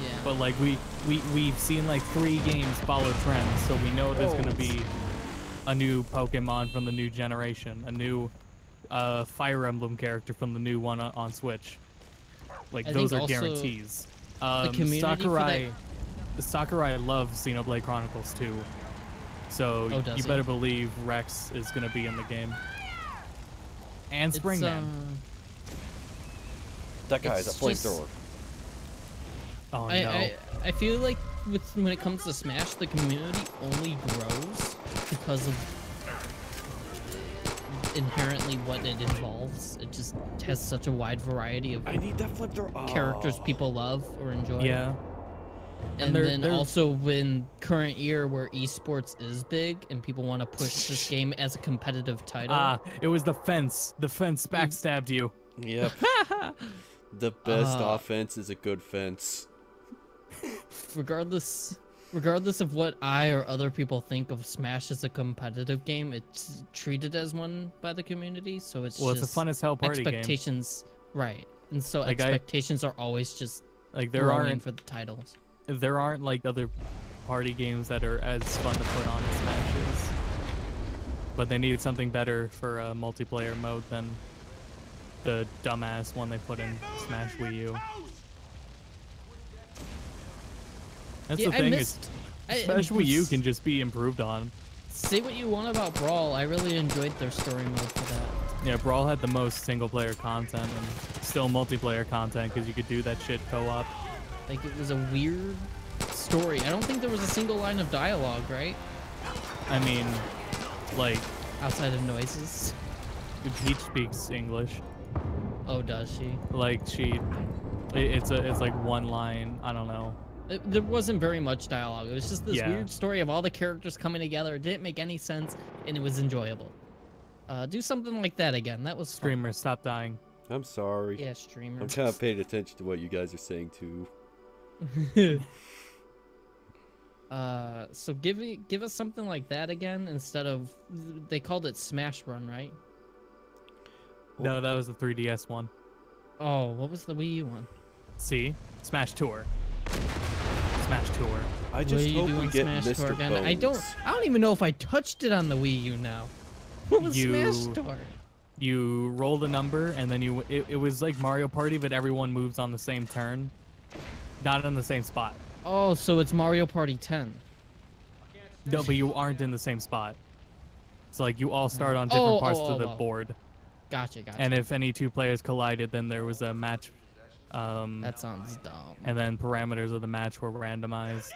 Yeah. But like we've seen like 3 games follow trends, so we know there's gonna be a new Pokemon from the new generation, a new Fire Emblem character from the new one on Switch. Like I those think are also guarantees. the community for Sakurai loves Xenoblade Chronicles 2, so Oh, does you he? better believe Rex is gonna be in the game. And It's, Springman. That guy's a it's just- flamethrower. Oh no. I feel like when it comes to Smash, the community only grows because of inherently what it involves. It just has such a wide variety of I need that flamethrower. characters people love or enjoy. Yeah. And they're- then they're- also in current year where esports is big and people want to push this game as a competitive title. Ah, it was the fence. The fence backstabbed you. Yep. The best Uh, offense is a good fence. regardless of what I or other people think of Smash as a competitive game, it's treated as one by the community, so it's Well, it's just a fun as hell party game. expectations, right? And so Like, expectations are always just Like there growing aren't for the titles. there aren't like other party games that are as fun to put on as Smash is. But they needed something better for a multiplayer mode than the dumbass one they put in Smash Wii U. That's Yeah, the I thing. missed. Smash Wii U can just be improved on. Say what you want about Brawl, I really enjoyed their story mode for that. Yeah, Brawl had the most single-player content and still multiplayer content because you could do that shit co-op. Like, it was a weird story. I don't think there was a single line of dialogue, right? I mean, like, outside of noises. Peach speaks English. Oh, does she? Like it's like one line. I don't know. There wasn't very much dialogue. It was just this Yeah. weird story of all the characters coming together. It didn't make any sense, and it was enjoyable. Do something like that again. That was fun. Streamer, stop dying. I'm sorry. Yeah, streamer. I'm kind of paying attention to what you guys are saying too. So give us something like that again instead of, they called it Smash Run, right? No, that was the 3DS one. Oh, what was the Wii U one? See? Smash Tour. Smash Tour. I just hope we get Smash Tour Mr. again? Bones. I don't even know if I touched it on the Wii U now. What was Smash Tour? You roll the number and then it was like Mario Party, but everyone moves on the same turn, not in the same spot. Oh, so it's Mario Party 10. No, but you aren't in the same spot. It's like you all start on different parts of the board. Gotcha. And if any two players collided, then there was a match. That sounds dumb. And then parameters of the match were randomized.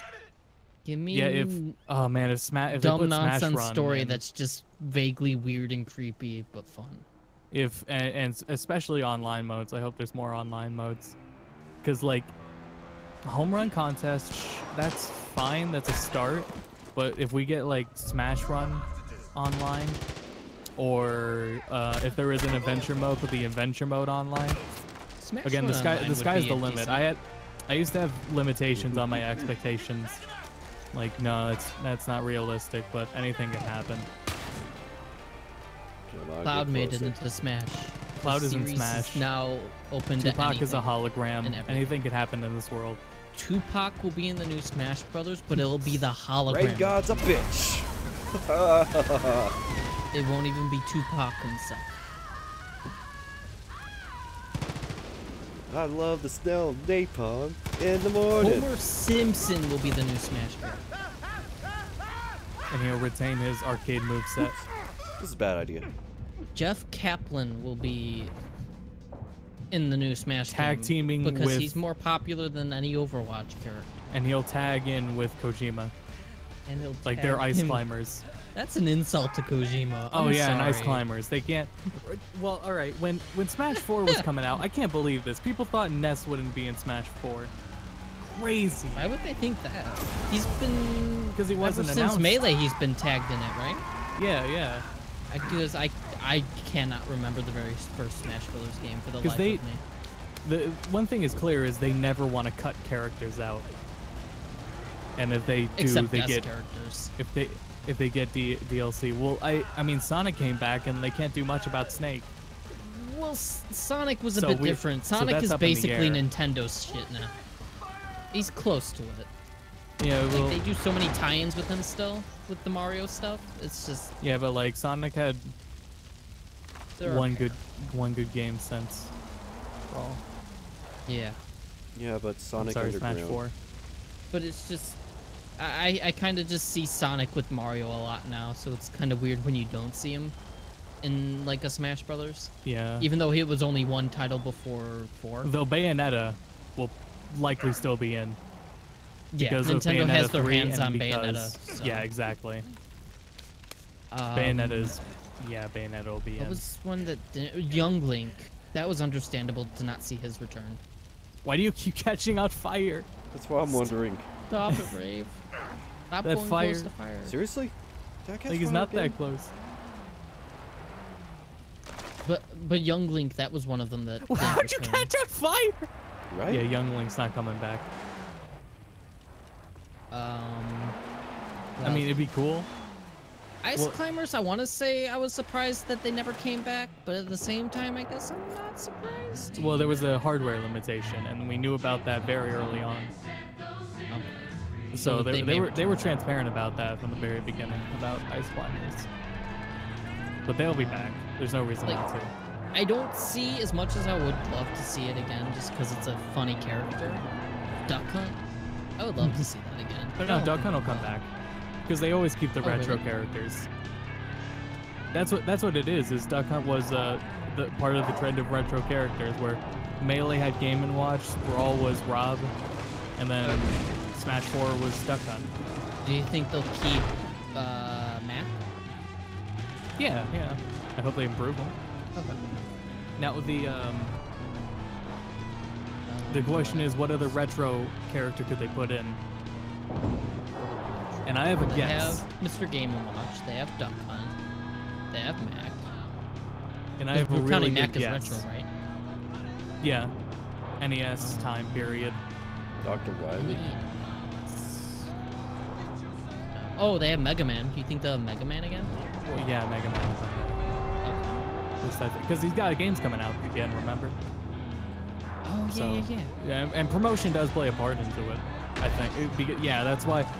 Give me oh man, if they dumb put nonsense Smash Run story in, that's just vaguely weird and creepy but fun. And especially online modes, I hope there's more online modes, because like home run contest, that's fine, that's a start, but if we get like Smash Run online, or if there is an adventure mode, put the adventure mode online. Smash Again, Run the online sky's would the be limit. decent. I used to have limitations on my expectations. Like, no, that's not realistic, but anything can happen. Cloud made it into Smash. Cloud The is in series Smash. now open to Tupac is a anything hologram. and everything. Anything could happen in this world. Tupac will be in the new Smash Brothers, but it'll be the hologram. Rain God's a bitch. It won't even be Tupac himself. I love the smell of napalm in the morning. Homer Simpson will be the new Smash Bros. And he'll retain his arcade moveset. This is a bad idea. Jeff Kaplan will be in the new Smash Tag game teaming because with- he's more popular than any Overwatch character. And he'll tag in with Kojima. And he'll Like they're tag ice him. climbers. That's an insult to Kojima. Oh I'm yeah, and ice sorry. climbers. They can't. Well, all right. When Smash 4 was coming out, I can't believe this. People thought Ness wouldn't be in Smash 4. Crazy. Why would they think that? He's been Because he wasn't ever since announced. Melee. He's been tagged in it, right? Yeah. Because I cannot remember the very first Smash Brothers game for the life Because of me. the one thing is clear is they never want to cut characters out. And if they do, Except they guest get characters. if they get DLC. Well, I mean Sonic came back and they can't do much about Snake. Well, Sonic was a So bit we- different. so Sonic that's is up in the basically air. Nintendo's shit now. He's close to it. Yeah, Like, well, they do so many tie-ins with him still, with the Mario stuff. It's just yeah, but like Sonic had they're one okay. good game since Brawl. Yeah, Yeah, but Sonic Sorry, Smash Underground. 4. but it's just I kind of just see Sonic with Mario a lot now, so it's kind of weird when you don't see him in like a Smash Brothers. Yeah. Even though it was only one title before 4. Though Bayonetta will likely still be in. Yeah, Because of Nintendo Bayonetta has their 3 hands and on because- Bayonetta. So. Yeah, exactly. Bayonetta Bayonetta will be What in. was one that Young Link? That was understandable to not see his return. Why do you keep catching on fire? That's what I'm wondering. Stop it, Rave. Stop That going fire- close to fire. Seriously? Did I catch Like he's fire not again? that close. But Young Link, that was one of them that. didn't How'd you return. catch on fire? Right? Yeah, Young Link's not coming back. I mean, it'd be cool. Ice well- Climbers, I want to say I was surprised that they never came back, but at the same time, I guess I'm not surprised. Well, there was a hardware limitation, and we knew about that very early on. So they may were return. transparent about that from the very beginning about Ice Climbers. But they'll be back. There's no reason Like- not to. I don't see as much as I would love to see it again, just because it's a funny character. Duck Hunt. I would love to see that again. But no, Duck Hunt will come back because they always keep the retro really? characters. That's what it is. Is Duck Hunt was the part of the trend of retro characters where Melee had Game & Watch, Brawl was Rob, and then Smash 4 was Duck Hunt. Do you think they'll keep Mac? Yeah. I hope they improve them. Okay. Now the question is, what other retro character could they put in? And I have a guess. They have Mr. Game & Watch. They have Duck Hunt. They have Mac. And I have a We're really counting good Mac as guess. retro, right? Yeah. NES time period. Dr. Wily? Oh, they have Mega Man. Do you think they'll have Mega Man again? Well, yeah, Mega Man. Because he's got games coming out again, remember? Oh, yeah. And promotion does play a part into it, I think.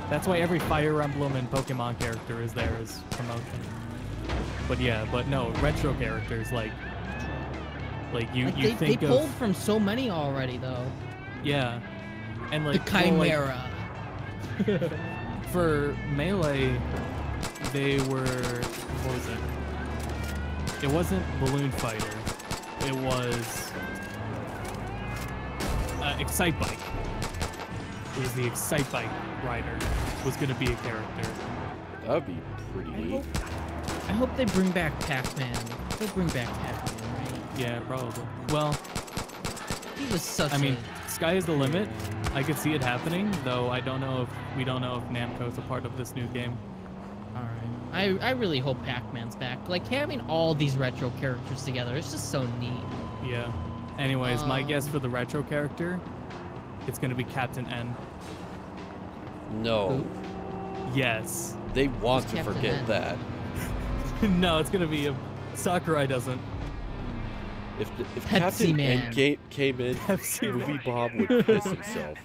That's why every Fire Emblem and Pokemon character is there as promotion. But no, retro characters like you think they of... pulled from so many already though. Yeah. And The Chimera. For Melee, they were, what was it? It wasn't Balloon Fighter. It was Excitebike. It was the Excitebike rider was going to be a character. That would be pretty neat. I hope they bring back Pac-Man. They'll bring back Pac-Man, right? Yeah, probably. Well, he was such. I mean, sky is the limit. I could see it happening, though. We don't know if Namco's a part of this new game. All right. I really hope Pac-Man's back. Like having all these retro characters together, it's just so neat. Yeah. Anyways, my guess for the retro character, it's gonna be Captain N. No. Who? Yes. They want Who's to Captain forget N? that. No, it's gonna be Sakurai doesn't. If Pepsi Captain Man. N came in, Pepsi Movie Bob would piss himself.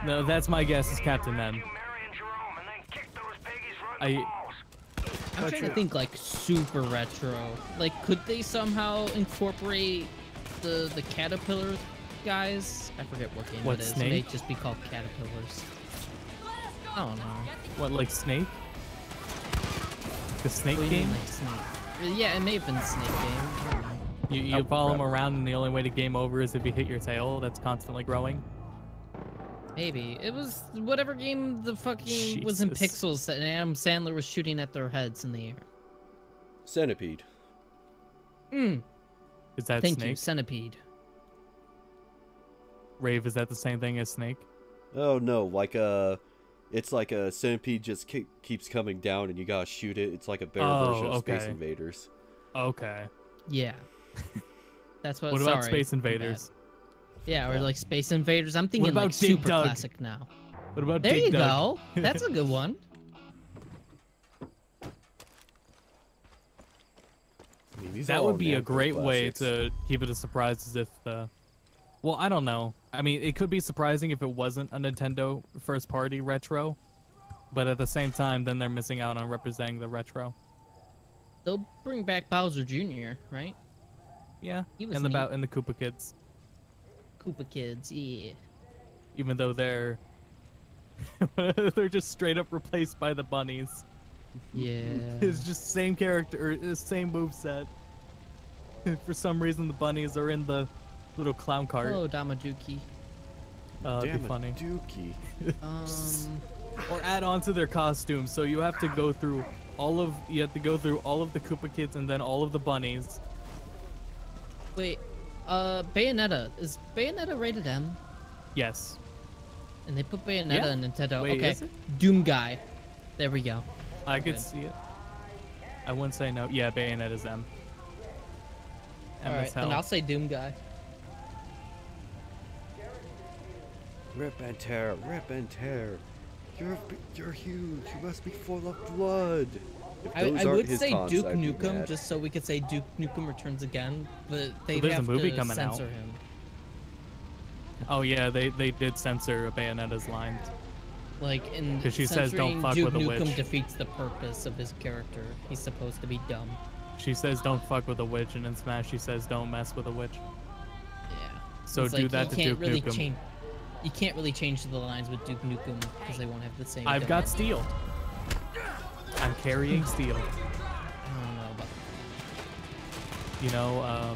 No, that's my guess is Captain N. I'm trying to think like super retro. Like, could they somehow incorporate the caterpillar guys? I forget what game What, it is. Snake? It may just be called caterpillars. I don't know. What, like Snake? The Snake What do you game? mean, like Snake? Yeah, it may have been Snake game. I don't know. You follow him around, and the only way to game over is if you hit your tail that's constantly growing. Maybe it was whatever game the fucking was in Jesus. pixels that Adam Sandler was shooting at their heads in the air. Centipede. Is that Thank Snake? you, Centipede. Rave, is that the same thing as Snake? Oh no, like it's like a centipede just keeps coming down and you gotta shoot it. It's like a better version of Space Invaders. Okay. Yeah. That's what. What about sorry, Space my bad. Invaders? Yeah, or like Space Invaders. I'm thinking about like Dig super Dug? classic now. What about There Dig you Dug? go. That's a good one. I mean, these That are would all be a Namco great way classics. to keep it a surprise, as if the... Well, I don't know. I mean, it could be surprising if it wasn't a Nintendo first-party retro, but at the same time, then they're missing out on representing the retro. They'll bring back Bowser Jr., right? Yeah, He was and the neat. and the Koopa Kids, Koopa Kids, yeah. even though they're they're just straight up replaced by the bunnies. Yeah. It's just same character, same moveset. For some reason, the bunnies are in the little clown cart. Hello, Damajuki. It'd be funny. Dookie. Or add on to their costumes, so you have to go through all of the Koopa Kids and then all of the bunnies. Wait, Bayonetta. Is Bayonetta rated M? Yes. And they put Bayonetta Yeah. on Nintendo. Wait, okay. is it? Doom Guy. There we go. I could Good. see it. I wouldn't say no. Yeah, Bayonetta's M. M Alright, as then hell. I'll say Doom Guy. Rip and tear, rip and tear. You're huge. You must be full of blood. If I those aren't would his say taunts, Duke I'd be Nukem mad. just so we could say Duke Nukem Returns again, but they there's a have movie to coming out. censor him. Oh yeah, they did censor Bayonetta's lines. Like, in 'Cause she says, "Don't censoring fuck Duke with a Nukem witch." defeats the purpose of his character. He's supposed to be dumb. She says don't fuck with a witch, and in Smash she says don't mess with a witch. Yeah. So It's do like, that to you can't Duke really Nukem. change. You can't really change the lines with Duke Nukem because they won't have the same. I've got ability. steel. I'm carrying steel. I don't know about. You know,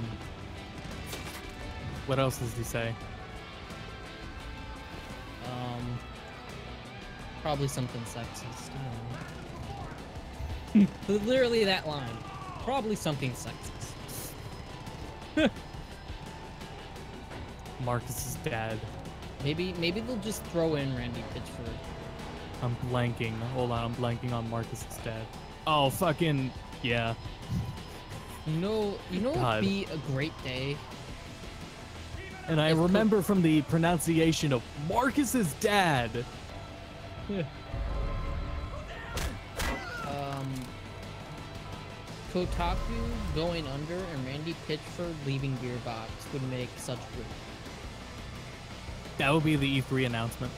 what else does he say? Probably something sexist. I don't know. Literally that line. Probably something sexist. Marcus's dad. Maybe they'll just throw in Randy Pitchford. I'm blanking. Hold on, I'm blanking on Marcus's dad. Oh, fucking yeah. You know God. what'd be a great day? And I remember from the pronunciation of Marcus's dad. Kotaku going under and Randy Pitchford leaving Gearbox would make such good. That would be the E3 announcement.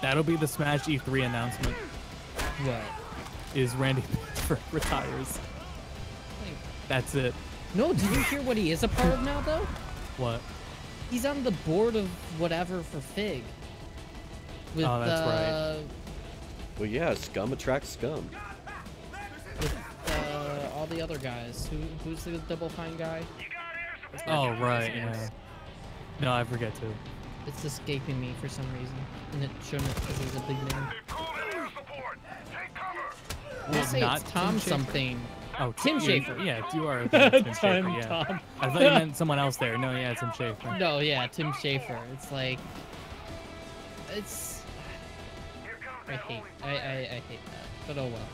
That'll be the Smash E3 announcement. What? Is Randy Pitchford retires. That's it. No, did you hear what he is a part of now, though? What? He's on the board of whatever for Fig. With, oh, that's right. Well, yeah, scum attracts scum. With all the other guys. Who's the Double Fine guy? Oh, right, yeah. No, I forget too. It's escaping me for some reason. And it shouldn't because he's a big name. I Well, say not it's Tom Tim Schafer. something. Oh, Tim Schafer. Yeah, you are Tim Schafer, yeah. Tom. I thought you meant someone else there. No, yeah, Tim Schafer. No, yeah, Tim Schafer. It's like, it's. I hate that, but oh well.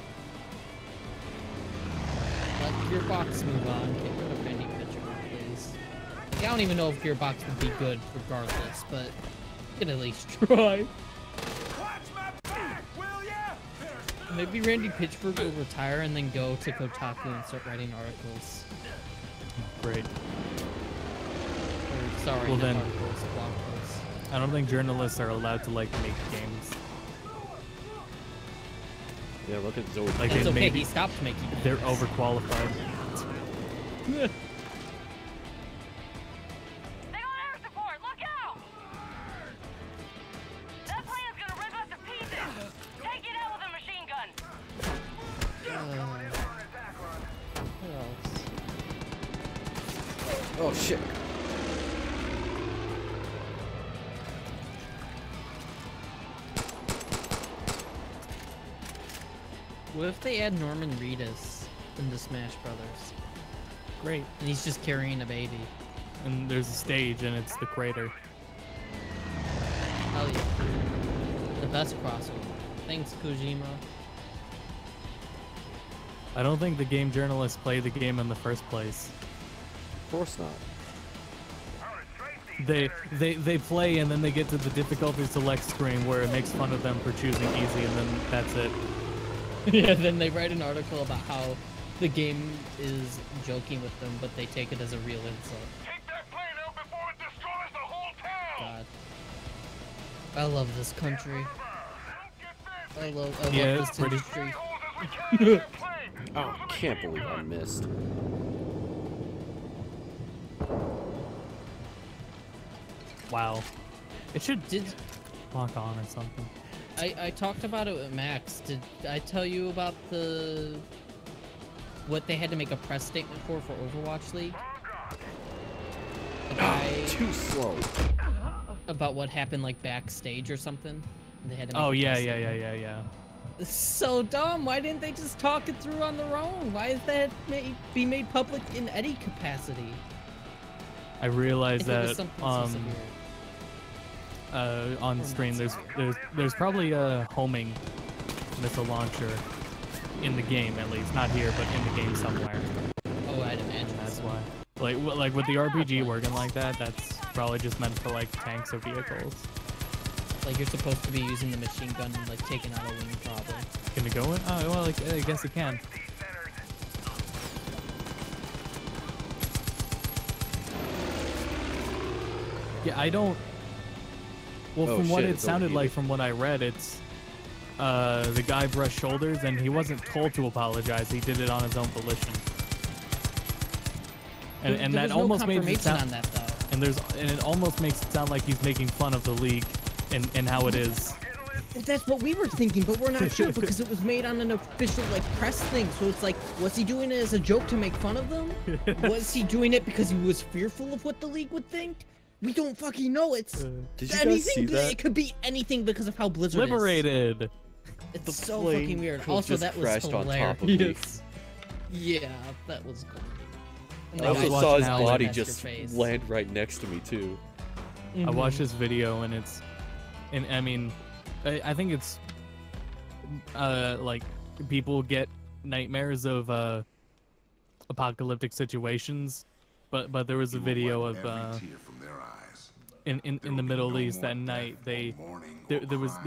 Let Gearbox move on. Get rid of Randy Pitchford, please. Like, I don't even know if Gearbox would be good regardless, but you can at least try. Maybe Randy Pitchford will retire and then go to Kotaku and start writing articles. Great. Or, sorry, Well not then, articles, blog posts. I don't think journalists are allowed to like make games. Yeah, look at Zoe. Like It's they okay, maybe he stopped making games. they're overqualified. Oh shit. What if they add Norman Reedus into Smash Brothers? Great. And he's just carrying a baby. And there's a stage and it's the crater. Hell yeah. The best crossover. Thanks, Kojima. I don't think the game journalists play the game in the first place. Of course not. They play and then they get to the difficulty select screen where it makes fun of them for choosing easy and then that's it. Yeah, then they write an article about how the game is joking with them, but they take it as a real insult. Take that plane out before it destroys the whole town. God. I love this country. I love this pretty. industry. Oh, can't believe I missed. Wow. It should lock on or something. I talked about it with Max. Did I tell you about what they had to make a press statement for Overwatch League? The guy Too slow. about what happened like backstage or something. They had to make Oh a yeah, press yeah, statement. yeah, yeah, yeah. It's so dumb. Why didn't they just talk it through on their own? Why is that be made public in any capacity? I realized If it was that something so severe. on stream there's probably a homing missile launcher in the game, at least not here but in the game somewhere. Oh, I'd imagine That's so. why. Like with the RPG working like that, that's probably just meant for like tanks or vehicles. Like you're supposed to be using the machine gun and like taking out a wing, probably. Can it go in? Oh well, I guess it can. Yeah, I don't. Well, Oh, from what shit, it it's sounded like, overheated. from what I read, it's the guy brushed shoulders and he wasn't told to apologize. He did it on his own volition. And there that was no almost made it confirmation sound, on that though. and it almost makes it sound like he's making fun of the league and how it is. Well, that's what we were thinking, but we're not sure because it was made on an official like press thing. So it's like, was he doing it as a joke to make fun of them? Was he doing it because he was fearful of what the league would think? We don't fucking know. It's Did you guys anything. see that? It could be anything because of how Blizzard is. Liberated. It's so plane fucking weird. could Also, just that was crashed on hilarious. top of me. Yeah, that was cool. And I the also guy saw his smiling body at your just face. land right next to me too. I watched this video and I mean, I think it's like people get nightmares of apocalyptic situations, but there was a video of in the Middle East that night there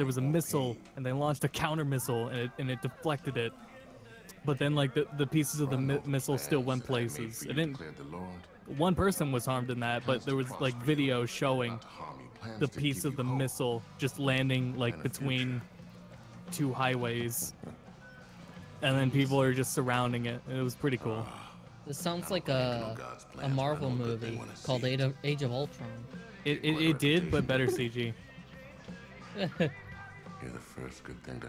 was a missile and they launched a counter missile and it deflected it, but then like the pieces of the missile still went places. It didn't. One person was harmed in that, but there was like video showing the piece of the missile just landing like between two highways, and then people are just surrounding it. It was pretty cool. This sounds like a Marvel movie called Age of Ultron. It did, but better CG.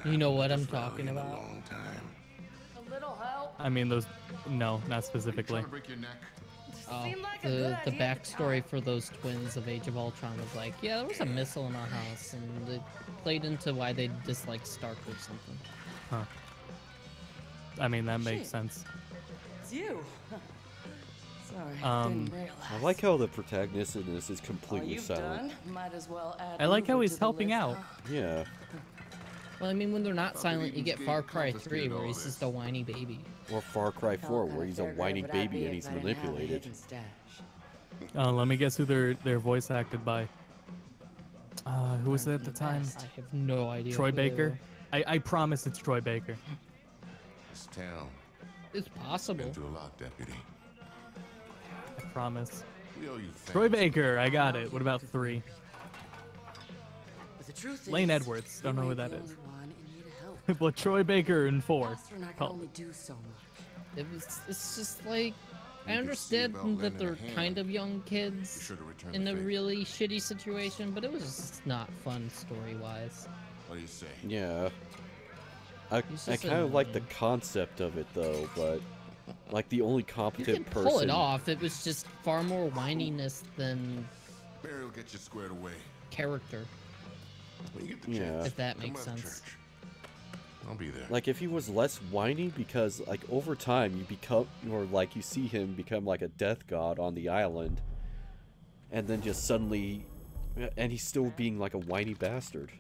You know what I'm talking about? A little help. I mean, those. No, not specifically. Oh, the backstory for those twins of Age of Ultron was like, yeah, there was a missile in our house, and it played into why they disliked Stark or something. Huh. I mean, that makes sense. It's you. Sorry, Um, didn't realize. I like how the protagonist in this is All completely you've silent. done, might as well add I like how Uber he's to the helping list, out. huh? Yeah. Well, I mean, when they're not silent, you get Far Cry 3, where he's just a whiny baby. Or Far Cry 4, where he's a whiny baby and he's manipulated. Let me guess who they're voice acted by. Who was it at the time? I have no idea. Troy who they Baker. were. I promise it's Troy Baker. This town It's possible. been through a lot, deputy. I promise. We owe you Troy thanks. Baker. I got it. What about 3? But the truth Lane is, Edwards. Don't know you who ain't that the is. only one in need of help. Well, Troy Baker in 4. Foster and I can Oh. only do so much. It's just like, I You can see understand about that lending a they're hand. kind of young You kids should have returned in the a favor. really shitty situation, but it was just not fun story-wise. What do you say? Yeah. I It's I just kind of like the annoying. concept of it though, but like the only You competent can person. pull it off. It was just far more whininess than Barry will get you squared away. character, When you get the Yeah. chance, if that come makes by the sense. church. I'll be there. Like if he was less whiny, because like over time you become, or like you see him become like a death god on the island, and then just suddenly, and he's still being like a whiny bastard.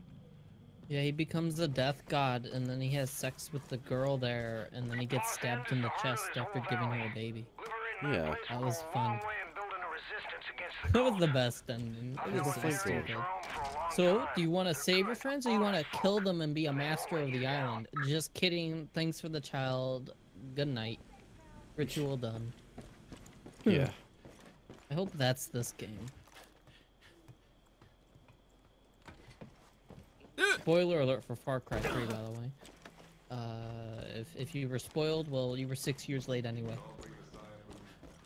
Yeah, he becomes a death god, and then he has sex with the girl there, and then he gets stabbed in the chest after giving her a baby. Yeah. That was fun. That was the best ending. It was so stupid. So, do you want to save your friends, or you want to kill them and be a master of the island? Just kidding. Thanks for the child. Good night. Ritual done. Yeah. I hope that's this game. Spoiler alert for Far Cry 3, by the way. If you were spoiled, well, you were 6 years late anyway.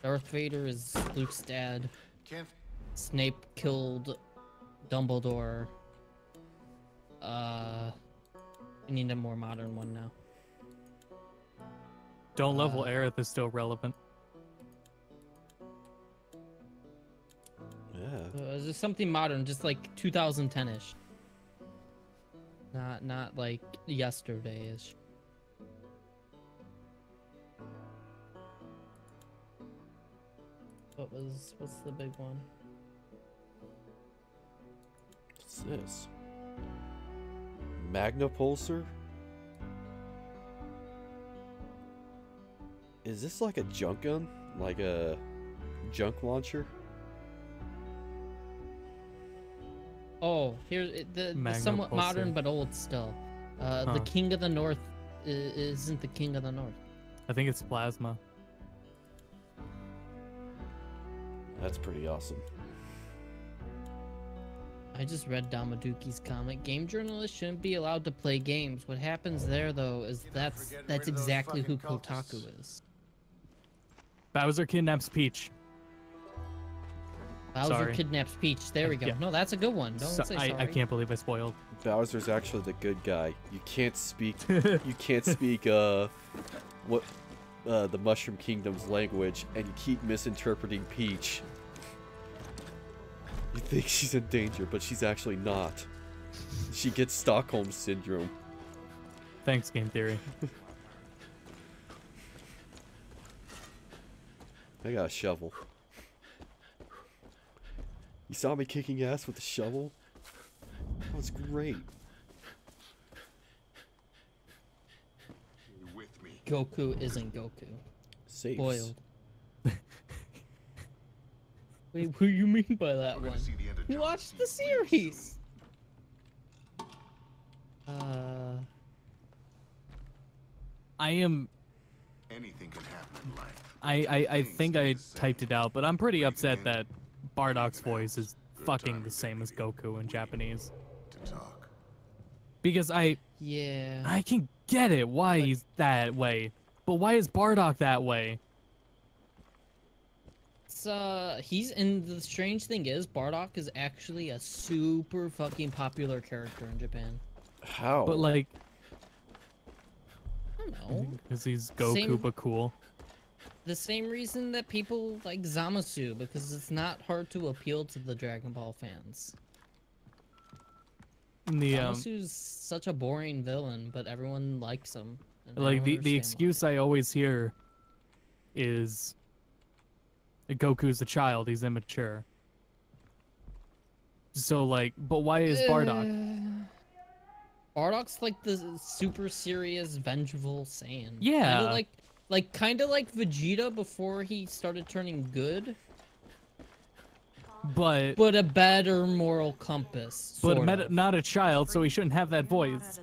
Darth Vader is Luke's dad. Snape killed Dumbledore. We need a more modern one now. Don't level Aerith is still relevant. Yeah. Just something modern, just like 2010-ish. Not like yesterday-ish. What's the big one? What's this? Magnapulsar? Is this like a junk gun? Like a junk launcher? Oh, here the somewhat Magnapulsar. modern but old still. The King of the North isn't the King of the North. I think it's plasma. That's pretty awesome. I just read Damaduki's comic. Game journalists shouldn't be allowed to play games. What happens there, though, is that's exactly who Kotaku is. Bowser kidnaps Peach. Bowser Sorry. kidnaps Peach. There we go. Yeah. No, that's a good one. Don't say sorry. I can't believe I spoiled. Bowser's actually the good guy. You can't speak. You can't speak. What? The Mushroom Kingdom's language, and you keep misinterpreting Peach. You think she's in danger, but she's actually not. She gets Stockholm Syndrome. Thanks, Game Theory. I got a shovel. You saw me kicking ass with a shovel? That was great. You're with me. Goku isn't Goku. Saves. Boiled. Wait, what do you mean by that one? You watched the series. I am. Anything can happen in life. I think I typed it out, but I'm pretty upset that Bardock's voice is fucking the same as Goku in Japanese. To talk. Because I can get it why he's that way, but why is Bardock that way? It's and the strange thing is Bardock is actually a super fucking popular character in Japan. How? But like, I don't know. Because he's Goku but cool. The same reason that people like Zamasu, because it's not hard to appeal to the Dragon Ball fans. Zamasu's such a boring villain, but everyone likes him. Like the excuse I always hear is Goku's a child, he's immature. So like, but why is Bardock? Bardock's like the super serious, vengeful Saiyan. Yeah. Kind of like Vegeta before he started turning good. But a better moral compass. But not a child, so he shouldn't have that voice.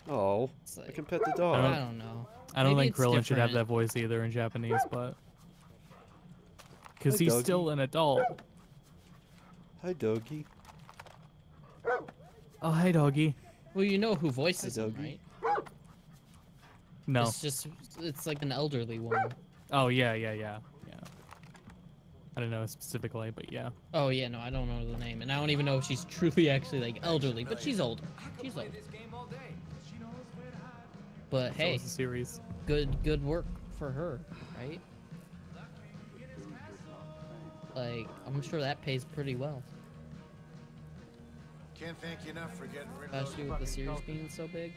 Oh, I can pet the dog. I don't know. I don't Maybe think Krillin should have different. that voice either in Japanese, but because Hi, he's doggy. still an adult. Hi, doggy. Oh, hi, doggy. Well, you know who voices him, doggy. right? No. It's like an elderly woman. Oh yeah. I don't know specifically, but yeah. Oh yeah, no, I don't know the name, and I don't even know if she's truly actually like elderly, but she's older. She's older. But So hey, is the series. good work for her, right? Like, I'm sure that pays pretty well, Can't thank you enough for getting rid of especially with the series being so big.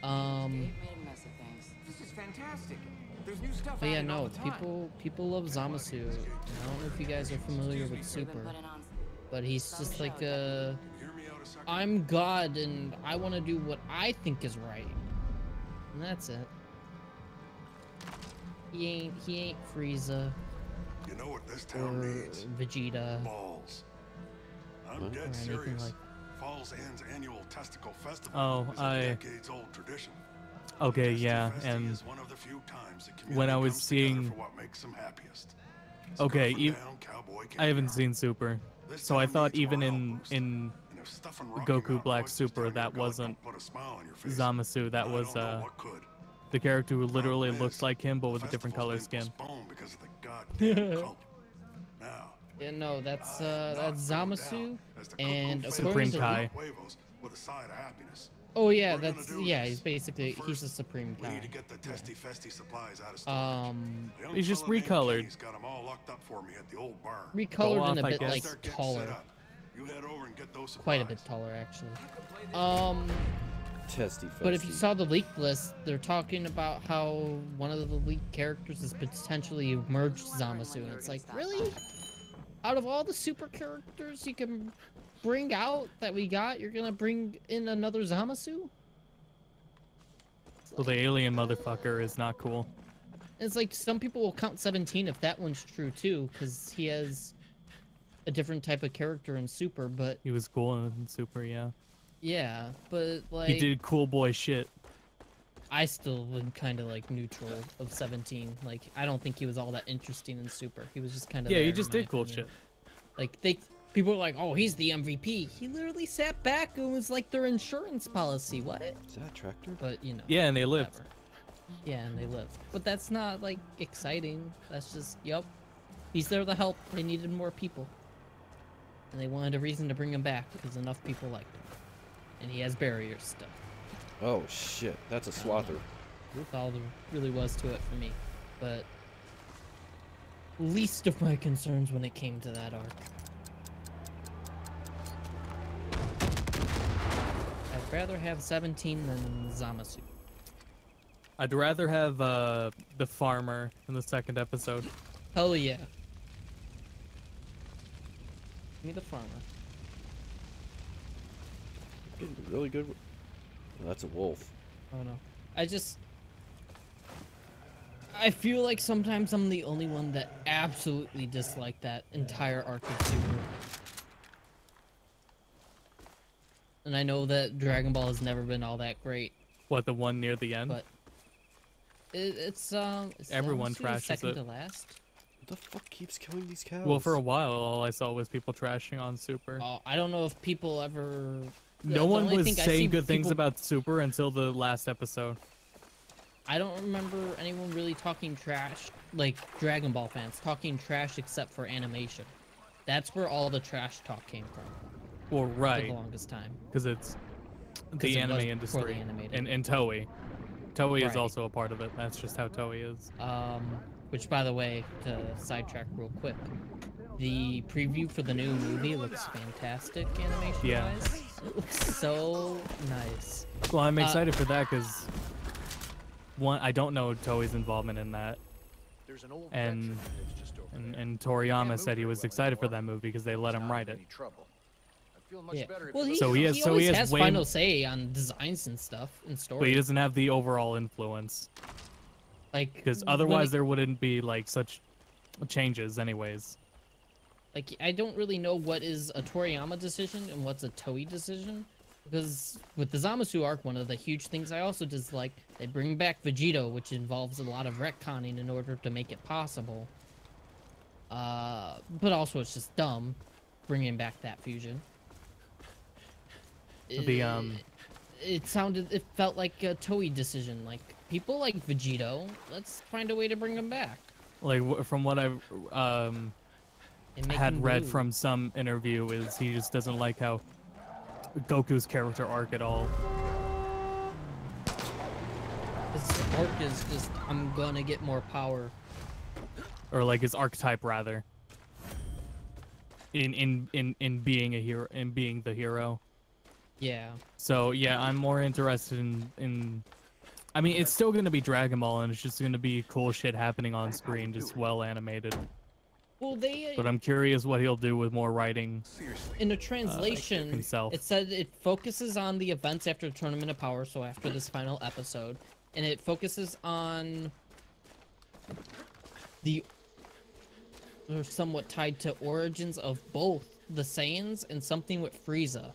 Made a mess of things. This is fantastic. There's new stuff But yeah, added all no, the time. people love Zamasu. And I don't know if you guys are familiar with Super, but he's just like I'm God and I want to do what I think is right, and that's it. He ain't Frieza You know what this or town needs? Vegeta. Balls. I'm Or dead anything serious. like. Falls End's annual testicle festival Oh, is a decades-old tradition. Okay, Testy yeah, Festy and is one of the few times the when I community was comes together seeing, for what makes them happiest. okay, Scarf 'em down, cowboy I haven't candy. seen Super, This so I town thought needs even more in outposts. in And if stuffing Rocky Goku Mountain Black oysters Super down that your gullet wasn't don't put a smile on your face, Zamasu, that I was don't know what could. the character who literally Problem looks is, like him but with a the different color festival's skin. been postponed because of the goddamn cult. Now, Yeah, no, that's Zamasu, as the and Cuckoo according Supreme to Kai. Huevos with a side of happiness. oh yeah, We're gonna that's do yeah, this. he's basically he's a First, Supreme we need Kai. to get the Testy Festy supplies out of storage. The young He's just fella named recolored. Kenny's got 'em all locked up for me at the old barn. Recolored Go and a off, I bit guess. like Start getting taller, set up. You head over and get those quite a bit supplies. taller actually. Testy But if you Festy. saw the leaked list, they're talking about how one of the leaked characters is potentially merged Zamasu, and it's like, really? Out of all the super characters you can bring out that we got, you're gonna bring in another Zamasu? Well, the alien motherfucker is not cool. It's like some people will count 17 if that one's true too, because he has a different type of character in Super, but He was cool in Super, yeah. yeah, but like He did cool boy shit. I still am kind of like neutral of 17. Like I don't think he was all that interesting in Super. He was just kind of Yeah, he just did cool shit. Like people are like, oh, he's the MVP. He literally sat back and was like their insurance policy. What? Is that a tractor? But you know. Yeah, and they lived. whatever. Yeah, and they lived. But that's not like exciting. That's just, yep. He's there to help. They needed more people. And they wanted a reason to bring him back because enough people liked him. And he has barriers still. Oh shit, that's a swather. That's all there really was to it for me. But least of my concerns when it came to that arc. I'd rather have 17 than Zamasu. I'd rather have the farmer in the second episode. Hell yeah. Give me the farmer. Getting really good. Oh, that's a wolf. Oh no. I feel like sometimes I'm the only one that absolutely disliked that entire arc of Super. And I know that Dragon Ball has never been all that great. What, the one near the end? But it's everyone honestly trashes second it. to last. What the fuck keeps killing these cows? Well, for a while, all I saw was people trashing on Super. Oh, I don't know if people ever. No one was saying good things about Super until the last episode. I don't remember anyone really talking trash, like Dragon Ball fans talking trash except for animation. That's where all the trash talk came from. Well, right. For the longest time. Because it's the anime industry. And Toei. Toei is also a part of it. That's just how Toei is. Which, by the way, to sidetrack real quick, the preview for the new movie looks fantastic animation-wise. Yeah. It looks so nice. Well, I'm excited for that because, one, I don't know Toei's involvement in that. And Toriyama said he was excited for that movie because they let him write it. Yeah. Well, he always has final say on designs and stuff and story. But he doesn't have the overall influence. Like, because otherwise there wouldn't be like such changes, anyways. Like, I don't really know what is a Toriyama decision and what's a Toei decision, because with the Zamasu arc, one of the huge things I also dislike, they bring back Vegito, which involves a lot of retconning in order to make it possible. But also it's just dumb, bringing back that fusion. It felt like a Toei decision. Like, people like Vegito, let's find a way to bring him back. Like, from what I've had read from some interview, is he just doesn't like how Goku's character arc at all. His arc is just, I'm gonna get more power. Or like his archetype, rather. In being a hero, in being the hero. Yeah. So yeah, I'm more interested in I mean, it's still gonna be Dragon Ball, and it's just gonna be cool shit happening on screen, just well animated. Well, But I'm curious what he'll do with more writing. In the translation, himself. it said it focuses on the events after the Tournament of Power, so after this final episode, and it focuses on they're somewhat tied to origins of both the Saiyans and something with Frieza.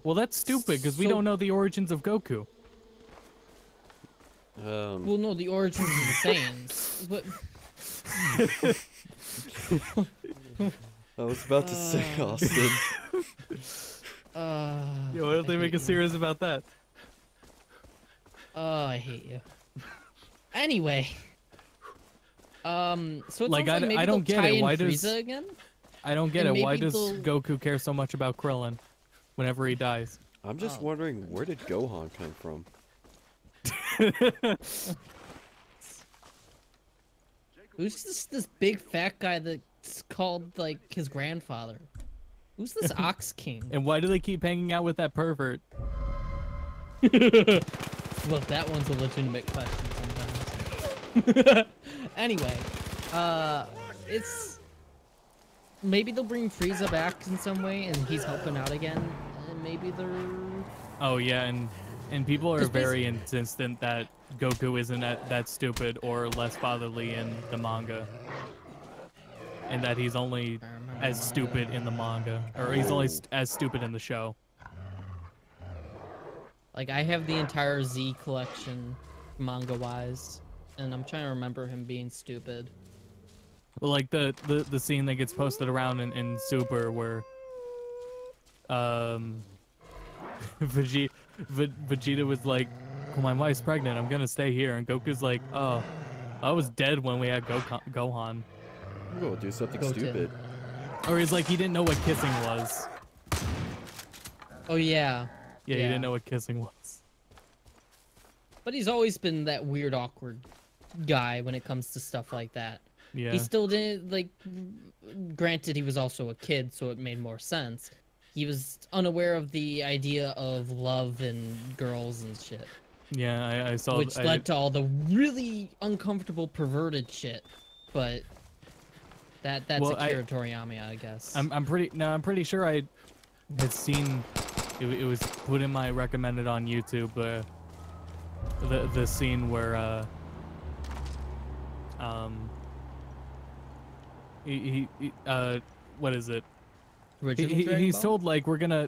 Well, that's stupid because we don't know the origins of Goku. Well, no, the origins of the Saiyans. But I was about to say, Austin. Yo, why don't they make a series about that? Oh, I hate you. Anyway. So it's like, maybe I don't get it. Why does Frieza again? I don't get it. Why does they'll... Goku care so much about Krillin whenever he dies? I'm just wondering, where did Gohan come from? Who's this big fat guy that's called like his grandfather? Who's this Ox King? And why do they keep hanging out with that pervert? Look, that one's a legitimate question sometimes. Anyway, it's maybe they'll bring Frieza back in some way, and he's helping out again, and maybe they're. Oh yeah, and people are very insistent that Goku isn't that stupid or less fatherly in the manga, and that he's only as stupid in the manga, or he's only as stupid in the show. Like, I have the entire Z collection, manga-wise, and I'm trying to remember him being stupid. Well, like the scene that gets posted around in Super where Vegeta was like, well, my wife's pregnant, I'm gonna stay here, and Goku's like, oh, I was dead when we had Gohan. Go do something Go to. stupid. Or he's like, he didn't know what kissing was. Oh yeah. Yeah, he didn't know what kissing was. But he's always been that weird, awkward guy when it comes to stuff like that. Yeah. He still didn't, like, granted, he was also a kid, so it made more sense. He was unaware of the idea of love and girls and shit. Yeah, I saw. Which led to all the really uncomfortable, perverted shit. But that's Akira Toriyama, I guess. I'm pretty sure I had seen. It was put in my recommended on YouTube. The scene where what is it? He's told, like, we're gonna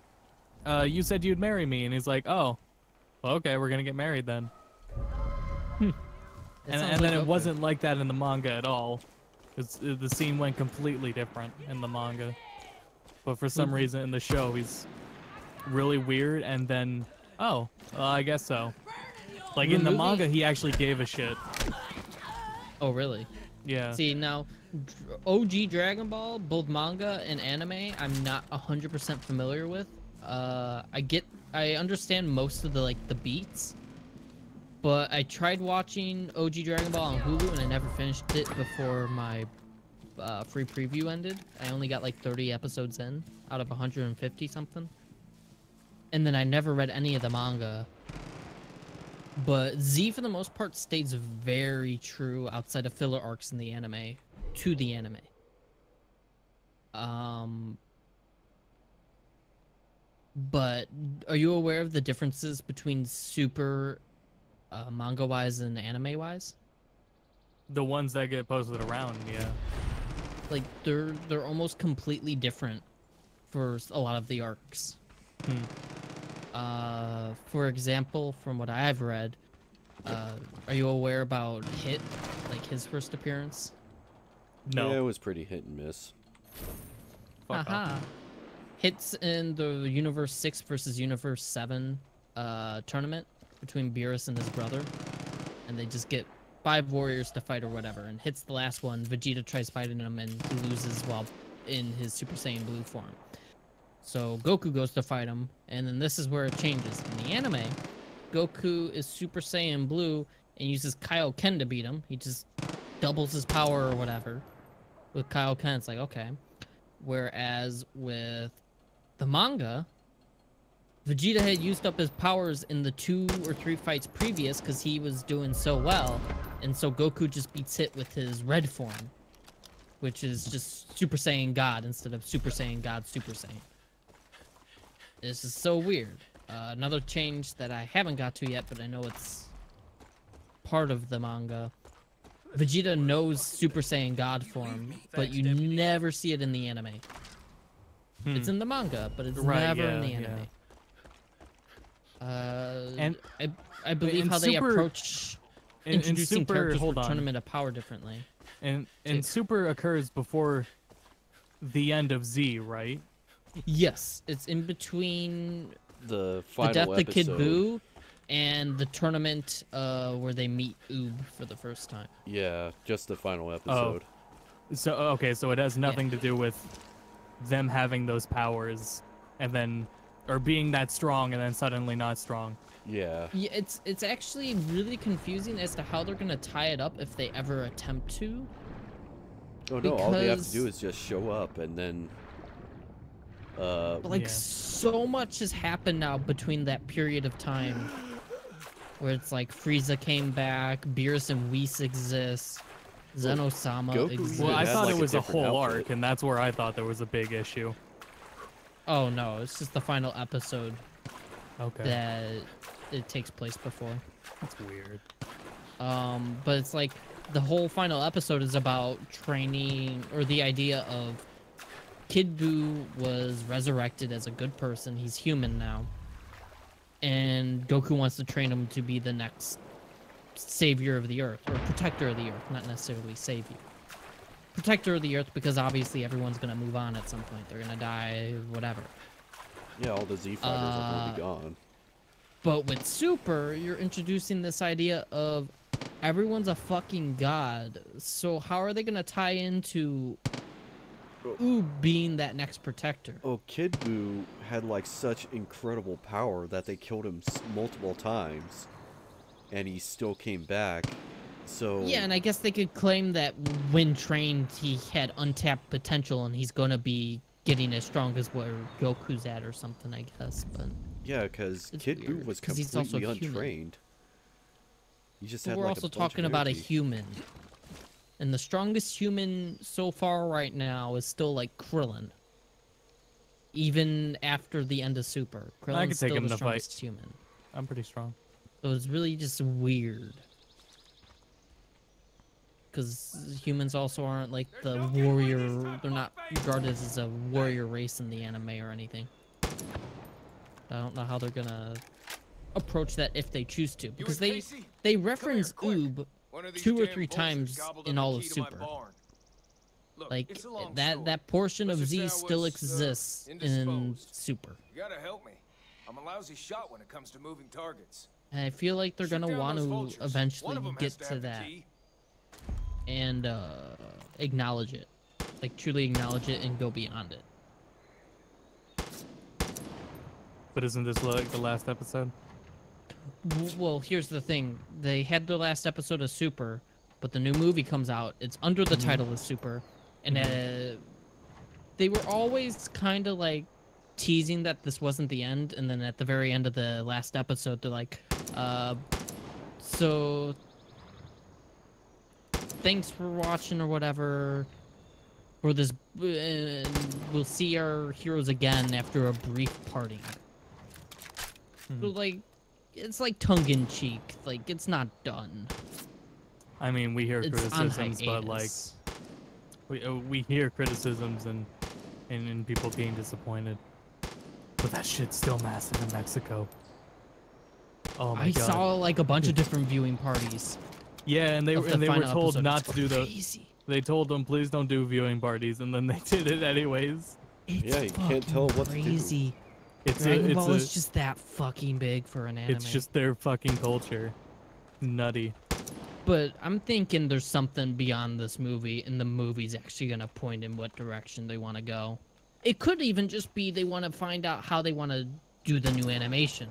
you said you'd marry me, and he's like, oh, well, okay, we're gonna get married then. And then it wasn't like that in the manga at all. The scene went completely different in the manga, but for some reason in the show he's really weird, and then oh, well, I guess so. Like in the manga, he actually gave a shit. Oh, really? Yeah. See, now, OG Dragon Ball, both manga and anime, I'm not 100% familiar with. I understand most of the beats, but I tried watching OG Dragon Ball on Hulu and I never finished it before my free preview ended. I only got like 30 episodes in out of 150 something. And then I never read any of the manga. But Z, for the most part, stays very true outside of filler arcs in the anime to the anime. But are you aware of the differences between Super manga-wise and anime-wise? The ones that get posted around, yeah. Like they're almost completely different for a lot of the arcs. For example, from what I've read, are you aware about Hit, like his first appearance? No. Yeah, it was pretty hit and miss. Haha. Hit's in the Universe 6 versus Universe 7 tournament between Beerus and his brother, and they just get 5 warriors to fight or whatever, and Hit's the last one. Vegeta tries fighting him and he loses while in his Super Saiyan Blue form. So Goku goes to fight him, and then this is where it changes. In the anime, Goku is Super Saiyan Blue and uses Kaioken to beat him. He just doubles his power or whatever. With Kaioken, it's like, okay. Whereas with the manga, Vegeta had used up his powers in the 2 or 3 fights previous because he was doing so well, and so Goku just beats Hit with his red form, which is just Super Saiyan God instead of Super Saiyan God Super Saiyan. This is so weird. Another change that I haven't got to yet, but I know it's part of the manga. Vegeta knows Super Saiyan God form, but you never see it in the anime. It's in the manga, but it's never in the anime. And I believe how they approach introducing characters for Tournament of Power differently. And Super occurs before the end of Z, right? Yes, it's in between the final Death of Kid episode. Buu and the tournament where they meet Oob for the first time. Yeah, just the final episode. Oh. So okay, so it has nothing to do with them having those powers and then or being that strong and then suddenly not strong. Yeah. Yeah, it's actually really confusing as to how they're gonna tie it up if they ever attempt to. Oh no, all they have to do is just show up and then like so much has happened now between that period of time where it's like Frieza came back, Beerus and Whis exist, Zeno-sama exists. Well, I thought it was a whole arc, and that's where I thought there was a big issue. Oh no, it's just the final episode. Okay. That it takes place before. That's weird. But it's like the whole final episode is about training, or the idea of Kid Buu was resurrected as a good person. He's human now. And Goku wants to train him to be the next savior of the Earth, or protector of the Earth, not necessarily savior. Protector of the Earth, because obviously everyone's going to move on at some point. They're going to die, whatever. Yeah, all the Z fighters will be gone. But with Super, you're introducing this idea of everyone's a fucking god. So how are they gonna tie into Oob being that next protector? Oh, Kid Buu had like such incredible power that they killed him multiple times, and he still came back. So Yeah, and I guess they could claim that when trained, he had untapped potential, and he's gonna be getting as strong as where Goku's at, or something. I guess, but yeah, because Kid Buu was 'cause he's also completely human. untrained. He just But had we're like also a bunch talking of about a energy. human, and the strongest human so far right now is still like Krillin. Even after the end of Super, I Krillin's could take still him the in a fight. strongest human. I'm pretty strong. So it's really just weird. Because humans also aren't like the warrior, they're not regarded as a warrior race in the anime or anything. I don't know how they're gonna approach that if they choose to, because they reference Oob 2 or 3 times in all of Super. Like that portion of Z still exists in Super. You gotta help me. I'm a lousy shot when it comes to moving targets. And I feel like they're gonna want to One eventually of 'em get has to to have the that key. and acknowledge it, like truly acknowledge it and go beyond it. But isn't this like the last episode? Well, here's the thing: they had their last episode of Super, but the new movie comes out. It's under the title of Super, and they were always kind of like teasing that this wasn't the end, and then at the very end of the last episode, they're like, so thanks for watching or whatever. For this, we'll see our heroes again after a brief parting. So like, it's like tongue-in-cheek. Like, it's not done. I mean, we hear It's on criticisms, but like, hiatus. we hear criticisms and people being disappointed. But that shit's still massive in Mexico. Oh my I god. saw like a bunch of different viewing parties. Yeah, and they of the were final told episode. not It's to do those. crazy. They told them please don't do viewing parties, and then they did it anyways. It's Yeah, you can't tell what to do. crazy. It's Dragon a, Ball it's is just that fucking big for an anime. It's just their fucking culture. Nutty. But I'm thinking there's something beyond this movie, and the movie's actually gonna point in what direction they want to go. It could even just be they want to find out how they want to do the new animation.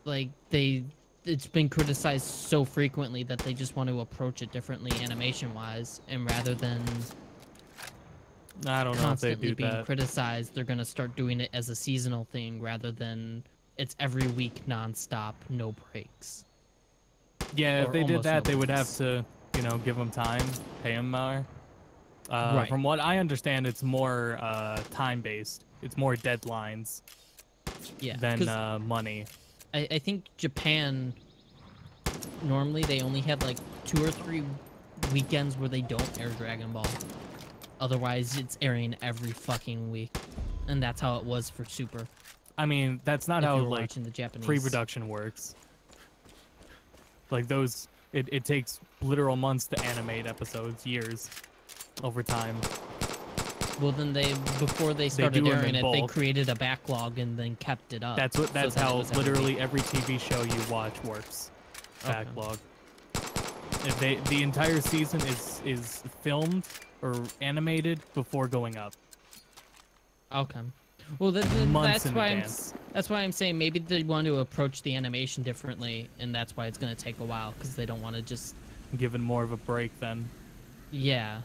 Like it's been criticized so frequently that they just want to approach it differently animation-wise, and rather than I don't know if they constantly do being that. criticized, they're gonna start doing it as a seasonal thing rather than it's every week non-stop, no breaks. Yeah, if Or they did almost that, no they would have breaks. to, give them time, pay them more. Right. From what I understand, it's more time-based. It's more deadlines Yeah, than 'cause money. I think Japan, normally they only have like 2 or 3 weekends where they don't air Dragon Ball. Otherwise, it's airing every fucking week. And that's how it was for Super. I mean, that's not If how you were like watching the Japanese. pre-production works. Like those, it takes literal months to animate episodes, years, over time. Well, then before they started do 'em airing in it, they bulk. created a backlog and then kept it up. That's so what. That's that it how was every literally week. every TV show you watch works. Okay. Backlog. If the entire season is filmed or animated before going up. Okay. Well, Months that's in why advance. that's why I'm saying maybe they want to approach the animation differently, and that's why it's going to take a while because they don't want to just. Given more of a break then. Yeah.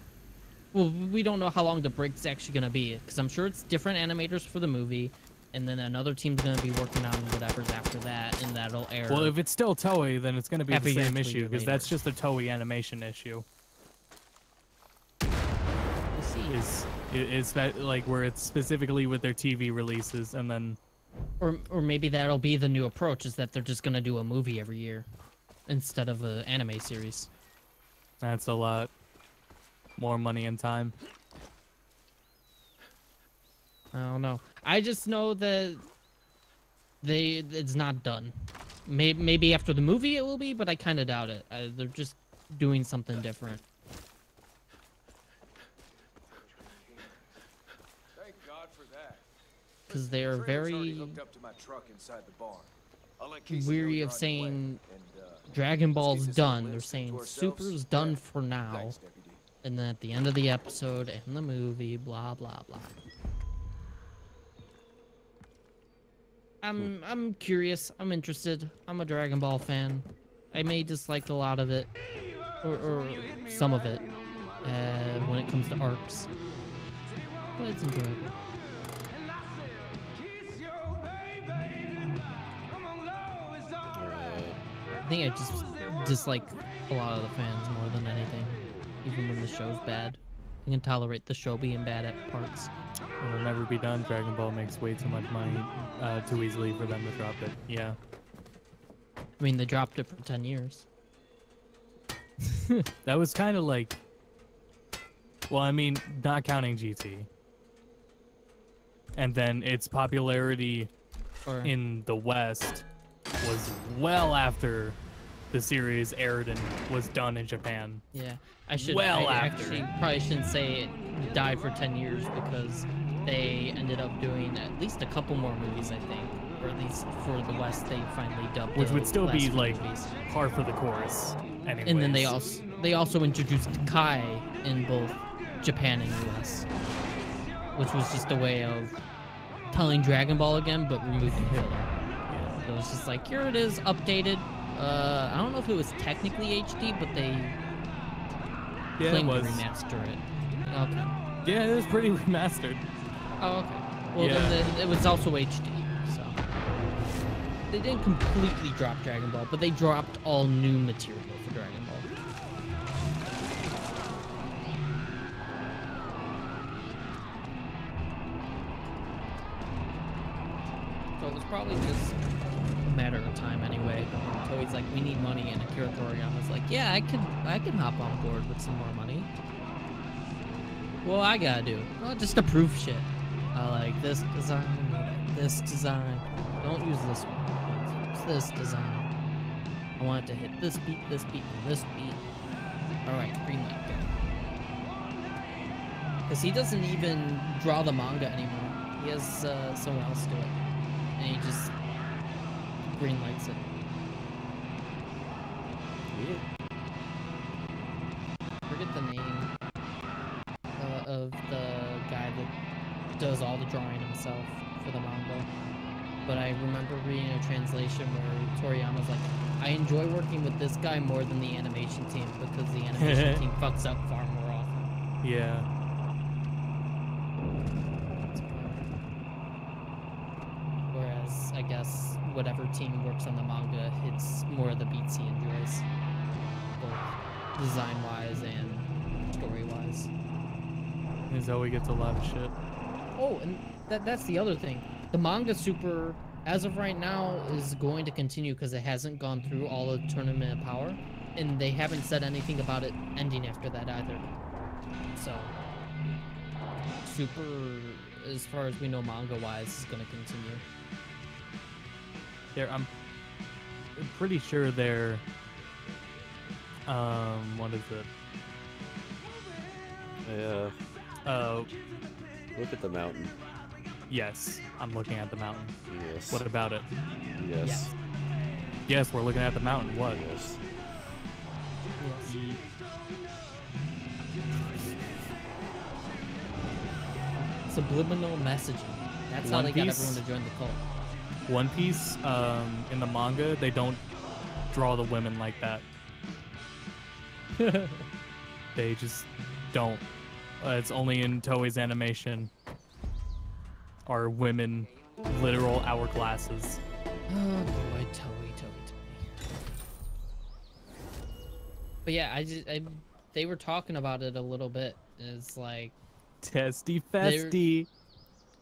Well, we don't know how long the break's actually going to be, because I'm sure it's different animators for the movie, and then another team's going to be working on whatever's after that, and that'll air. Well, if it's still Toei, then it's going to be half the a year same to a issue year because later. that's just a Toei animation issue. We'll see. Is that like where it's specifically with their TV releases and then. Or maybe that'll be the new approach, is that they're just going to do a movie every year instead of an anime series. That's a lot more money and time. I don't know. I just know that it's not done. Maybe after the movie it will be, but I kind of doubt it. They're just doing something different. Thank God for that. Because they're Trailer's already very hooked up to my truck inside the barn. I'll let Casey know weary you're of on your way, saying and, Dragon Ball's done. They're saying Super's done for now. Thanks, Deputy. And then at the end of the episode and the movie, blah blah blah. I'm curious. I'm interested. I'm a Dragon Ball fan. I may dislike a lot of it, or some of it, when it comes to arcs. But it's enjoyable. I think I just dislike a lot of the fans more than anything, even when the show's bad. I can tolerate the show being bad at parts. It'll never be done. Dragon Ball makes way too much money too easily for them to drop it. Yeah. I mean, they dropped it for 10 years. That was kind of like... Well, I mean, not counting GT. And then its popularity in the West was well after the series aired and was done in Japan. Yeah, I should. Well I after. actually probably shouldn't say it died for 10 years because they ended up doing at least a couple more movies, I think, or at least for the West they finally dubbed. Which the would still be last few like movies. par for the course. Anyways. And then they also introduced Kai in both Japan and US, which was just a way of telling Dragon Ball again, but removing filler. It was just like, here it is, updated. I don't know if it was technically HD, but they claimed to remaster it. Okay. Yeah, it was pretty remastered. Oh, okay. Well, then it was also HD, so they didn't completely drop Dragon Ball, but they dropped all new material for Dragon Ball. So it was probably just a matter of time anyway. Toei's like, we need money, and Akira Toriyama's like, yeah, I can hop on board with some more money. Well, I gotta do? Well, just approve shit. I like this design, this design. Don't use this one. It's this design. I want it to hit this beat, and this beat. Alright, green light, go. Because he doesn't even draw the manga anymore. He has someone else do it. And he just green lights it. Forget the name of the guy that does all the drawing himself for the manga. But I remember reading a translation where Toriyama's like, I enjoy working with this guy more than the animation team because the animation team fucks up far more often. Yeah. Whereas, I guess, whatever team works on the manga hits more of the beats he enjoys. Both design-wise and story-wise. Zoe gets a lot of shit. Oh, and that's the other thing. The manga super, as of right now, is going to continue because it hasn't gone through all of Tournament of Power. And they haven't said anything about it ending after that either. So, super, as far as we know manga-wise, is going to continue. I'm pretty sure they're... what is it? Look at the mountain. Yes, I'm looking at the mountain. Yes. What about it? Yes. Yes, we're looking at the mountain. What? Yes. Subliminal messaging. That's how they got everyone to join the cult. One Piece, in the manga, they don't draw the women like that. They just don't. It's only in Toei's animation are women literal hourglasses. Oh boy, Toei. But yeah, they were talking about it a little bit. It's like testy festy.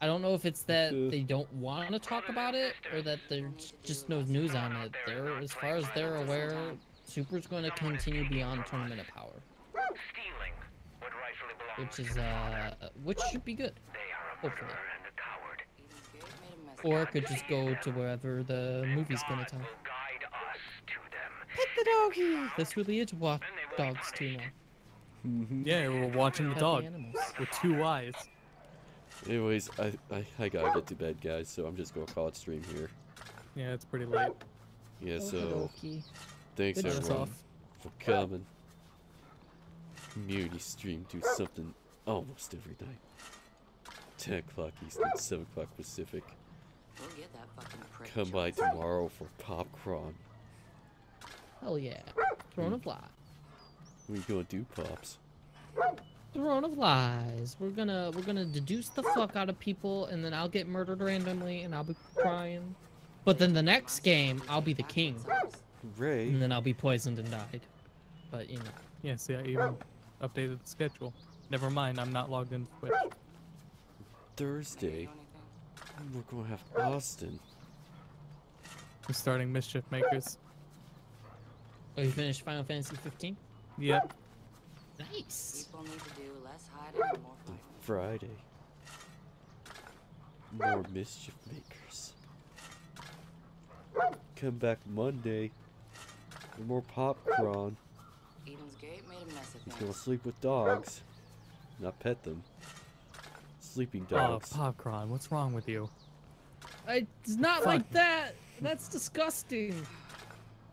I don't know if it's that they don't want to talk about it or that there's just no news on it. As far as they're aware, Super's going to continue beyond Tournament of Power, which should be good, hopefully. Or it could just go to wherever the movie's going to tell. Pet the doggy. This really is what dogs do now. Yeah, we're watching the dog with 2 eyes. Anyways, I gotta get to bed, guys, so I'm just gonna call it stream here. Yeah, it's pretty late. Yeah, so Thanks Good everyone stuff. for coming. Community stream do something almost every night. 10 o'clock Eastern, 7 o'clock Pacific. We'll get that fucking prick. Come by tomorrow for popcorn. Hell yeah. Throne of Lies. What are you gonna do, Pops? Throne of Lies. We're gonna deduce the fuck out of people, and then I'll get murdered randomly, and I'll be crying. But then the next game, I'll be the king, Ray. and then I'll be poisoned and died. But you know. Yeah, see, I even updated the schedule. Never mind, I'm not logged into Twitch. Thursday, we're gonna have Austin. We're starting Mischief Makers. Oh, you finished Final Fantasy 15? Yep. Nice. People need to do less hiding and more fighting. Friday, more Mischief Makers. Come back Monday for more popcorn. Eden's Gate made a mess of He's things. gonna sleep with dogs, not pet them. Sleeping Oh, dogs. Popcorn, what's wrong with you? It's not like that. That's disgusting.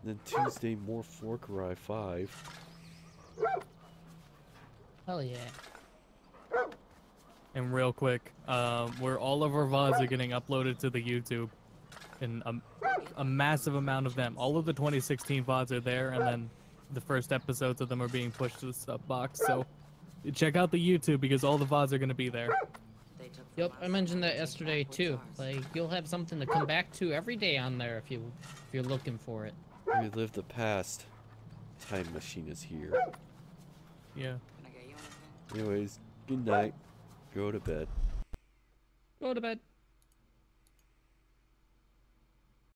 Then Tuesday, more Far Cry 5. Hell yeah. And real quick, where all of our VODs are getting uploaded to the YouTube, and a massive amount of them. All of the 2016 VODs are there, and then the first episodes of them are being pushed to the sub box. So check out the YouTube because all the VODs are going to be there. Yep, I mentioned that yesterday too. Like you'll have something to come back to every day on there if you're looking for it. Relive the past. Time machine is here. Yeah. Anyways, good night. Go to bed. Go to bed.